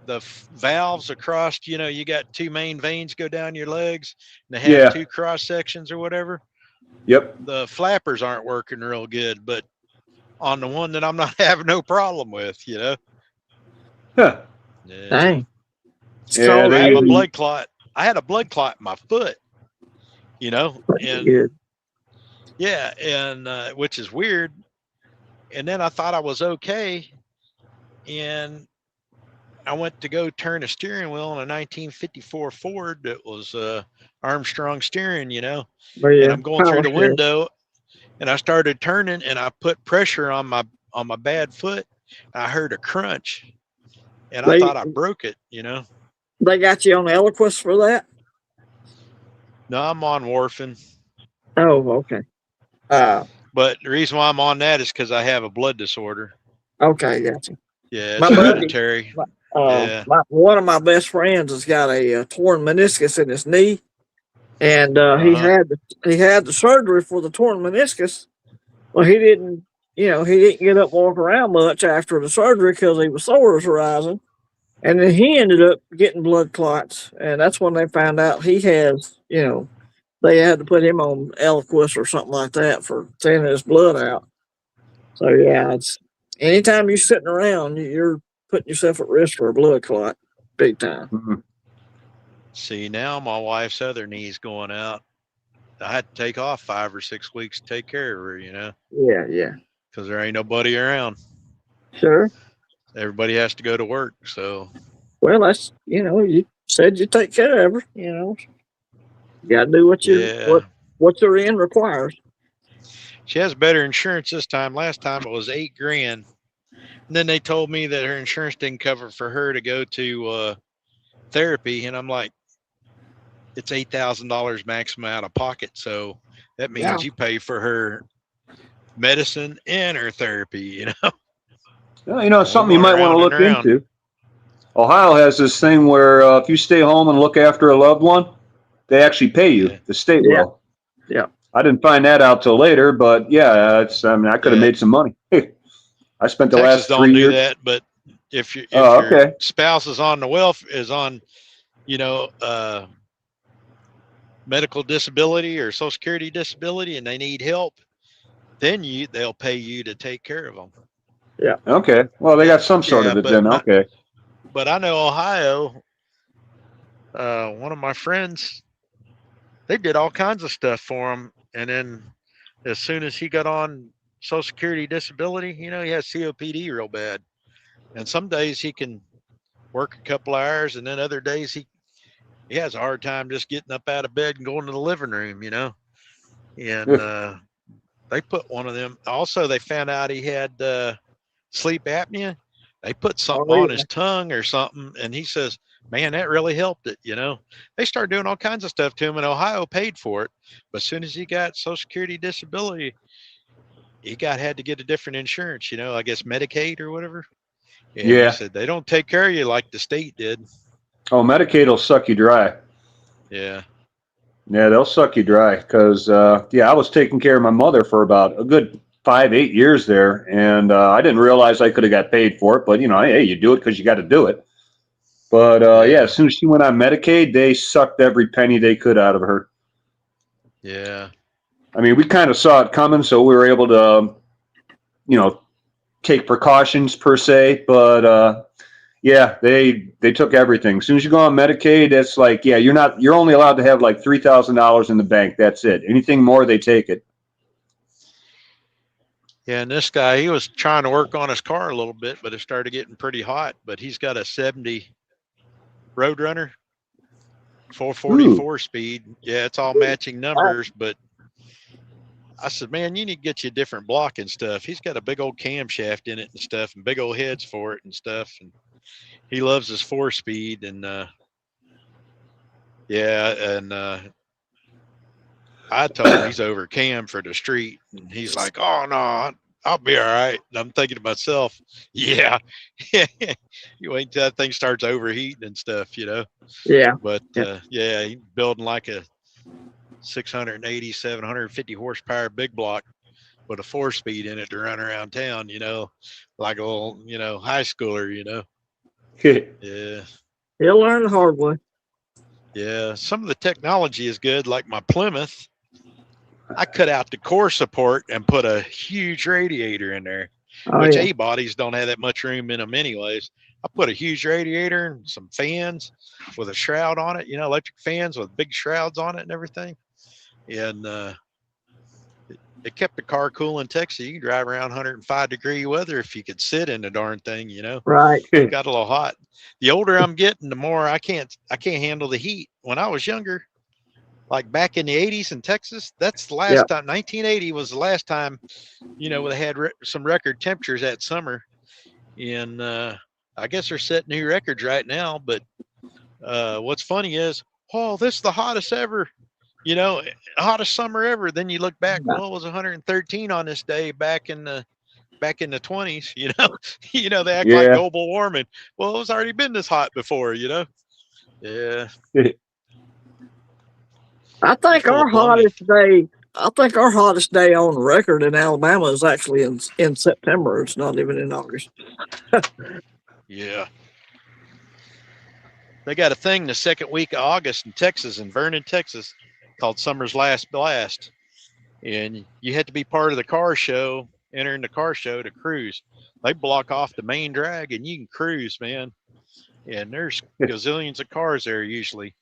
the valves across, you got 2 main veins go down your legs, and they have Yeah. 2 cross sections or whatever. Yep. The flappers aren't working real good, but on the one that I'm not having no problem with, Huh. Yeah. Dang. It's Yeah, called I had my age. blood clot. I had a blood clot in my foot, and Good. yeah, and which is weird. And then I thought I was okay, and I went to go turn a steering wheel in a 1954 Ford that was Armstrong steering, But and yeah, I'm going through power the steering. window, and I started turning, and I put pressure on my bad foot. I heard a crunch, and I They thought I broke it, they got you on Eliquis for that? No, I'm on warfarin. Oh, okay. But the reason why I'm on that is because I have a blood disorder. Okay, gotcha. Yeah, My it's buddy, hereditary. Yeah. one of my best friends has got a torn meniscus in his knee, and he had the surgery for the torn meniscus. Well, he didn't get up and walk around much after the surgery because he was sores rising, and then he ended up getting blood clots, and that's when they found out he has they had to put him on Eliquis or something like that for thinning his blood out. So yeah, it's anytime you're sitting around, you're putting yourself at risk for a blood clot, big time. Mm-hmm. See, now my wife's other knee's going out. I had to take off 5 or 6 weeks to take care of her, you know. Yeah. Because there ain't nobody around. Sure. Everybody has to go to work, so. Well, that's you said you take care of her. You got to do what what your end requires. She has better insurance this time. Last time it was $8,000. And then they told me that her insurance didn't cover for her to go to therapy, and I'm like, it's $8,000 maximum out of pocket. So that means you pay for her medicine and her therapy, you know. Well, something you might want to look into. Ohio has this thing where if you stay home and look after a loved one, they actually pay you. Yeah. The state will. Yeah. I didn't find that out till later, but yeah, I could have made some money. I spent the last 3 years. Don't do that, but if your spouse is on medical disability or Social Security disability and they need help, then they'll pay you to take care of them. Yeah. Okay. Well, they got some sort of it then. Okay. But I know Ohio, one of my friends, they did all kinds of stuff for him. And then as soon as he got on Social Security disability, he has COPD real bad. And some days he can work a couple hours, and then other days he has a hard time just getting up out of bed and going to the living room, And they put one of them. Also, they found out he had sleep apnea. They put something on his tongue or something, and he says, man, that really helped it, They started doing all kinds of stuff to him, and Ohio paid for it. But as soon as he got Social Security disability, he had to get a different insurance, I guess Medicaid or whatever. And he said, they don't take care of you like the state did. Oh, Medicaid will suck you dry. Yeah. Yeah, they'll suck you dry because, I was taking care of my mother for about a good 5-8 years there, and I didn't realize I could have got paid for it. But, hey, you do it because you got to do it. But, as soon as she went on Medicaid, they sucked every penny they could out of her. Yeah. I mean, we kind of saw it coming, so we were able to, take precautions per se. But, they took everything. As soon as you go on Medicaid, it's like, you're only allowed to have like $3,000 in the bank. That's it. Anything more, they take it. Yeah, and this guy, he was trying to work on his car a little bit, but it started getting pretty hot. But he's got a 70 Roadrunner, 444 speed. Yeah, it's all matching numbers. But I said, man, you need to get you a different block and stuff. He's got a big old camshaft in it and stuff, and big old heads for it and stuff. And he loves his 4-speed. And I told him he's over cam for the street, and he's like, oh no, I'll be all right. And I'm thinking to myself, yeah, you wait till that thing starts overheating and stuff, Yeah. But he's building like a 680, 750 horsepower big block with a 4-speed in it to run around town, like a little, high schooler, Yeah. He'll learn the hard way. Yeah. Some of the technology is good, like my Plymouth. I cut out the core support and put a huge radiator in there, which A-bodies don't have that much room in them anyways. I put a huge radiator and some fans with a shroud on it, electric fans with big shrouds on it and everything. And it kept the car cool in Texas. You can drive around 105-degree weather if you could sit in the darn thing, Right. It got a little hot. The older I'm getting, the more I can't handle the heat. When I was younger, like back in the 80s in Texas, that's the last time. 1980 was the last time, they had some record temperatures that summer. And I guess they're setting new records right now. But what's funny is, this is the hottest ever, hottest summer ever. Then you look back, it was 113 on this day back in the 20s, they act like global warming. Well, it's already been this hot before, Yeah. I think our hottest day on record in Alabama is actually in September. It's not even in August. Yeah. They got a thing the second week of August in Texas, in Vernon, Texas. called Summer's Last Blast. And you had to be part of the car show, entering the car show to cruise. They block off the main drag and you can cruise, man. And there's gazillions of cars there usually.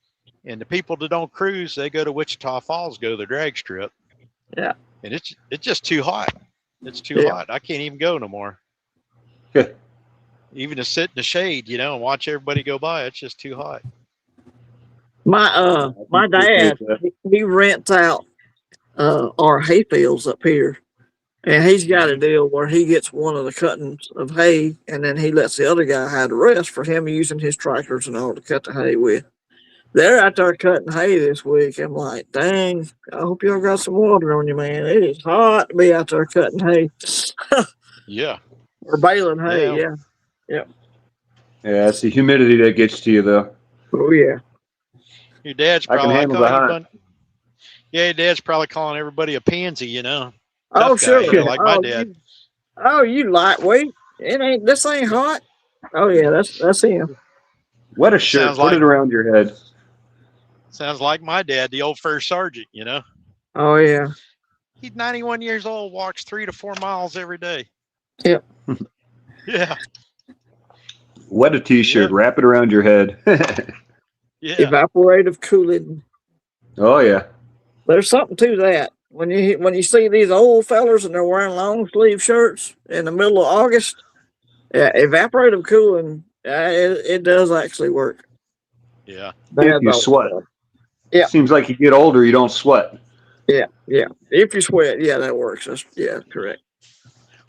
And the people that don't cruise, they go to Wichita Falls, go to the drag strip. Yeah. And it's just too hot. It's too hot. I can't even go no more. Even to sit in the shade, you know, and watch everybody go by, it's just too hot. My dad, he rents out our hay fields up here, and he's got a deal where he gets one of the cuttings of hay, and then he lets the other guy have the rest for him using his tractors and all to cut the hay with. They're out there cutting hay this week. I'm like, dang, I hope y'all got some water on you, man. It is hot to be out there cutting hay. Yeah. Or baling hay, yeah. Yeah, it's the humidity that gets to you, though. Oh, yeah. Your dad's I can probably handle the hot. Yeah, your dad's probably calling everybody a pansy, you know. Oh, Tough sure. guy, you know, like my dad. You lightweight. This ain't hot. Oh, yeah, that's him. Wet a shirt, put it around your head. Sounds like my dad, the old first sergeant, you know. Oh, yeah. He's 91 years old, walks 3 to 4 miles every day. Yep. Yeah. Wet a t-shirt, wrap it around your head. Yeah. Evaporative cooling. Oh, yeah. There's something to that. When you see these old fellers and they're wearing long sleeve shirts in the middle of August, evaporative cooling, it does actually work. Yeah. If you sweat. Yeah. Seems like you get older, you don't sweat. Yeah. If you sweat, that works. That's correct.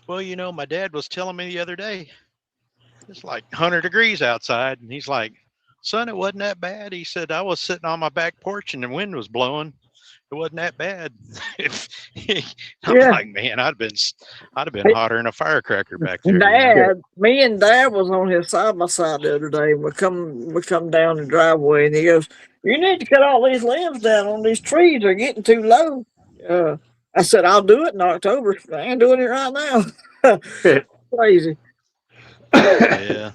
Well, you know, my dad was telling me the other day, it's like 100 degrees outside, and he's like, son, it wasn't that bad. He said, I was sitting on my back porch and the wind was blowing. It wasn't that bad. I'm like, man, I'd have been hotter than a firecracker back there. Me and Dad was on his side by side the other day. We come down the driveway, and he goes, "You need to cut all these limbs down on these trees. They're getting too low." I said, "I'll do it in October. I ain't doing it right now." Crazy. Yeah.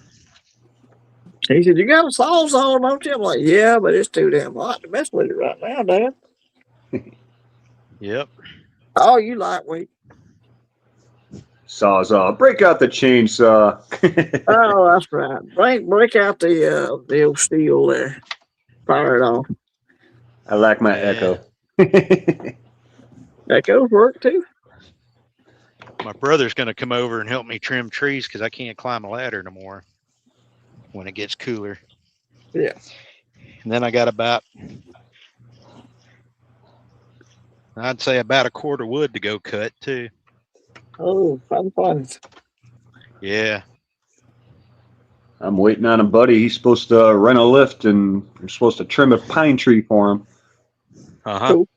He said, "You got a sawzall, don't you?" I'm like, "Yeah, but it's too damn hot to mess with it right now, Dad." Yep. Oh, you lightweight. Sawzall. Break out the chainsaw. Oh, that's right. Break out the old steel there. Fire it off. I like my Echo. Echoes work too. My brother's going to come over and help me trim trees because I can't climb a ladder no more when it gets cooler. Yeah. And then I got I'd say about a cord of wood to go cut too. Oh, fun. Yeah. I'm waiting on a buddy. He's supposed to rent a lift, and we're supposed to trim a pine tree for him. Uh-huh. Cool.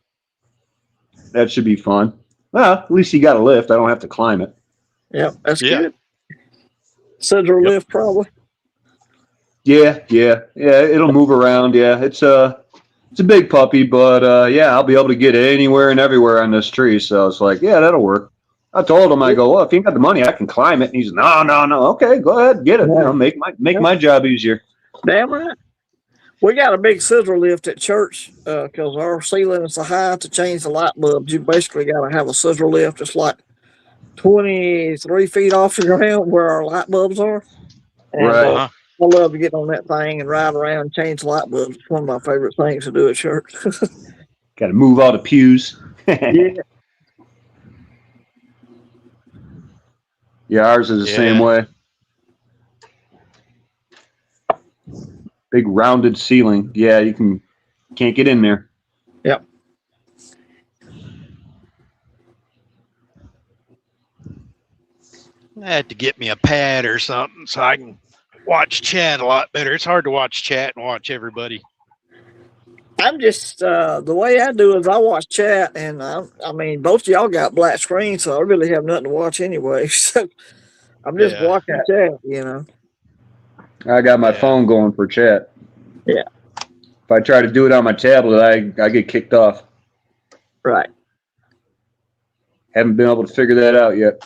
That should be fun. Well, at least he got a lift. I don't have to climb it. Yep, that's good. Scissor lift, probably. Yeah. It'll move around. Yeah, it's a big puppy, but I'll be able to get anywhere and everywhere on this tree. So it's like, yeah, that'll work. I told him, I go, well, if you got the money, I can climb it. And he's, no. Okay, go ahead, get it. Yeah. You know, make my job easier. Damn right. We got a big scissor lift at church because our ceiling is so high to change the light bulbs. You basically got to have a scissor lift. It's like 23 feet off the ground where our light bulbs are. And, right. I love to get on that thing and ride around and change light bulbs. It's one of my favorite things to do at church. Got to move all the pews. Yeah. Yeah, ours is the same way. Big rounded ceiling. Yeah, can't get in there. Yep. I had to get me a pad or something so I can watch chat a lot better. It's hard to watch chat and watch everybody. I'm just the way I do is I watch chat, and I mean both of y'all got black screens, so I really have nothing to watch anyway. So I'm just watching chat, you know. I got my phone going for chat. Yeah. If I try to do it on my tablet, I get kicked off. Right. Haven't been able to figure that out yet.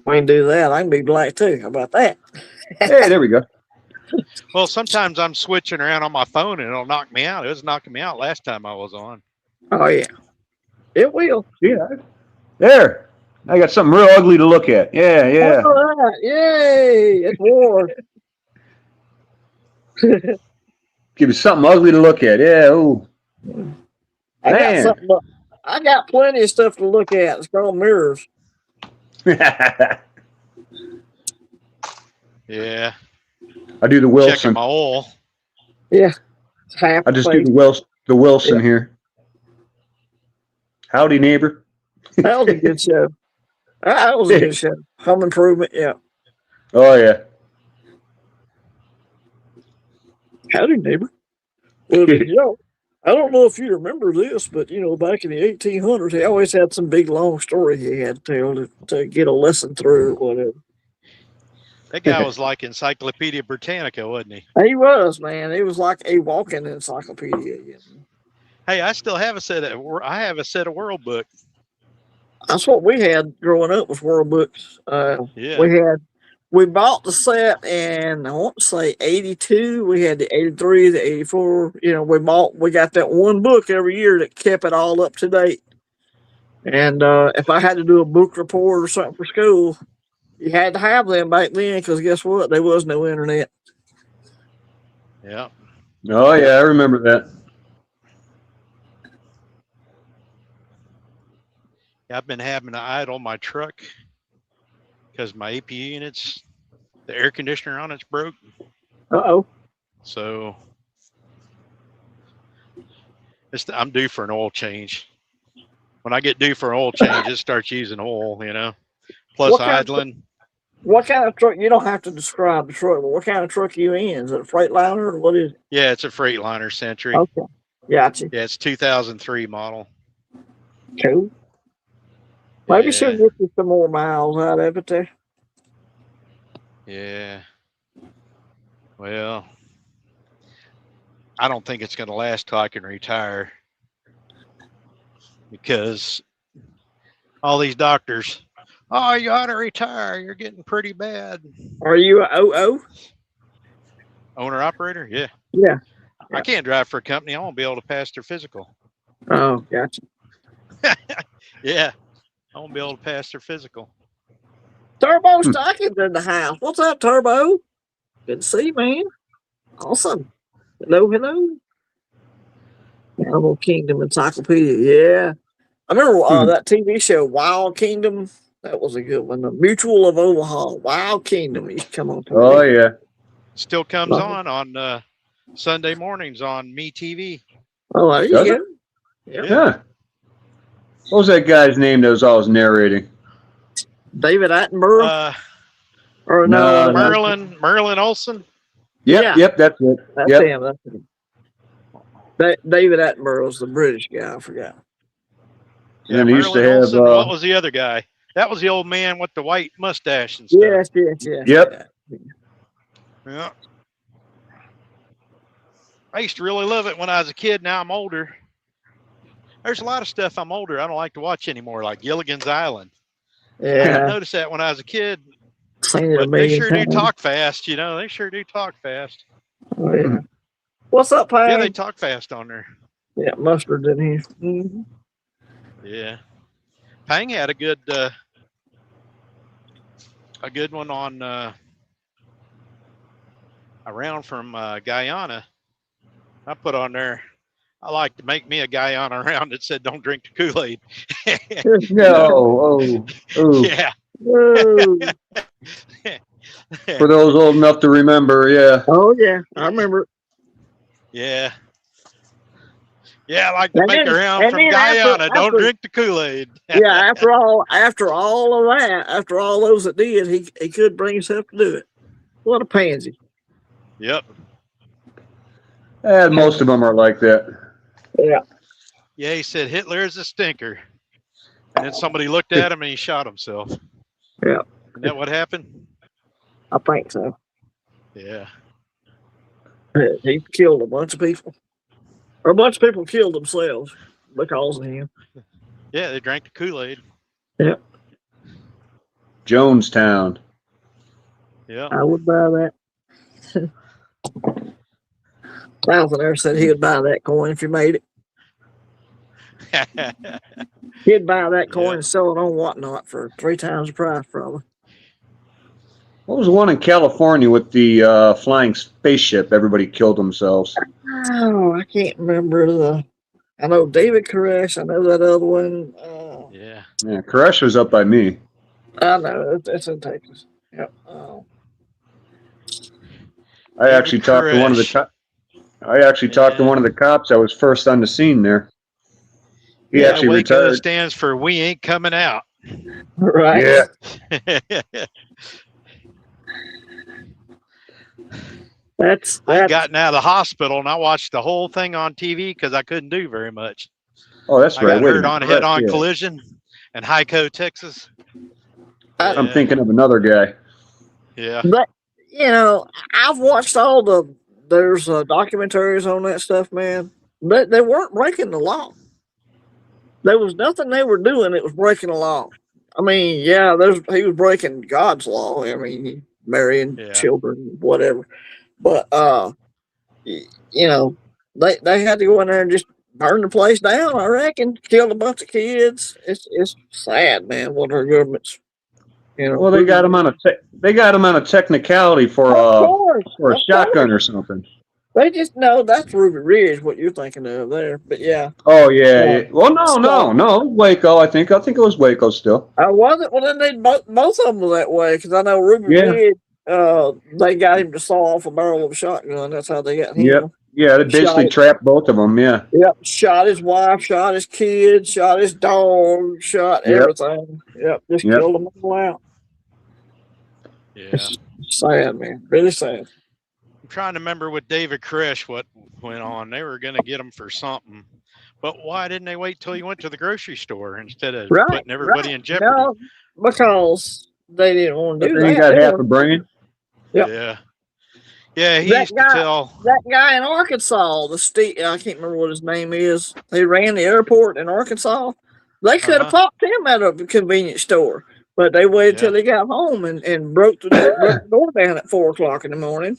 We can do that. I can be black too. How about that? Hey, there we go. Well, sometimes I'm switching around on my phone and it'll knock me out. It was knocking me out last time I was on. Oh yeah, it will. Yeah. There. I got something real ugly to look at. Yeah, yeah. All right, yay! It's war. Give me something ugly to look at. Yeah. Ooh. I got Man. something. I got plenty of stuff to look at. It's called mirrors. Yeah. I do the Checking Wilson. my oil. Yeah, it's half I the just do face. the Wilson Yeah. here. Howdy, neighbor. That was a good show. That was a good show. Home Improvement. Yeah. Oh yeah. Howdy, neighbor. Well, you know, I don't know if you remember this, but you know, back in the 1800s, he always had some big long story he had to tell to get a lesson through or whatever. That guy was like Encyclopedia Britannica, wasn't he? He was, man. He was like a walking encyclopedia. You know? Hey, I still have a set of World Book. That's what we had growing up with World Books. Yeah. We bought the set in, I want to say 82. We had the 83, the 84. You know, we got that one book every year that kept it all up to date. And if I had to do a book report or something for school, you had to have them back then because guess what? There was no internet. Yeah. Oh yeah, I remember that. I've been having to idle my truck because my AP units, the air conditioner on it's broke. Uh-oh. So I'm due for an oil change. When I get due for an oil change, it starts using oil, you know. Plus idling. What kind of truck? You don't have to describe the truck, but what kind of truck are you in? Is it a Freightliner or what is it? Yeah, it's a Freightliner Century. Okay. Gotcha. Yeah, it's 2003 model. Cool. Maybe Yeah. she'll get you some more miles out of it there. Yeah. Well, I don't think it's going to last till I can retire because all these doctors, oh, you ought to retire. You're getting pretty bad. Are you a OO? Owner operator? Yeah. Yeah. I can't drive for a company. I won't be able to pass their physical. Oh, gotcha. Yeah. I won't be able to pass their physical. Turbo Stockings in the house. What's up, Turbo? Good to see you, man. Awesome. Hello, hello. Animal Kingdom Encyclopedia. Yeah. I remember that TV show, Wild Kingdom. That was a good one. The Mutual of Omaha. Wild Kingdom. You should come on. Oh yeah. Still comes on Sunday mornings on Me TV. Oh, there you go. Yeah. What was that guy's name that was always narrating? David Attenborough? Or No, Merlin Olsen? Yep, that's it. That's him. That's him. David Attenborough's the British guy. I forgot. And then he used to have. Olsen, what was the other guy? That was the old man with the white mustache and stuff. Yes. Yep. Yeah. I used to really love it when I was a kid. Now I'm older. There's a lot of stuff I'm older I don't like to watch anymore, like Gilligan's Island. Yeah. I noticed that when I was a kid. But they sure do talk fast, you know. They sure do talk fast. Oh, yeah. What's up, Pang? Yeah, they talk fast on there. Yeah, Mustard in here. Mm-hmm. Yeah. Pang had a good one on around from Guyana. I put on there, I like to make me a Guyana round that said don't drink the Kool-Aid. No. Oh. Yeah. For those old enough to remember, yeah. Oh yeah, I remember it. Yeah. Yeah, I like to make around from Guyana. Don't drink the Kool-Aid. Yeah, after all of that, after all those that did, he could bring himself to do it. What a pansy. Yep. And most of them are like that. Yeah. Yeah, he said Hitler is a stinker. And then somebody looked at him and he shot himself. Yeah. Isn't that what happened? I think so. Yeah. He killed a bunch of people. Or a bunch of people killed themselves because of him. Yeah, they drank the Kool-Aid. Yeah. Jonestown. Yeah. I would buy that. Thousand there said he would buy that coin if you made it. He'd buy that coin Yeah. and sell it on whatnot for 3 times the price, probably. What was the one in California with the flying spaceship? Everybody killed themselves. Oh, I can't remember I know David Koresh. I know that other one. Yeah. Yeah, Koresh was up by me. I know it's in Texas. Yep. I actually talked to one of the talked to one of the cops that was first on the scene there. He Yeah, actually Waco retired. stands for "We ain't coming out." Right. Yeah. I'd gotten out of the hospital and I watched the whole thing on TV because I couldn't do very much. Oh, that's I right. got Wait a hurt minute. on a head-on Yeah. collision in Hyco, Texas. I'm thinking of another guy. Yeah. But I've watched there's documentaries on that stuff, man. But they weren't breaking the law. There was nothing they were doing that was breaking the law. I mean, yeah, he was breaking God's law. I mean, marrying children, whatever. But they had to go in there and just burn the place down. I reckon, killed a bunch of kids. It's sad, man. What our government's, Well, they got him on a technicality for a shotgun or something. They just know that's Ruby Ridge, what you're thinking of there. But yeah. Oh yeah. Well, no, Waco. I think it was Waco still. Was it? Well, then they both of them were that way because I know Ruby Ridge. They got him to saw off a barrel of a shotgun. That's how they got him. Yep. Yeah, they basically trapped both of them. Yeah. Yep. Shot his wife, shot his kids, shot his dog, shot everything. Yep. Just killed them all out. Yeah. It's sad, man. Really sad. I'm trying to remember with David Koresh what went on. They were going to get him for something. But why didn't they wait till he went to the grocery store instead of putting everybody in jeopardy? No, because they didn't want to do that. He got half a brain. Yep. Yeah. Yeah, he used to tell that guy in Arkansas, I can't remember what his name is. He ran the airport in Arkansas. They could have popped him at a convenience store, but they waited till he got home and broke the door down at 4:00 in the morning.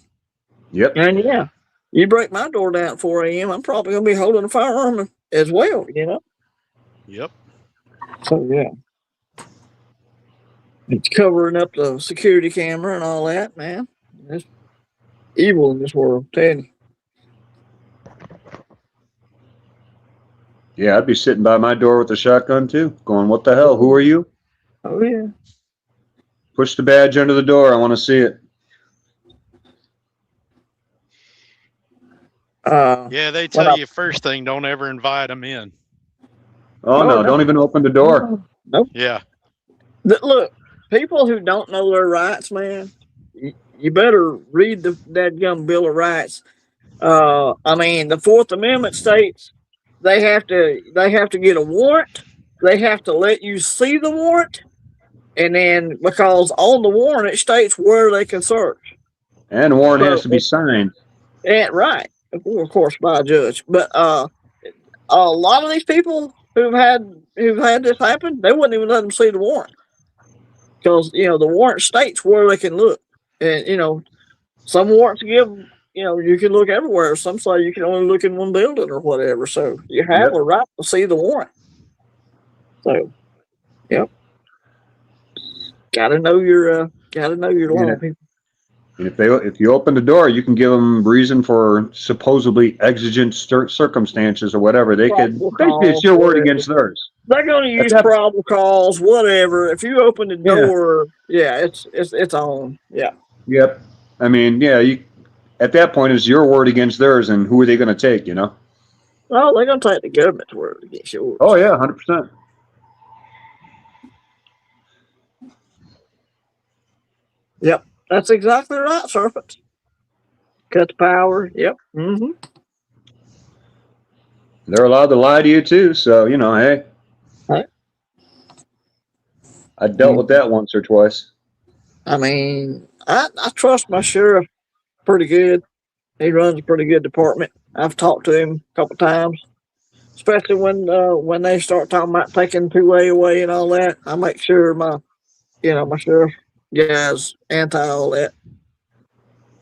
Yep. And you break my door down at 4 a.m., I'm probably going to be holding a firearm as well, Yep. So, yeah. It's covering up the security camera and all that, man. It's evil in this world, tell you. Yeah, I'd be sitting by my door with a shotgun too, going, "What the hell? Who are you?" Oh, yeah. Push the badge under the door. I want to see it. Yeah, they tell you first thing, don't ever invite them in. Oh, no, don't even open the door. Nope. Yeah. Look, people who don't know their rights, man, you better read the dadgum Bill of Rights. I mean, the 4th Amendment states they have to get a warrant. They have to let you see the warrant. And then because on the warrant, it states where they can search. And the warrant has to be signed. Yeah, right. Of course, by a judge. But a lot of these people who've had this happen, they wouldn't even let them see the warrant because the warrant states where they can look, and some warrants give you can look everywhere. Some say you can only look in one building or whatever. So you have a right to see the warrant. So, yep, gotta know your law, people. And if you open the door, you can give them reason for supposedly exigent circumstances or whatever. They could basically it's your word against theirs. They're going to use probable cause, whatever. If you open the door, it's on. Yeah. Yep. I mean, at that point, it's your word against theirs, and who are they going to take? Well, they're going to take the government's word against yours. Oh yeah, 100%. Yep. That's exactly right, Serpent. Cut the power. Yep. Mm-hmm. They're allowed to lie to you too, so hey. Right. I dealt with that once or twice. I mean, I trust my sheriff pretty good. He runs a pretty good department. I've talked to him a couple times, especially when they start talking about taking 2A away and all that. I make sure my sheriff guys anti all that.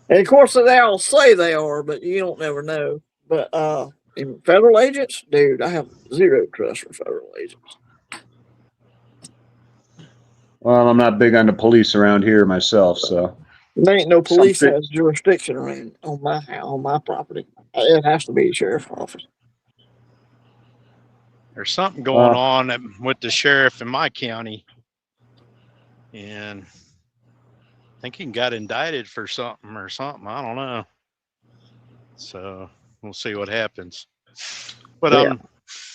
And of course they all say they are, but you don't never know. But And federal agents, dude, I have zero trust for federal agents. Well, I'm not big on the police around here myself, so. There ain't no police Something- has jurisdiction around on my property. It has to be a sheriff's office. There's something going on with the sheriff in my county, and I think he got indicted for something or something. I don't know. So we'll see what happens. But Yeah.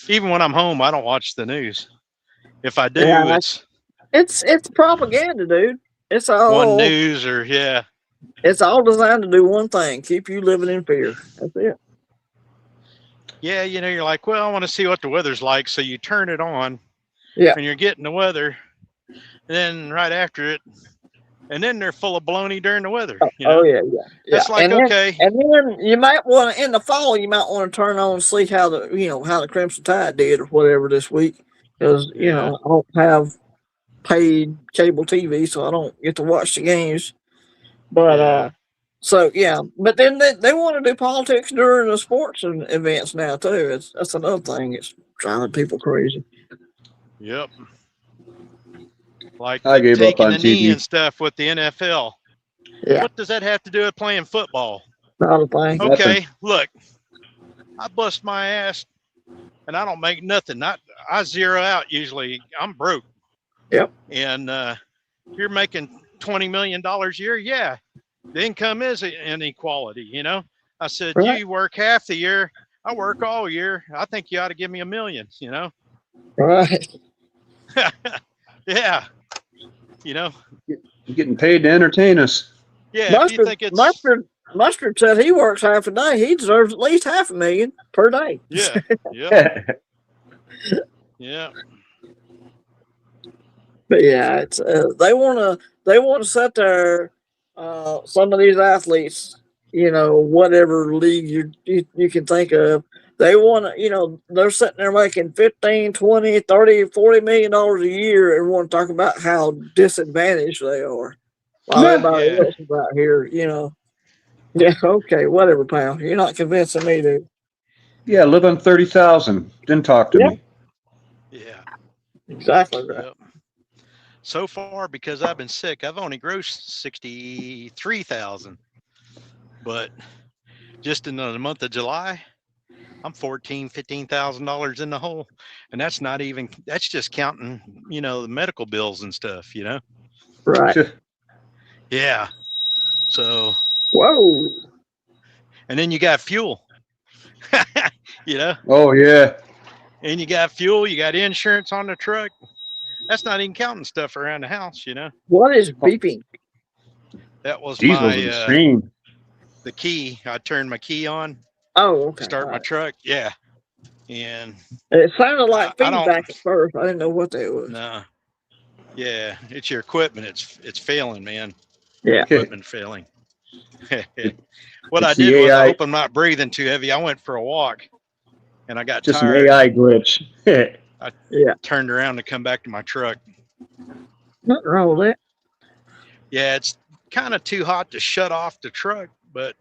even when I'm home, I don't watch the news. If I do, Yeah, it's propaganda, dude. It's all one news or It's all designed to do one thing: keep you living in fear. That's it. Yeah, you're like, well, I want to see what the weather's like, so you turn it on. Yeah. And you're getting the weather, and then right after it, and then they're full of baloney during the weather. Oh yeah. It's like, and then, okay. And then you might want to, in the fall, you might want to turn on and see how the Crimson Tide did or whatever this week, because I don't have paid cable TV, so I don't get to watch the games. But but then they want to do politics during the sports events now too. That's another thing. It's driving people crazy. Yep. Like I gave taking up on the knee TV. and stuff with the NFL. Yeah. What does that have to do with playing football? Not a thing. Okay, look, I bust my ass and I don't make nothing. I zero out usually. I'm broke. Yep. And you're making $20 million a year. Yeah, the income is inequality. I said, Right. You work half the year. I work all year. I think you ought to give me $1 million. Right. Yeah. You're getting paid to entertain us. Yeah. Mustard, if you think it's Mustard said he works half a day. He deserves at least $500,000 per day. Yeah. Yeah. But yeah, it's they want to set their some of these athletes, whatever league you can think of. They want to, they're sitting there making 15, 20, 30, $40 million a year and want to talk about how disadvantaged they are. While everybody else is out here, Yeah, okay, whatever, pal. You're not convincing me, dude. Yeah, live on 30,000. Then talk to me. Yeah. Exactly right. Yep. So far, because I've been sick, I've only grossed 63,000. But just in the month of July, I'm $15,000 in the hole, and that's just counting, the medical bills and stuff, Right. Yeah. So. Whoa. And then you got fuel. Oh yeah. And you got fuel. You got insurance on the truck. That's not even counting stuff around the house. What is beeping? That was Diesel's insane. The key. I turned my key on. Oh, okay. Start my truck. Yeah. And it sounded like feedback at first. I didn't know what that was. No. Yeah, it's your equipment. It's failing, man. Yeah. Equipment failing. What I did was, I hope I'm not breathing too heavy. I went for a walk, and I got just tired. an AI glitch. I turned around to come back to my truck. Nothing wrong with that. Yeah, it's kind of too hot to shut off the truck, but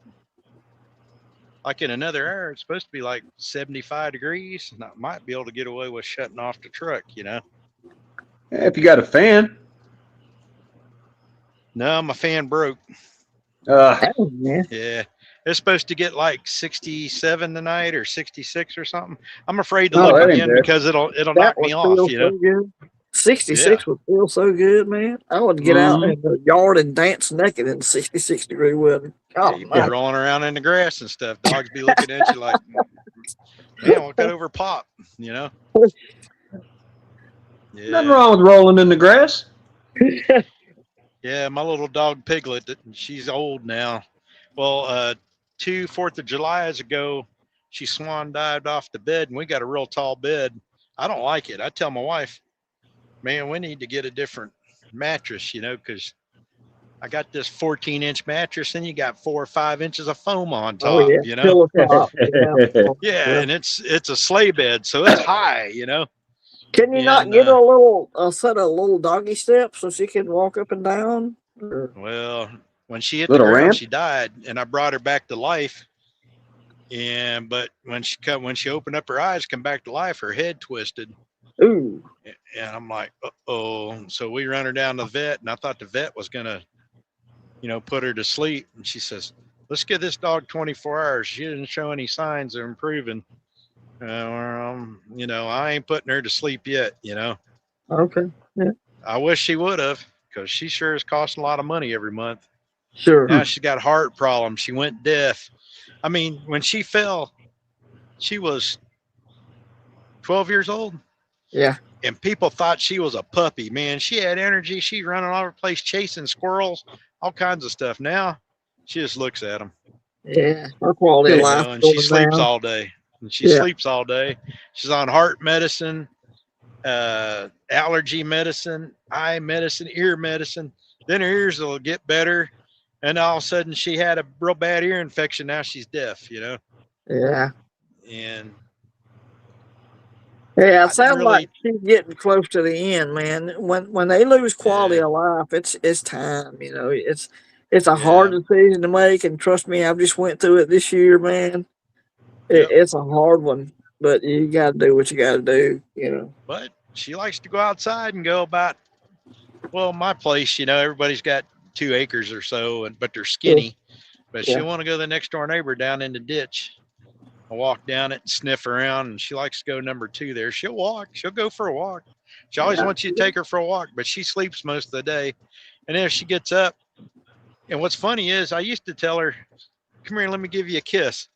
like in another hour, it's supposed to be like 75 degrees, and I might be able to get away with shutting off the truck, If you got a fan. No, my fan broke. Yeah. It's supposed to get like 67 tonight or 66 or something. I'm afraid to look again because it'll knock me off, So good. 66 would feel so good, man. I would get out in the yard and dance naked in 66-degree weather. Oh, you'd be rolling around in the grass and stuff. Dogs be looking at you like, man, we'll cut over Pop, Yeah. Nothing wrong with rolling in the grass. Yeah, my little dog Piglet, she's old now. Well, 2 4th of July's ago, she swan dived off the bed, and we got a real tall bed. I don't like it. I tell my wife, man, we need to get a different mattress, because I got this 14-inch mattress, and you got 4 or 5 inches of foam on top, Pillow top. Yeah, and it's a sleigh bed, so it's high, Can you not get a set of little doggy steps so she can walk up and down? Well, when she hit the ground, she died, and I brought her back to life. but when she opened up her eyes, come back to life, her head twisted. Ooh. And I'm like, uh-oh. So we run her down to the vet, and I thought the vet was gonna, put her to sleep. And she says, let's give this dog 24 hours. She didn't show any signs of improving. I ain't putting her to sleep yet, Okay. Yeah. I wish she would have, because she sure is costing a lot of money every month. Sure. Now she's got heart problems. She went deaf. I mean, when she fell, she was 12 years old. Yeah. And people thought she was a puppy. Man, she had energy. She's running all over the place, chasing squirrels, all kinds of stuff. Now she just looks at them. Yeah. Her quality of life. And she sleeps all day. And she sleeps all day. She's on heart medicine, allergy medicine, eye medicine, ear medicine. Then her ears will get better. And all of a sudden she had a real bad ear infection. Now she's deaf, Yeah. And yeah, it sounds like she's getting close to the end, man. When they lose quality of life, it's time. It's a hard decision to make, and trust me, I've just went through it this year, man. It's a hard one, but you got to do what you got to do. But she likes to go outside and go about. Well, my place, everybody's got 2 acres or so, but they're skinny. But she'll want to go to the next door neighbor down in the ditch. I walk down it and sniff around, and she likes to go number 2 there. She'll walk. She'll go for a walk. She always wants you to take her for a walk, but she sleeps most of the day. And then if she gets up, and what's funny is I used to tell her, come here, let me give you a kiss.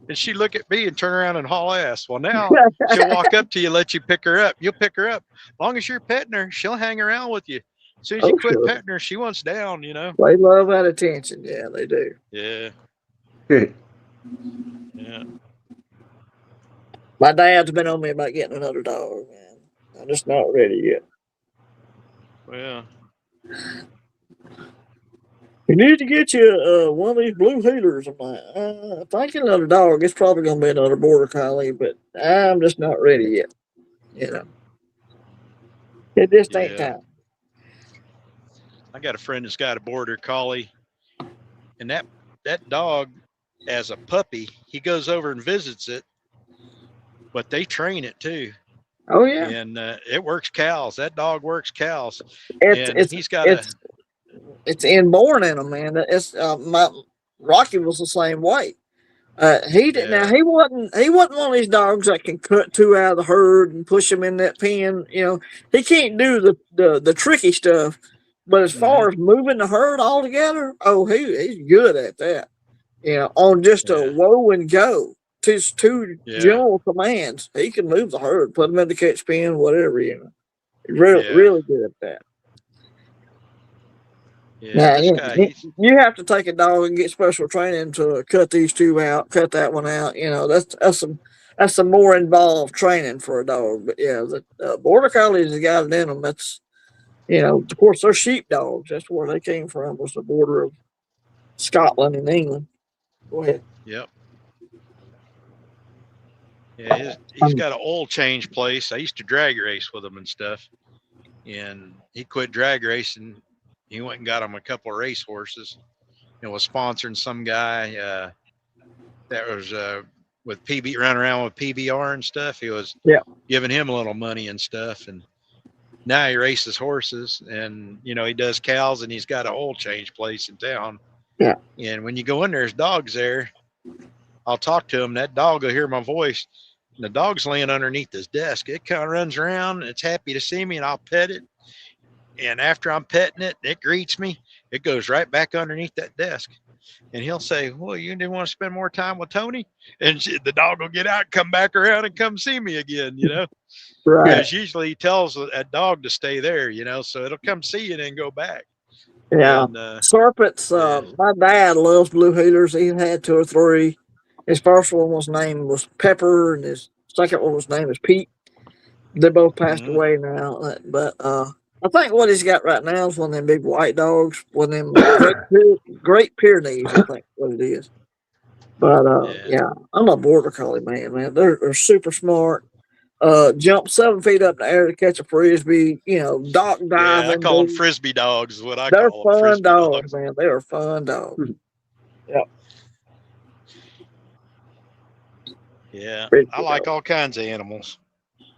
And she'd look at me and turn around and haul ass. Well, now she'll walk up to you, let you pick her up. You'll pick her up. As long as you're petting her, she'll hang around with you. As soon as you quit petting her, she wants down, They love that attention. Yeah, they do. Yeah. Good. Yeah. My dad's been on me about getting another dog, man. I'm just not ready yet. Well, you need to get you one of these blue healers. I'm like, if I get another dog, it's probably going to be another border collie, but I'm just not ready yet. It just ain't time. I got a friend that's got a border collie, and that dog, as a puppy, he goes over and visits it, but they train it too. Oh yeah, and it works cows. That dog works cows. It's inborn in him, man. It's my Rocky was the same way. He didn't. Now he wasn't one of these dogs that can cut 2 out of the herd and push them in that pen. He can't do the tricky stuff. But as far as moving the herd all together, he's good at that. On just a whoa and go, just 2 general commands, he can move the herd, put them in the catch pen, whatever. Really good at that. Yeah, you have to take a dog and get special training to cut these 2 out, cut that one out. That's some more involved training for a dog. But the border collies has got it in them. That's of course they're sheep dogs. That's where they came from. Was the border of Scotland and England. Go ahead. Yep. Yeah, he's got an oil change place. I used to drag race with him and stuff, and he quit drag racing. He went and got him a couple of race horses, and was sponsoring some guy that was with PB, running around with PBR and stuff. He was giving him a little money and stuff, and now he races horses, and he does cows, and he's got an oil change place in town. Yeah. And when you go in there, his dog's there. I'll talk to him. That dog will hear my voice. And the dog's laying underneath his desk. It kind of runs around, and it's happy to see me, and I'll pet it. And after I'm petting it, it greets me. It goes right back underneath that desk. And he'll say, well, you didn't want to spend more time with Tony? And the dog will get out, come back around, and come see me again, Right. Because usually he tells that dog to stay there, so it'll come see you and then go back. Yeah. And, Serpents, my dad loves blue healers. He had 2 or 3. His first one was Pepper, and his second one was named Pete. They both passed away now. But I think what he's got right now is one of them big white dogs, one of them great Pyrenees, I think what it is. But I'm a border collie man. They're super smart. Jump 7 feet up in the air to catch a frisbee. Dock diving. I call them frisbee dogs. Is what I They're call them. fun dogs, man. They are fun dogs. Yeah. Yeah, Ready I to like go. all kinds of animals.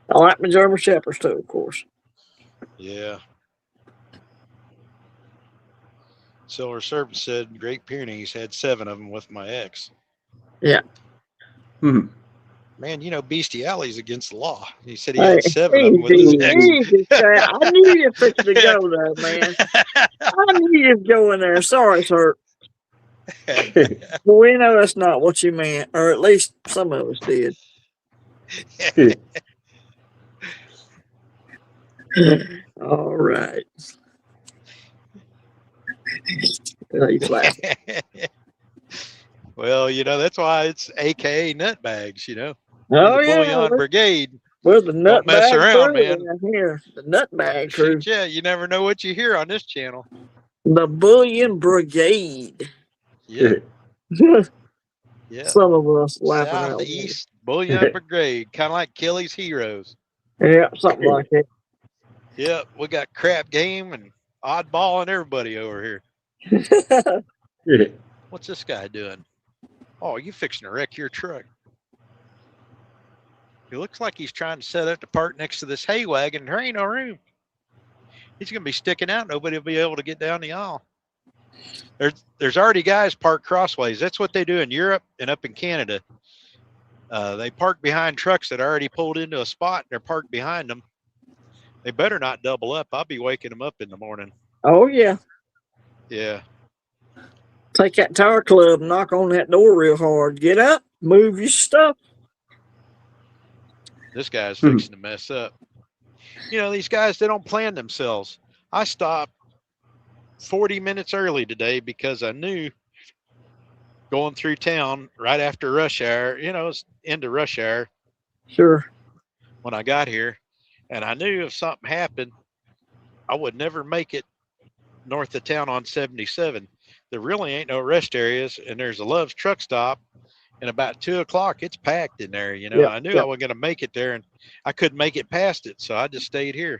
I like my German Shepherds too, of course. Yeah. Silver Serpent said Great Pyrenees had 7 of them with my ex. Yeah. Hmm. Man, you know, bestiality is against the law. He said he Hey, had 7 of them with his easy, ex. easy, Chad. I knew you were fixing to go there, man. I knew you was going there. Sorry, sir. Well, we know that's not what you meant, or at least some of us did. All right. He's laughing. Well, you know, that's why it's AKA nutbags, you know. We're Oh, the yeah. Bullion Brigade. We're the Don't mess nutbag around, crew man. down here. The nutbag crew. Shoot, yeah, you never know what you hear on this channel. The Bullion Brigade. Yep, yep. Some of us laughing out loud. Southeast Bullion Brigade, kind of like Kelly's Heroes. Yeah, something like that. Yep, we got crap game and oddball and everybody over here. What's this guy doing? Oh, you fixing to wreck your truck. He looks like he's trying to set up to park next to this hay wagon. There ain't no room. He's going to be sticking out. Nobody will be able to get down the aisle. There's already guys parked crossways. That's what they do in Europe and up in Canada. They park behind trucks that already pulled into a spot. And they're parked behind them. They better not double up. I'll be waking them up in the morning. Oh, yeah. Yeah. Take that tire club, knock on that door real hard. Get up, move your stuff. This guy's fixing to mess up. You know, these guys, they don't plan themselves. I stopped 40 minutes early today because I knew going through town right after rush hour, you know, it's into rush hour. Sure. When I got here, and I knew if something happened, I would never make it north of town on 77. There really ain't no rest areas, and there's a Love's truck stop. And about 2 o'clock, it's packed in there. You know, I knew I wasn't going to make it there, and I couldn't make it past it, so I just stayed here.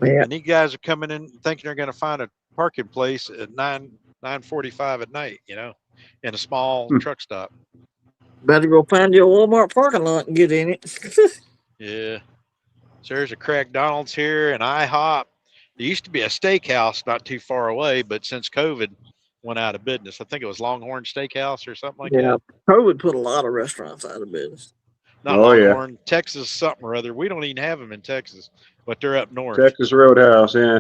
Yeah. And these guys are coming in thinking they're going to find a parking place at 9:45 at night. You know, in a small truck stop. Better go find you a Walmart parking lot and get in it. Yeah. So there's a Craig Donald's here, and IHOP. There used to be a steakhouse not too far away, but since COVID went out of business, I think it was Longhorn Steakhouse or something like that. COVID put a lot of restaurants out of business. Not Longhorn, Texas something or other. We don't even have them in Texas, but they're up north. Texas Roadhouse, yeah.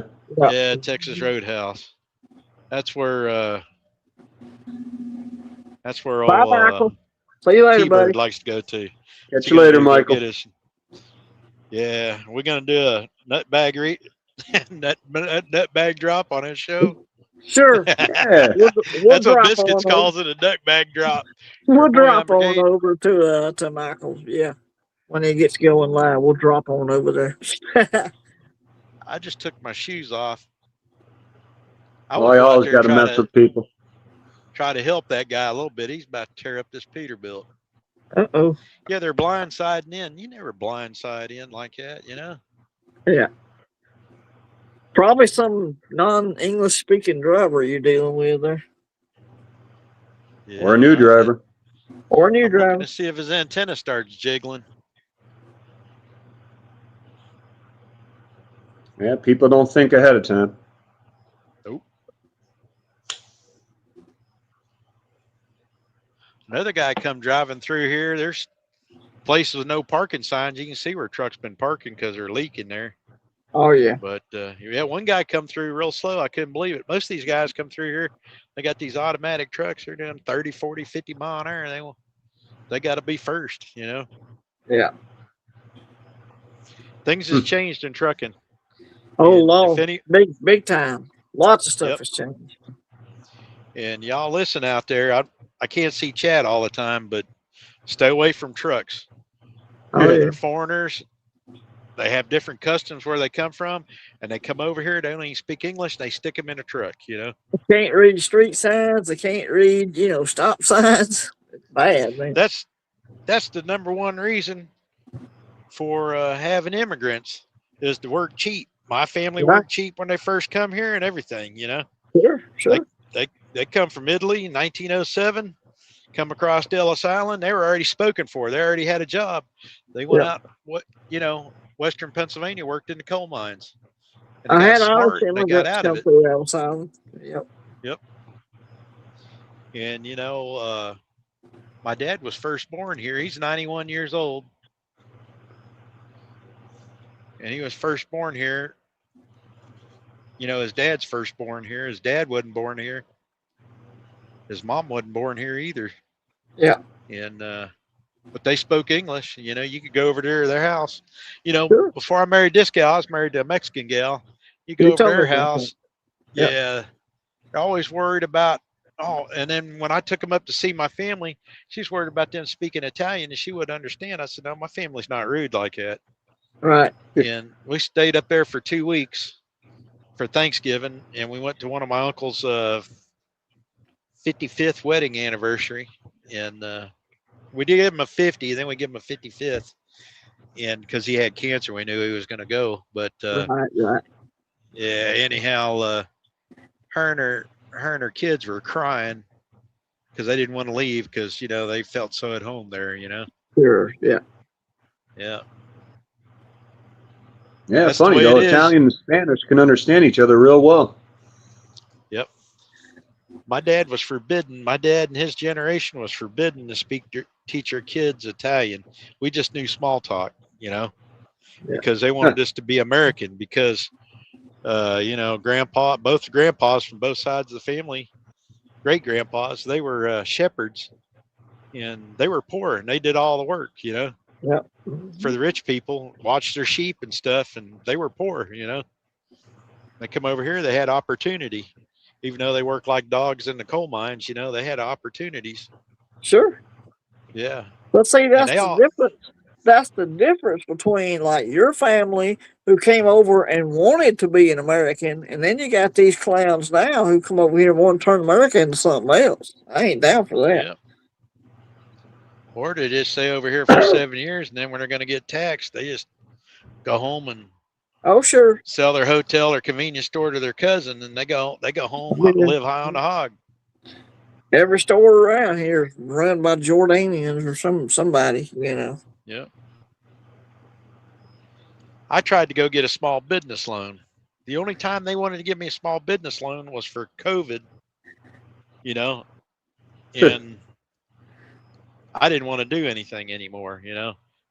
Yeah, Texas Roadhouse. That's where Bye, Michael. See you later, T-Bird buddy. likes to go to. Catch you later, Michael. Yeah, we're gonna do a nutbag nutbag drop on his show. Sure. Yeah. We'll That's what Biscuits calls it, a nutbag drop. We'll drop on over to Michael's. Yeah, when he gets going live, we'll drop on over there. I just took my shoes off. I always got to mess with people. Try to help that guy a little bit. He's about to tear up this Peterbilt. Uh-oh. Yeah, they're blindsiding in. You never blindside in like that, you know? Yeah. Probably some non-English speaking driver you're dealing with there. Yeah, or a new driver. Or a new I'm driver. looking to see if his antenna starts jiggling. Yeah, people don't think ahead of time. Nope. Another guy come driving through here. There's places with no parking signs. You can see where trucks been parking because they're leaking there. Oh, yeah. But, yeah, one guy come through real slow. I couldn't believe it. Most of these guys come through here. They got these automatic trucks. They're doing 30, 40, 50 mile an hour. They got to be first, you know? Yeah. Things has changed in trucking. Oh, Lord. Big time. Lots of stuff has changed. And y'all listen out there. I can't see Chad all the time, but stay away from trucks. Oh, yeah. They're foreigners. They have different customs where they come from, and they come over here. They don't even speak English. They stick them in a truck, you know. They can't read street signs. They can't read, stop signs. It's bad, man. That's the number one reason for having immigrants is to work cheap. My family worked cheap when they first come here and everything, you know. Sure. They come from Italy in 1907, come across Ellis Island, they were already spoken for. They already had a job. They went out, Western Pennsylvania, worked in the coal mines. And they I got had smart Irish and they got immigrants out of come it. through Ellis Island. Yep. Yep. And, my dad was first born here. He's 91 years old. And he was first born here. His dad's first born here. His dad wasn't born here. His mom wasn't born here either. Yeah. And, but they spoke English. You could go over to their house. Sure. Before I married this gal, I was married to a Mexican gal. You go You over to told me their about house. that. Yep. Yeah. They're always worried about, and then when I took them up to see my family, she's worried about them speaking Italian and she wouldn't understand. I said, no, my family's not rude like that. Right. And we stayed up there for 2 weeks for Thanksgiving. And we went to one of my uncle's 55th wedding anniversary. And we did give him a 50, and then we give him a 55th. And because he had cancer, we knew he was going to go. But right. yeah, anyhow, her and her kids were crying because they didn't want to leave because they felt so at home there. Sure. Yeah. Yeah. Yeah, That's funny the way though. it is. Italian and Spanish can understand each other real well. Yep. My dad was forbidden. My dad and his generation was forbidden to teach our kids Italian. We just knew small talk, because they wanted us to be American. Because both grandpas from both sides of the family, great grandpas, they were shepherds, and they were poor, and they did all the work, Yeah. for the rich people, watched their sheep and stuff, and they were poor, They come over here, they had opportunity. Even though they worked like dogs in the coal mines, they had opportunities. Sure. Yeah. But see, that's they the all- difference. That's the difference between like your family who came over and wanted to be an American, and then you got these clowns now who come over here and want to turn America into something else. I ain't down for that. Yeah. Or they just stay over here for 7 years, and then when they're going to get taxed, they just go home and Oh, sure. sell their hotel or convenience store to their cousin, and they go home, Yeah. live high on the hog. Every store around here is run by Jordanians or somebody. Yeah. I tried to go get a small business loan. The only time they wanted to give me a small business loan was for COVID, and I didn't want to do anything anymore,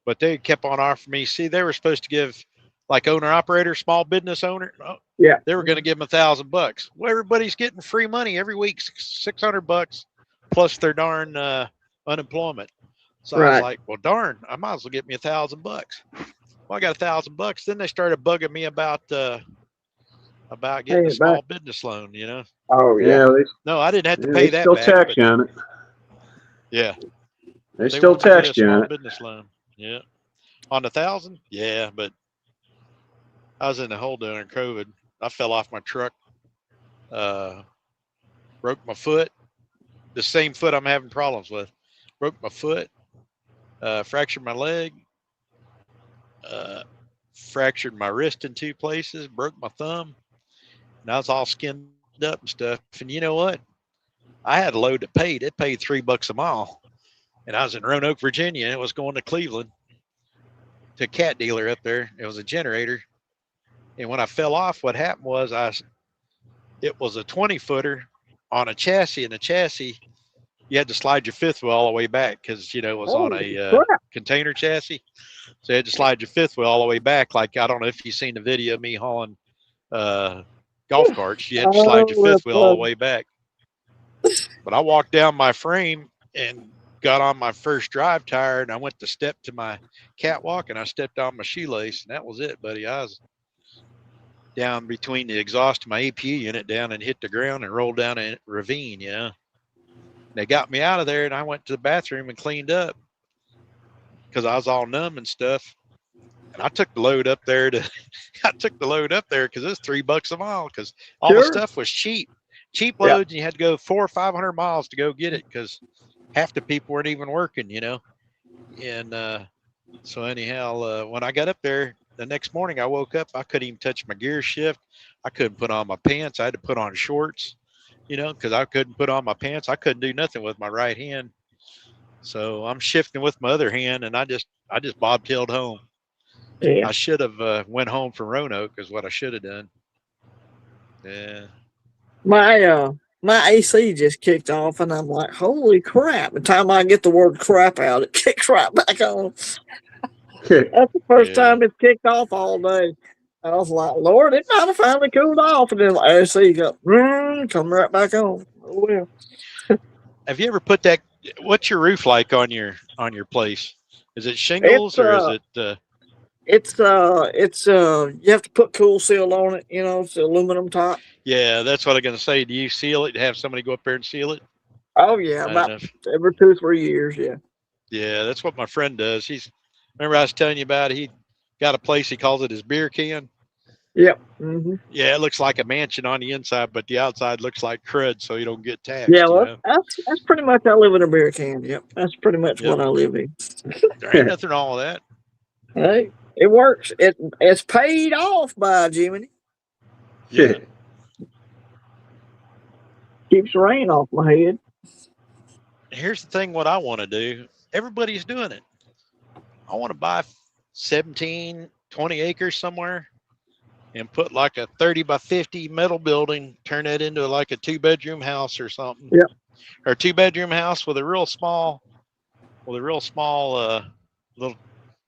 but they kept on offering me. See, they were supposed to give like owner operator, small business owner. Yeah. They were going to give them $1,000. Well, everybody's getting free money every week, $600 plus their darn unemployment. So I was like, well, darn, I might as well get me $1,000. Well, I got $1,000. Then they started bugging me about getting a small business loan, Oh, yeah. No, I didn't have to pay that still back. Tax you on it. Yeah. They still tax you on it. Business loan. Yeah. On the 1,000? Yeah, but I was in the hole during COVID. I fell off my truck, broke my foot, the same foot I'm having problems with. Broke my foot, fractured my leg, fractured my wrist in 2 places, broke my thumb, and I was all skinned up and stuff. And you know what? I had a load that paid. It paid $3 a mile. And I was in Roanoke, Virginia, and it was going to Cleveland to a cat dealer up there. It was a generator. And when I fell off, what happened was it was a 20-footer on a chassis, and the chassis, you had to slide your fifth wheel all the way back because, it was on a container chassis. So you had to slide your fifth wheel all the way back. Like, I don't know if you've seen the video of me hauling golf carts. You had to slide your fifth wheel all the way back. But I walked down my frame and got on my first drive tire, and I went to step to my catwalk, and I stepped on my shoelace, and that was it, buddy. I was down between the exhaust of my APU unit down and hit the ground and rolled down a ravine, They got me out of there, and I went to the bathroom and cleaned up because I was all numb and stuff. And I took the load up there because it was $3 a mile because all the stuff was cheap loads, and you had to go 400 or 500 miles to go get it because half the people weren't even working, And so anyhow, when I got up there the next morning, I woke up, I couldn't even touch my gear shift. I couldn't put on my pants. I had to put on shorts, because I couldn't put on my pants. I couldn't do nothing with my right hand. So I'm shifting with my other hand, and I just bobtailed home. Yeah. I should have went home from Roanoke is what I should have done. Yeah. My AC just kicked off, and I'm like, holy crap! By the time I get the word crap out, it kicks right back on. That's the first Yeah. time it's kicked off all day. I was like, Lord, it might have finally cooled off, and then the AC go, come right back on. Oh well. Have you ever put that? What's your roof like on your place? Is it It's shingles or is it? you have to put cool seal on it. It's aluminum top. Yeah, that's what I'm gonna say. Do you seal it? Have somebody go up there and seal it? Oh yeah, I don't about know. every 2-3 years. Yeah. Yeah, that's what my friend does. Remember I was telling you about it? He got a place. He calls it his beer can. Yep. Mm-hmm. Yeah, it looks like a mansion on the inside, but the outside looks like crud, so you don't get Yeah, taxed. well, that's pretty much I live in a beer can. Yep, that's pretty much Yep. what I live in. There ain't nothing wrong with that. Hey, it works. It's paid off by Jiminy. Yeah. Keeps the rain off my head. Here's the thing: what I want to do. Everybody's doing it. I want to buy 17, 20 acres somewhere and put like a 30 by 50 metal building, turn that into like a 2-bedroom house or something. Yep. Or a 2-bedroom house with a real small little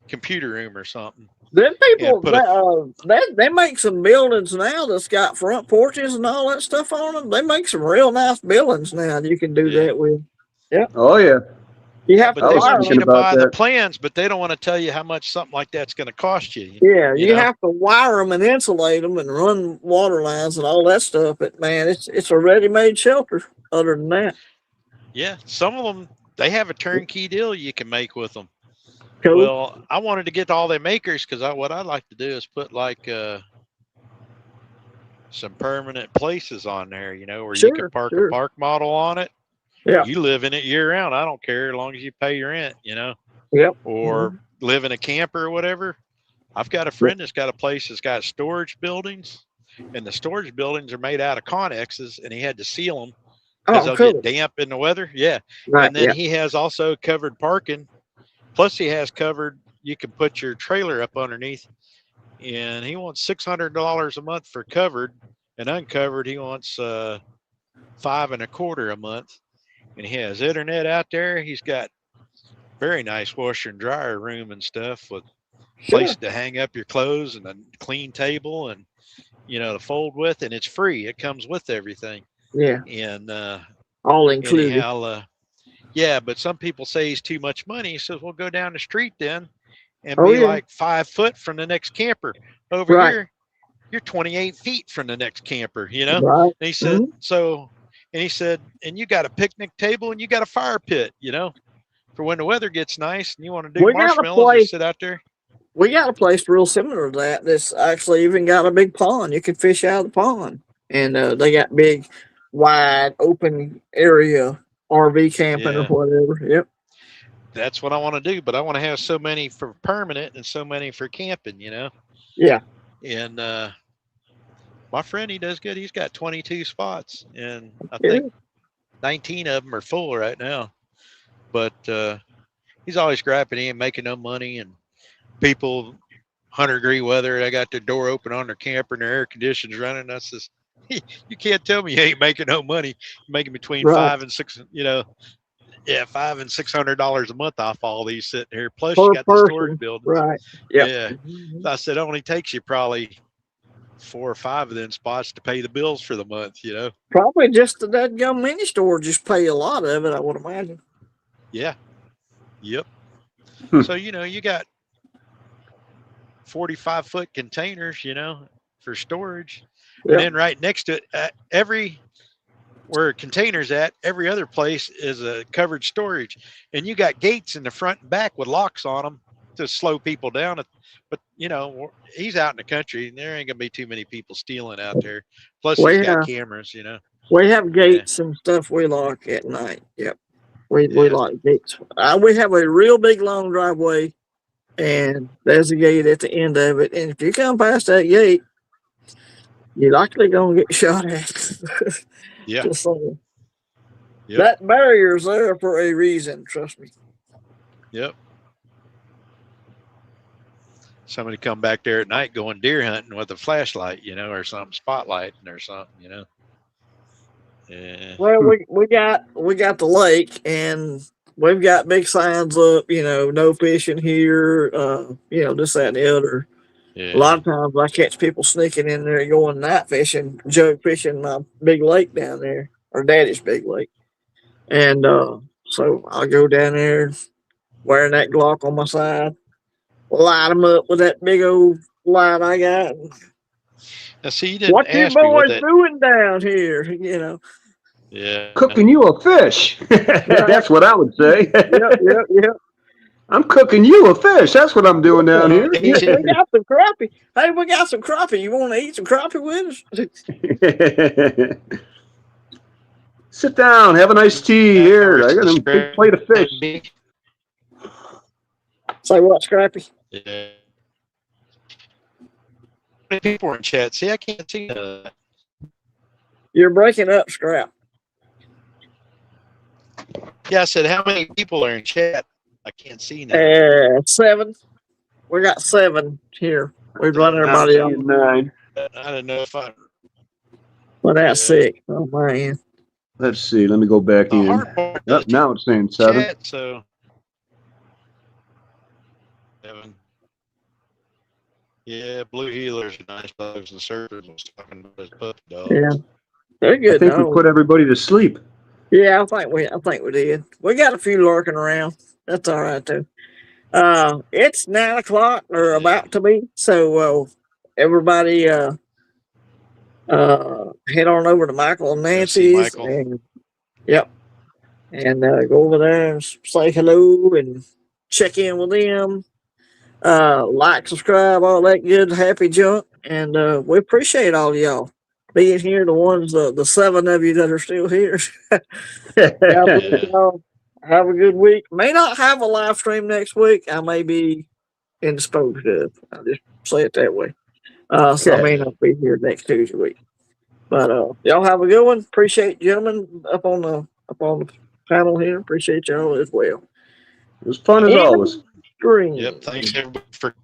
computer room or something. Them people, they make some buildings now that's got front porches and all that stuff on them. They make some real nice buildings now that you can do that with. Yeah. Oh yeah. You have But to they wire want you them. to buy the plans, but they don't want to tell you how much something like that's going to cost you. Yeah, you know? have to wire them and insulate them and run water lines and all that stuff. But man, it's a ready-made shelter. Other than that, yeah, some of them they have a turnkey deal you can make with them. cool. Well, I wanted to get all them acres because what I'd like to do is put like some permanent places on there, where you can park a park model on it. Yeah. You live in it year round. I don't care as long as you pay your rent, Yep. Or live in a camper or whatever. I've got a friend that's got a place that's got storage buildings, and the storage buildings are made out of Connexes, and he had to seal them because they'll get damp in the weather. Yeah. Right. And then he has also covered parking. Plus he has covered, you can put your trailer up underneath, and he wants $600 a month for covered, and uncovered he wants $525 a month. And he has internet out there. He's got very nice washer and dryer room and stuff with place to hang up your clothes and a clean table and to fold with, and it's free. It comes with everything. Yeah. And all included. Anyhow, yeah, but some people say he's too much money. He says, well, go down the street then and be like 5 foot from the next camper. Over here, you're 28 feet from the next camper, Right. And he said, and you got a picnic table and you got a fire pit, for when the weather gets nice and you want to do marshmallows and sit out there. We got a place real similar to that. That's actually even got a big pond. You can fish out of the pond. And they got big, wide, open area RV camping or whatever. Yep. That's what I want to do, but I want to have so many for permanent and so many for camping, Yeah. And my friend, he does good. He's got 22 spots, and I think 19 of them are full right now. But he's always griping. He ain't making no money, and people 100-degree weather, they got their door open on their camper and their air conditioners running. I says, you can't tell me you ain't making no money. You're making between $500 and $600 a month off all these sitting here. Plus you got the storage buildings. Right. Yep. Yeah. So I said, it only takes you probably 4 or 5 of them spots to pay the bills for the month, Probably just the dadgum mini store just pay a lot of it, I would imagine. Yeah. Yep. So, you got 45-foot containers, for storage. Yep. And then right next to it, where a container's at, every other place is a covered storage. And you got gates in the front and back with locks on them to slow people down. But, he's out in the country, and there ain't going to be too many people stealing out there. Plus, he's got cameras, We have gates and stuff we lock at night. Yep. We lock gates. We have a real big, long driveway, and there's a gate at the end of it. And if you come past that gate, you're likely going to get shot at. Yeah. Just saying. That barrier's there for a reason, trust me. Yep. Somebody come back there at night going deer hunting with a flashlight, you know, or something, spotlighting or something, you know. Yeah. Well, we got the lake, and we've got big signs up, you know, no fishing here, you know, this, that, and the other. Yeah. A lot of times I catch people sneaking in there going night fishing, jug fishing my big lake down there, or Daddy's big lake. And so I'll go down there wearing that Glock on my side, light them up with that big old light I got. Now, see, you didn't What you ask me what boys that. doing down here? You know. Yeah. Cooking you a fish. That's what I would say. Yep. I'm cooking you a fish. That's what I'm doing down here. We got some crappie. Hey, we got some crappie. You want to eat some crappie with us? Sit down. Have a nice tea here. I got a big plate of fish. Say what, Scrappy? Yeah. How many people are in chat? See, I can't see that. You're breaking up, Scrap. Yeah, I said, how many people are in chat? I can't see now. 7. We got 7 here. We've run everybody up. 9. I don't know if I. Well, that's 6. Oh, man. Let's see. Let me go back in. Oh, now it's saying 7. Chat, so 7. Yeah, blue healers are nice dogs, and Surfers was talking about his puppy dogs. Yeah, they're good. I think we put everybody to sleep. Yeah, I think we did. We got a few lurking around. That's all right too. It's 9 o'clock or about to be. So everybody head on over to Michael and Nancy's. Michael. And, yep. And go over there and say hello and check in with them. Like, subscribe, all that good, happy junk. And we appreciate all of y'all being here, the ones, the 7 of you that are still here. Have a good week. May not have a live stream next week. I may be indisposed of. I'll just say it that way. So I may not be here next Tuesday week. But y'all have a good one. Appreciate gentlemen up on the panel here. Appreciate y'all as well. It was fun as always. Green. Yep. Thanks everybody for